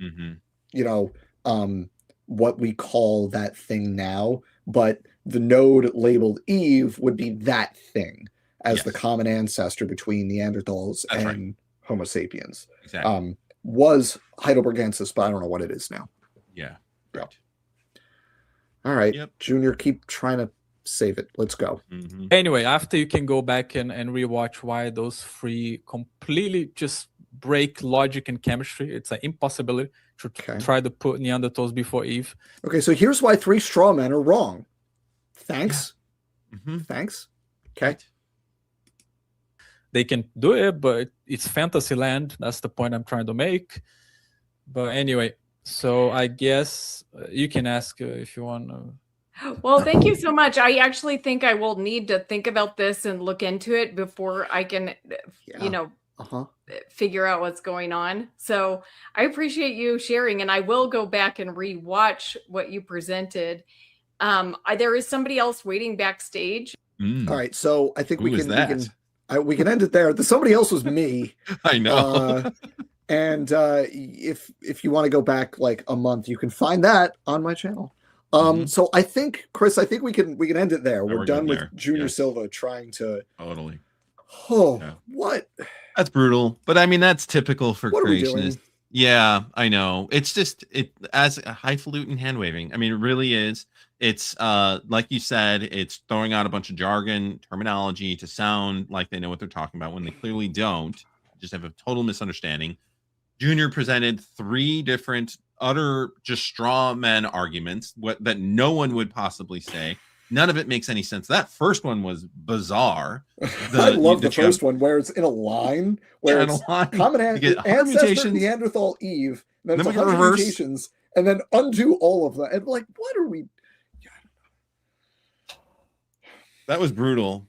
what we call that thing now, but the node labeled Eve would be that thing as the common ancestor between Neanderthals and Homo sapiens. Exactly. Was Heidelbergensis, but I don't know what it is now. Yeah. Right. All right. Junior, keep trying to save it. Let's go. Anyway, after you can go back and rewatch why those 3 completely just break logic and chemistry. It's an impossibility to try to put Neanderthals before Eve. Okay, so here's why 3 straw men are wrong. Thanks. Thanks. Okay. They can do it, but it's fantasy land. That's the point I'm trying to make. But anyway, so I guess you can ask if you want to. Well, thank you so much. I actually think I will need to think about this and look into it before I can, figure out what's going on. So I appreciate you sharing, and I will go back and rewatch what you presented. There is somebody else waiting backstage. All right, so I think we can end it there. Somebody else was me. I know. And if you want to go back like a month, you can find that on my channel. So I think, Chris, we can end it there. We're done with Jr Silva trying to what? That's brutal. But I mean, that's typical for creationists. Yeah, I know. It's just as a highfalutin hand waving. I mean, it really is. It's like you said, it's throwing out a bunch of jargon, terminology to sound like they know what they're talking about when they clearly don't. Just have a total misunderstanding. Junior presented 3 different utter just straw man arguments that no one would possibly say. None of it makes any sense. That first one was bizarre. I love the first one where it's in a line where it's common ancestor Neanderthal Eve, and then it's 100 mutations, and then undo all of that. And like, what are we? That was brutal.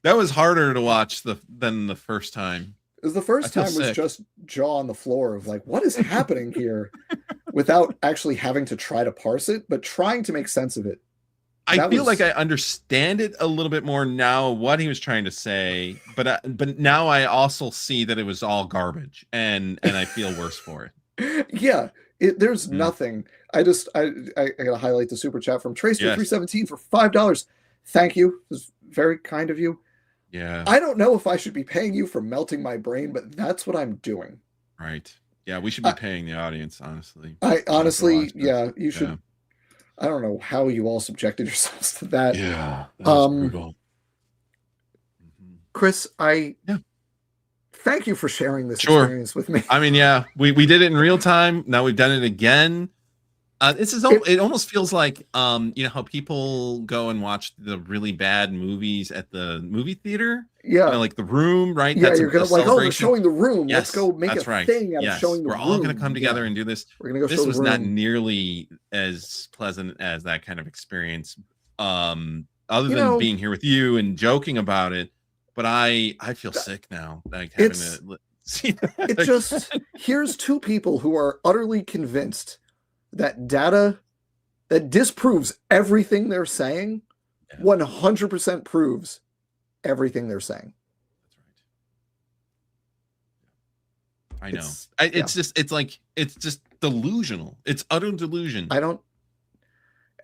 That was harder to watch than the first time. Because the first time was just jaw on the floor of like, what is happening here, without actually having to try to parse it, but trying to make sense of it. I feel like I understand it a little bit more now, what he was trying to say, but now I also see that it was all garbage, and I feel worse for it. Yeah, there's nothing. I gotta highlight the super chat from Tracer317 for $5. Thank you. It was very kind of you. Yeah. I don't know if I should be paying you for melting my brain, but that's what I'm doing. Right. Yeah, we should be paying the audience, honestly. You should. Yeah. I don't know how you all subjected yourselves to that. Yeah, that's brutal. Chris, thank you for sharing this experience with me. I mean, yeah, we did it in real time. Now we've done it again. This is it almost feels like you know how people go and watch the really bad movies at the movie theater. Yeah, you know, like The Room, right? Yeah, that's you're gonna like, oh, they're showing The Room. Yes, Let's go make a thing out of showing The Room. We're all gonna come together and do this. We're gonna go this show was The Room. not nearly as pleasant as that kind of experience. Other than being here with you and joking about it, but I feel sick now. Like having to see that. It just here's two people who are utterly convinced that data that disproves everything they're saying 100% proves everything they're saying. That's right. I know. It's just delusional. It's utter delusion. I don't.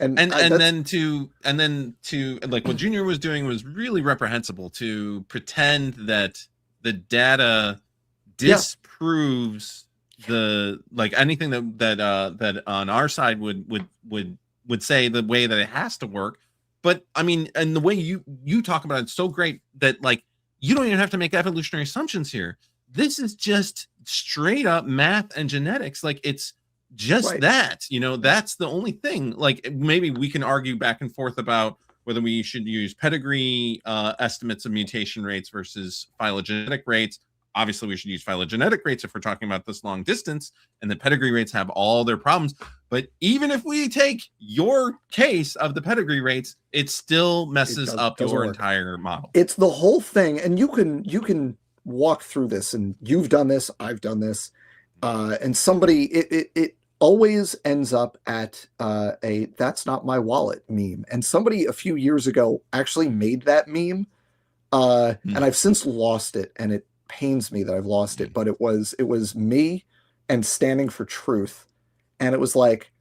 And then to like what Junior was doing was really reprehensible, to pretend that the data disproves the like anything that on our side would say the way that it has to work. But I mean, and the way you talk about it's so great that like you don't even have to make evolutionary assumptions here. This is just straight up math and genetics. Like it's just that, you know, that's the only thing. Like maybe we can argue back and forth about whether we should use pedigree estimates of mutation rates versus phylogenetic rates. Obviously, we should use phylogenetic rates if we're talking about this long distance, and the pedigree rates have all their problems. But even if we take your case of the pedigree rates, it still messes up your entire model. It's the whole thing, and you can walk through this, and you've done this, I've done this, and somebody it always ends up at a "that's not my wallet" meme. And somebody a few years ago actually made that meme, and I've since lost it, and it pains me that I've lost it, but it was me and standing for truth, and it was like,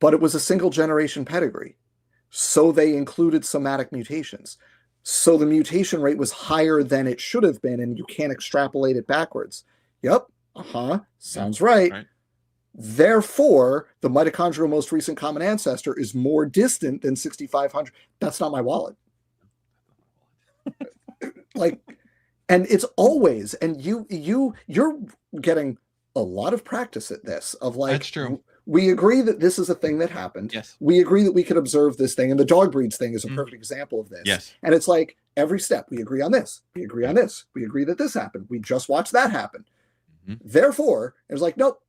but it was a single generation pedigree, so they included somatic mutations, so the mutation rate was higher than it should have been, and you can't extrapolate it backwards. Yep, sounds right. Therefore, the mitochondrial most recent common ancestor is more distant than 6,500. That's not my wallet. Like, and it's always, and you're getting a lot of practice at this of like, that's true. We agree that this is a thing that happened. Yes. We agree that we could observe this thing, and the dog breeds thing is a perfect example of this. Yes. And it's like every step we agree on this. We agree on this. We agree that this happened. We just watched that happen. Therefore, it was like, nope.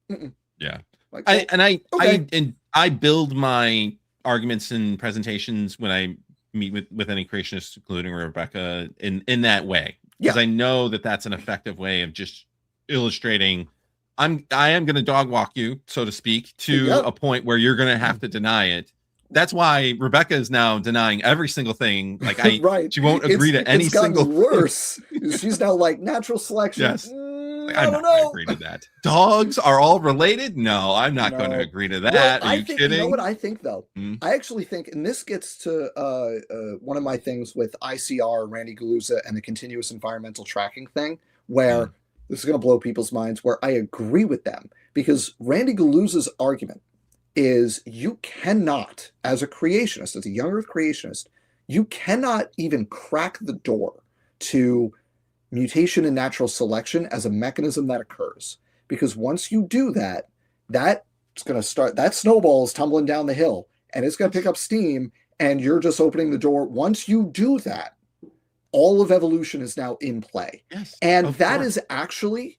Yeah. Like, I build my arguments and presentations when I meet with any creationists, including Rebecca, in that way. Because I know that that's an effective way of just illustrating. I am going to dog walk you, so to speak, to a point where you're going to have to deny it. That's why Rebecca is now denying every single thing. Like she won't agree to any single thing. Worse. She's now like natural selection. Yes. I'm not going to agree to that. Dogs are all related? No, I'm not going to agree to that. Well, are you kidding? You know what I think, though? I actually think, and this gets to one of my things with ICR, Randy Galuza, and the continuous environmental tracking thing, where this is going to blow people's minds, where I agree with them. Because Randy Galuza's argument is you cannot, as a creationist, as a young earth creationist, you cannot even crack the door to mutation and natural selection as a mechanism that occurs. Because once you do that, that's going to start, that snowball is tumbling down the hill, and it's going to pick up steam, and you're just opening the door. Once you do that, all of evolution is now in play. Yes, and that is actually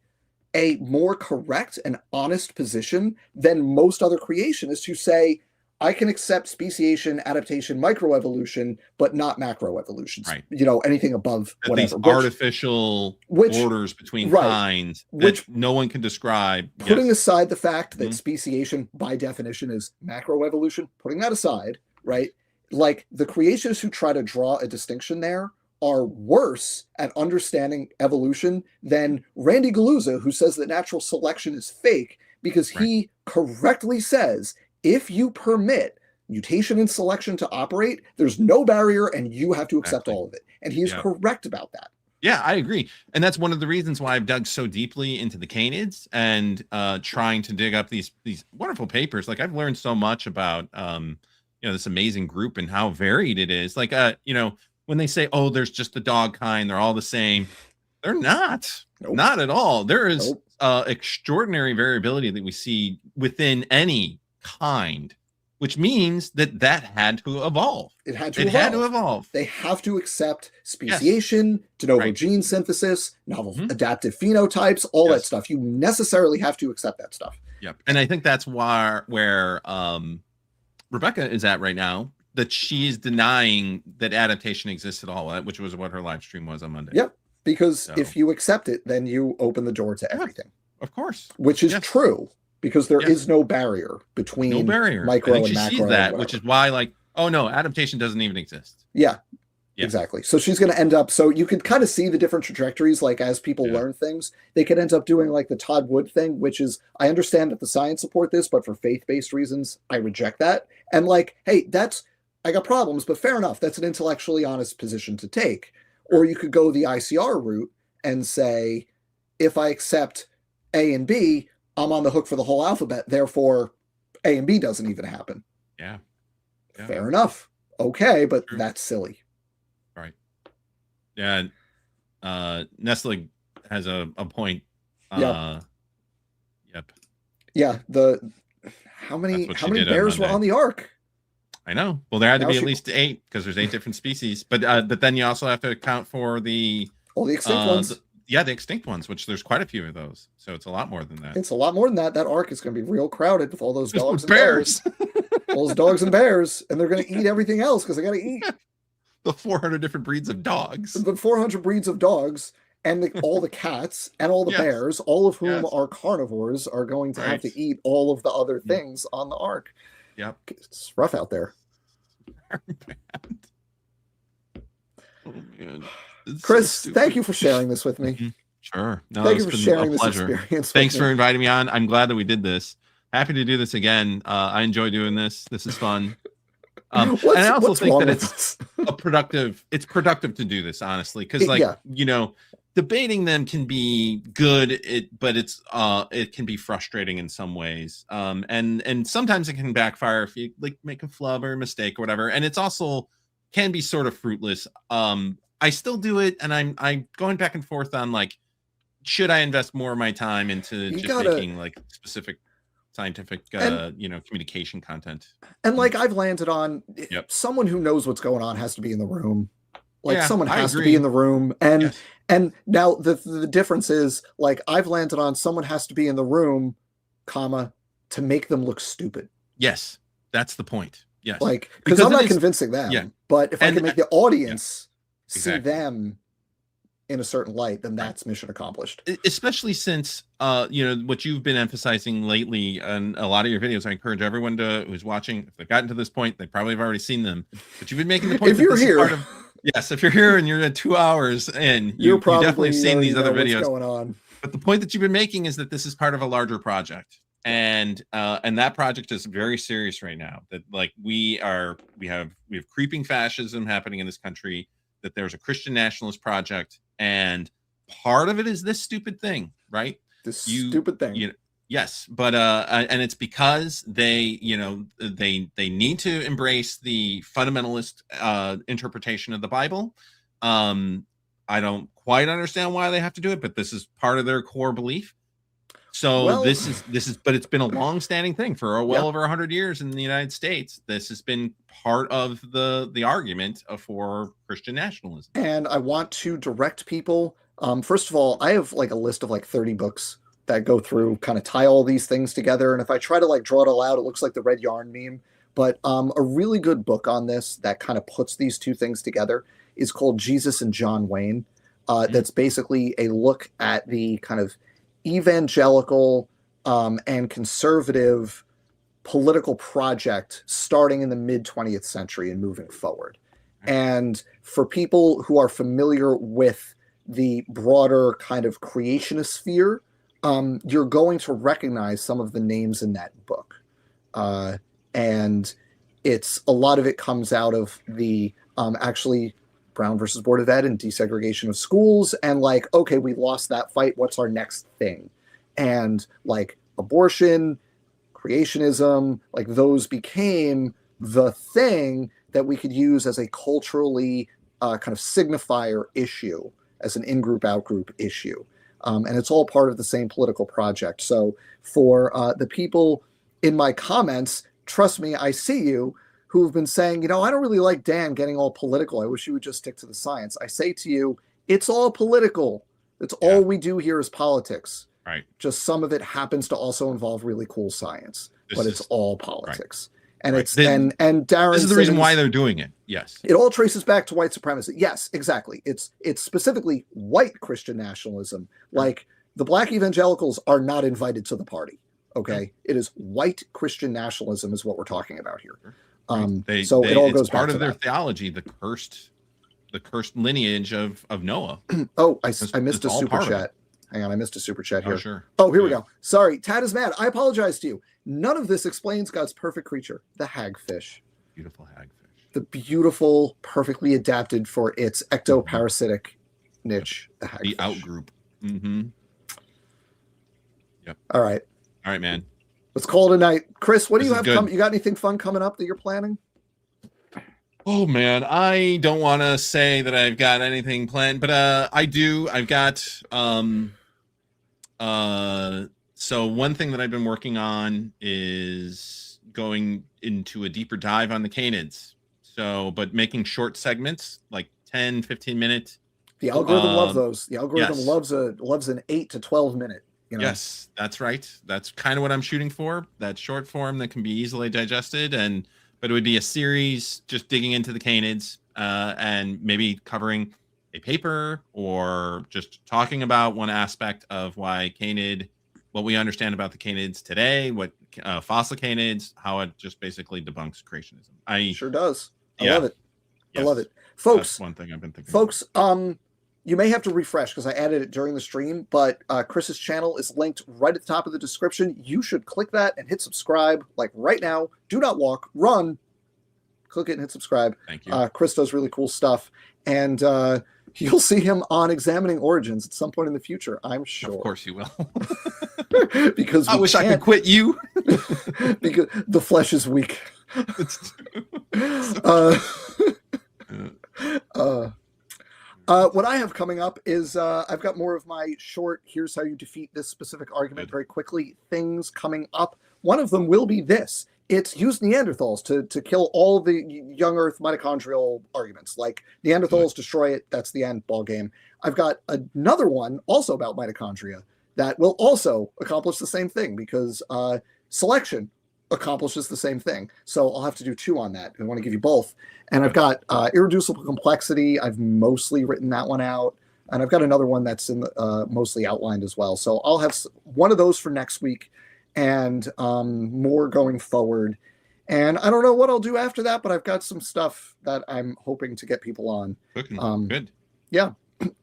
a more correct and honest position than most other creationists who say, I can accept speciation, adaptation, microevolution, but not macroevolutions. Right. You know, anything above at whatever. These artificial borders between kinds that no one can describe. Putting aside the fact that speciation, by definition, is macroevolution, putting that aside, right? Like the creationists who try to draw a distinction there are worse at understanding evolution than Randy Galuza, who says that natural selection is fake, because he correctly says, if you permit mutation and selection to operate, there's no barrier and you have to accept all of it. And he is correct about that. Yeah, I agree. And that's one of the reasons why I've dug so deeply into the canids and trying to dig up these wonderful papers. Like I've learned so much about this amazing group and how varied it is. Like when they say, oh, there's just the dog kind, they're all the same. They're not. Nope. Not at all. There is extraordinary variability that we see within any kind, which means that had to evolve. It had to It evolve. had to evolve. They have to accept speciation, de novo gene synthesis, novel adaptive phenotypes, all that stuff. You necessarily have to accept that stuff. Yep. And I think that's where Rebecca is at right now, that she's denying that adaptation exists at all, which was what her live stream was on Monday. Yep. Because if you accept it, then you open the door to everything. Of course. Which is true, because there is no barrier between micro and macro. She sees that, which is why, like, oh no, adaptation doesn't even exist. Yeah. Exactly. So she's going to end up, so you can kind of see the different trajectories, like as people learn things, they could end up doing like the Todd Wood thing, which is, I understand that the science support this, but for faith-based reasons, I reject that. And like, hey, I got problems, but fair enough. That's an intellectually honest position to take. Or you could go the ICR route and say, if I accept A and B, I'm on the hook for the whole alphabet. Therefore, A and B doesn't even happen. Yeah. Fair enough. Okay, but that's silly. Right. Yeah. Nestling has a point. Yep. Yeah. How many bears were on the ark? I know. Well, there had to be at least 8, because there's 8 different species. But then you also have to account for all the extinct ones. The extinct ones, which there's quite a few of those. So it's a lot more than that. It's a lot more than that. That ark is going to be real crowded with all those dogs and bears. All those dogs and bears, and they're going to eat everything else because they got to eat. The 400 different breeds of dogs. The 400 breeds of dogs, and all the cats and all the bears, all of whom are carnivores, are going to have to eat all of the other things on the ark. Yep. It's rough out there. Oh, man. Chris, thank you for sharing this with me. Sure. No, thank you for sharing this experience. Thanks for inviting me on. I'm glad that we did this. Happy to do this again. I enjoy doing this. This is fun. And I also think that it's productive to do this, honestly, because debating them can be good, but it can be frustrating in some ways. And sometimes it can backfire if you like make a flub or a mistake or whatever. And it's also can be sort of fruitless. I still do it, and I'm going back and forth on like, should I invest more of my time into making like specific scientific communication content? And like I've landed on someone who knows what's going on has to be in the room. Like someone has to be in the room. And now the difference is, like, I've landed on someone has to be in the room, to make them look stupid. Yes, that's the point. Yes. Like, because I'm not convincing them. Yeah. But if I can make the audience see them in a certain light, then that's mission accomplished. Especially since what you've been emphasizing lately on a lot of your videos. I encourage everyone who's watching, if they've gotten to this point, they probably have already seen them. But you've been making the point if you're here. Yes, if you're here and you're at 2 hours in, you definitely have seen these other videos. Going on. But the point that you've been making is that this is part of a larger project, and that project is very serious right now. That like we have creeping fascism happening in this country. That there's a Christian nationalist project, and part of it is this stupid thing, right? Stupid thing. Yes, but and it's because they need to embrace the fundamentalist interpretation of the Bible. I don't quite understand why they have to do it, but this is part of their core belief. So this is, but it's been a long-standing thing for over 100 years in the United States. This has been part of the argument for Christian nationalism. And I want to direct people. First of all, I have like a list of like 30 books that go through, kind of tie all these things together. And if I try to like draw it all out, it looks like the red yarn meme. But a really good book on this that kind of puts these two things together is called Jesus and John Wayne. That's basically a look at the kind of evangelical and conservative political project starting in the mid 20th century and moving forward. And for people who are familiar with the broader kind of creationist sphere, you're going to recognize some of the names in that book. And it's a lot of it comes out of the actually Brown versus Board of Ed and desegregation of schools, and like, okay, we lost that fight. What's our next thing? And like abortion, creationism, like those became the thing that we could use as a culturally kind of signifier issue, as an in-group, out-group issue. And it's all part of the same political project. So for the people in my comments, trust me, I see you, who have been saying, you know, I don't really like Dan getting all political. I wish you would just stick to the science. I say to you, it's all political. It's all we do here is politics. Right. Just some of it happens to also involve really cool science, but it's all politics. Right. And it's and Darren, this is the reason why they're doing it. Yes. It all traces back to white supremacy. Yes, exactly. It's specifically white Christian nationalism. Like the black evangelicals are not invited to the party. Okay. It is white Christian nationalism is what we're talking about here. So it all goes back part to of their that. theology, the cursed lineage of Noah. Oh, I missed a super chat. Hang on, I missed a super chat here. Oh, sure. Oh, here we go. Sorry, Tad is mad. I apologize to you. None of this explains God's perfect creature, the hagfish. Beautiful hagfish. The beautiful, perfectly adapted for its ectoparasitic niche, the hagfish. The outgroup. Mm-hmm. Yep. All right. All right, man. Let's call it a night. Chris, what do This you is have good. You got anything fun coming up that you're planning? Oh man, I don't want to say that I've got anything planned, but I do. I've got so one thing that I've been working on is going into a deeper dive on the canids. So, but making short segments, like 10, 15 minutes. The algorithm loves those. The algorithm loves an 8 to 12 minute. You know? Yes, that's right. That's kind of what I'm shooting for. That short form that can be easily digested, but it would be a series just digging into the canids and maybe covering a paper or just talking about one aspect of why canid, what we understand about the canids today, what fossil canids, how it just basically debunks creationism. Sure does. I love it. Yes. I love it, folks. That's one thing I've been thinking. Folks, you may have to refresh because I added it during the stream, but Chris's channel is linked right at the top of the description. You should click that and hit subscribe like right now. Do not walk, run. Click it and hit subscribe. Thank you. Chris does really cool stuff. And you'll see him on Examining Origins at some point in the future, I'm sure. Of course you will. Because I wish I could quit you. Because the flesh is weak. What I have coming up is I've got more of my short, here's how you defeat this specific argument very quickly, things coming up. One of them will be this. It's use Neanderthals to kill all the young Earth mitochondrial arguments. Like Neanderthals, destroy it, that's the end, ball game. I've got another one also about mitochondria that will also accomplish the same thing because selection accomplishes the same thing. So I'll have to do two on that. I want to give you both. And I've got irreducible complexity. I've mostly written that one out. And I've got another one that's in mostly outlined as well. So I'll have one of those for next week and more going forward. And I don't know what I'll do after that, but I've got some stuff that I'm hoping to get people on. Good. Yeah.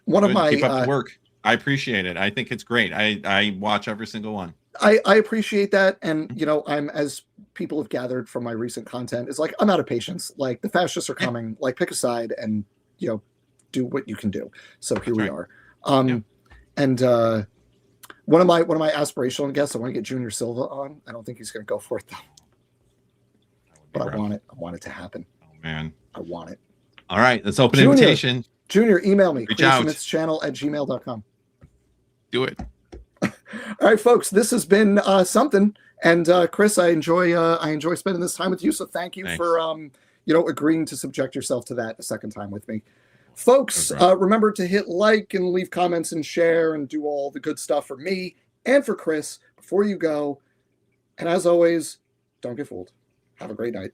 One of my keep up the work. I appreciate it. I think it's great. I watch every single one. I appreciate that. And, you know, I'm, as people have gathered from my recent content, is like, I'm out of patience. Like the fascists are coming, like pick a side and, you know, do what you can do. So here we are. And one of my aspirational guests, I want to get Jr Silva on. I don't think he's going to go for it though. But I want it. I want it to happen. Oh man. I want it. All right. Let's open an invitation. Jr, email me. Reach out. creationistschannel@gmail.com. Do it. All right, folks, this has been something. And Chris, I enjoy spending this time with you. So thank you for agreeing to subject yourself to that a second time with me. Folks, remember to hit like and leave comments and share and do all the good stuff for me and for Chris before you go. And as always, don't get fooled. Have a great night.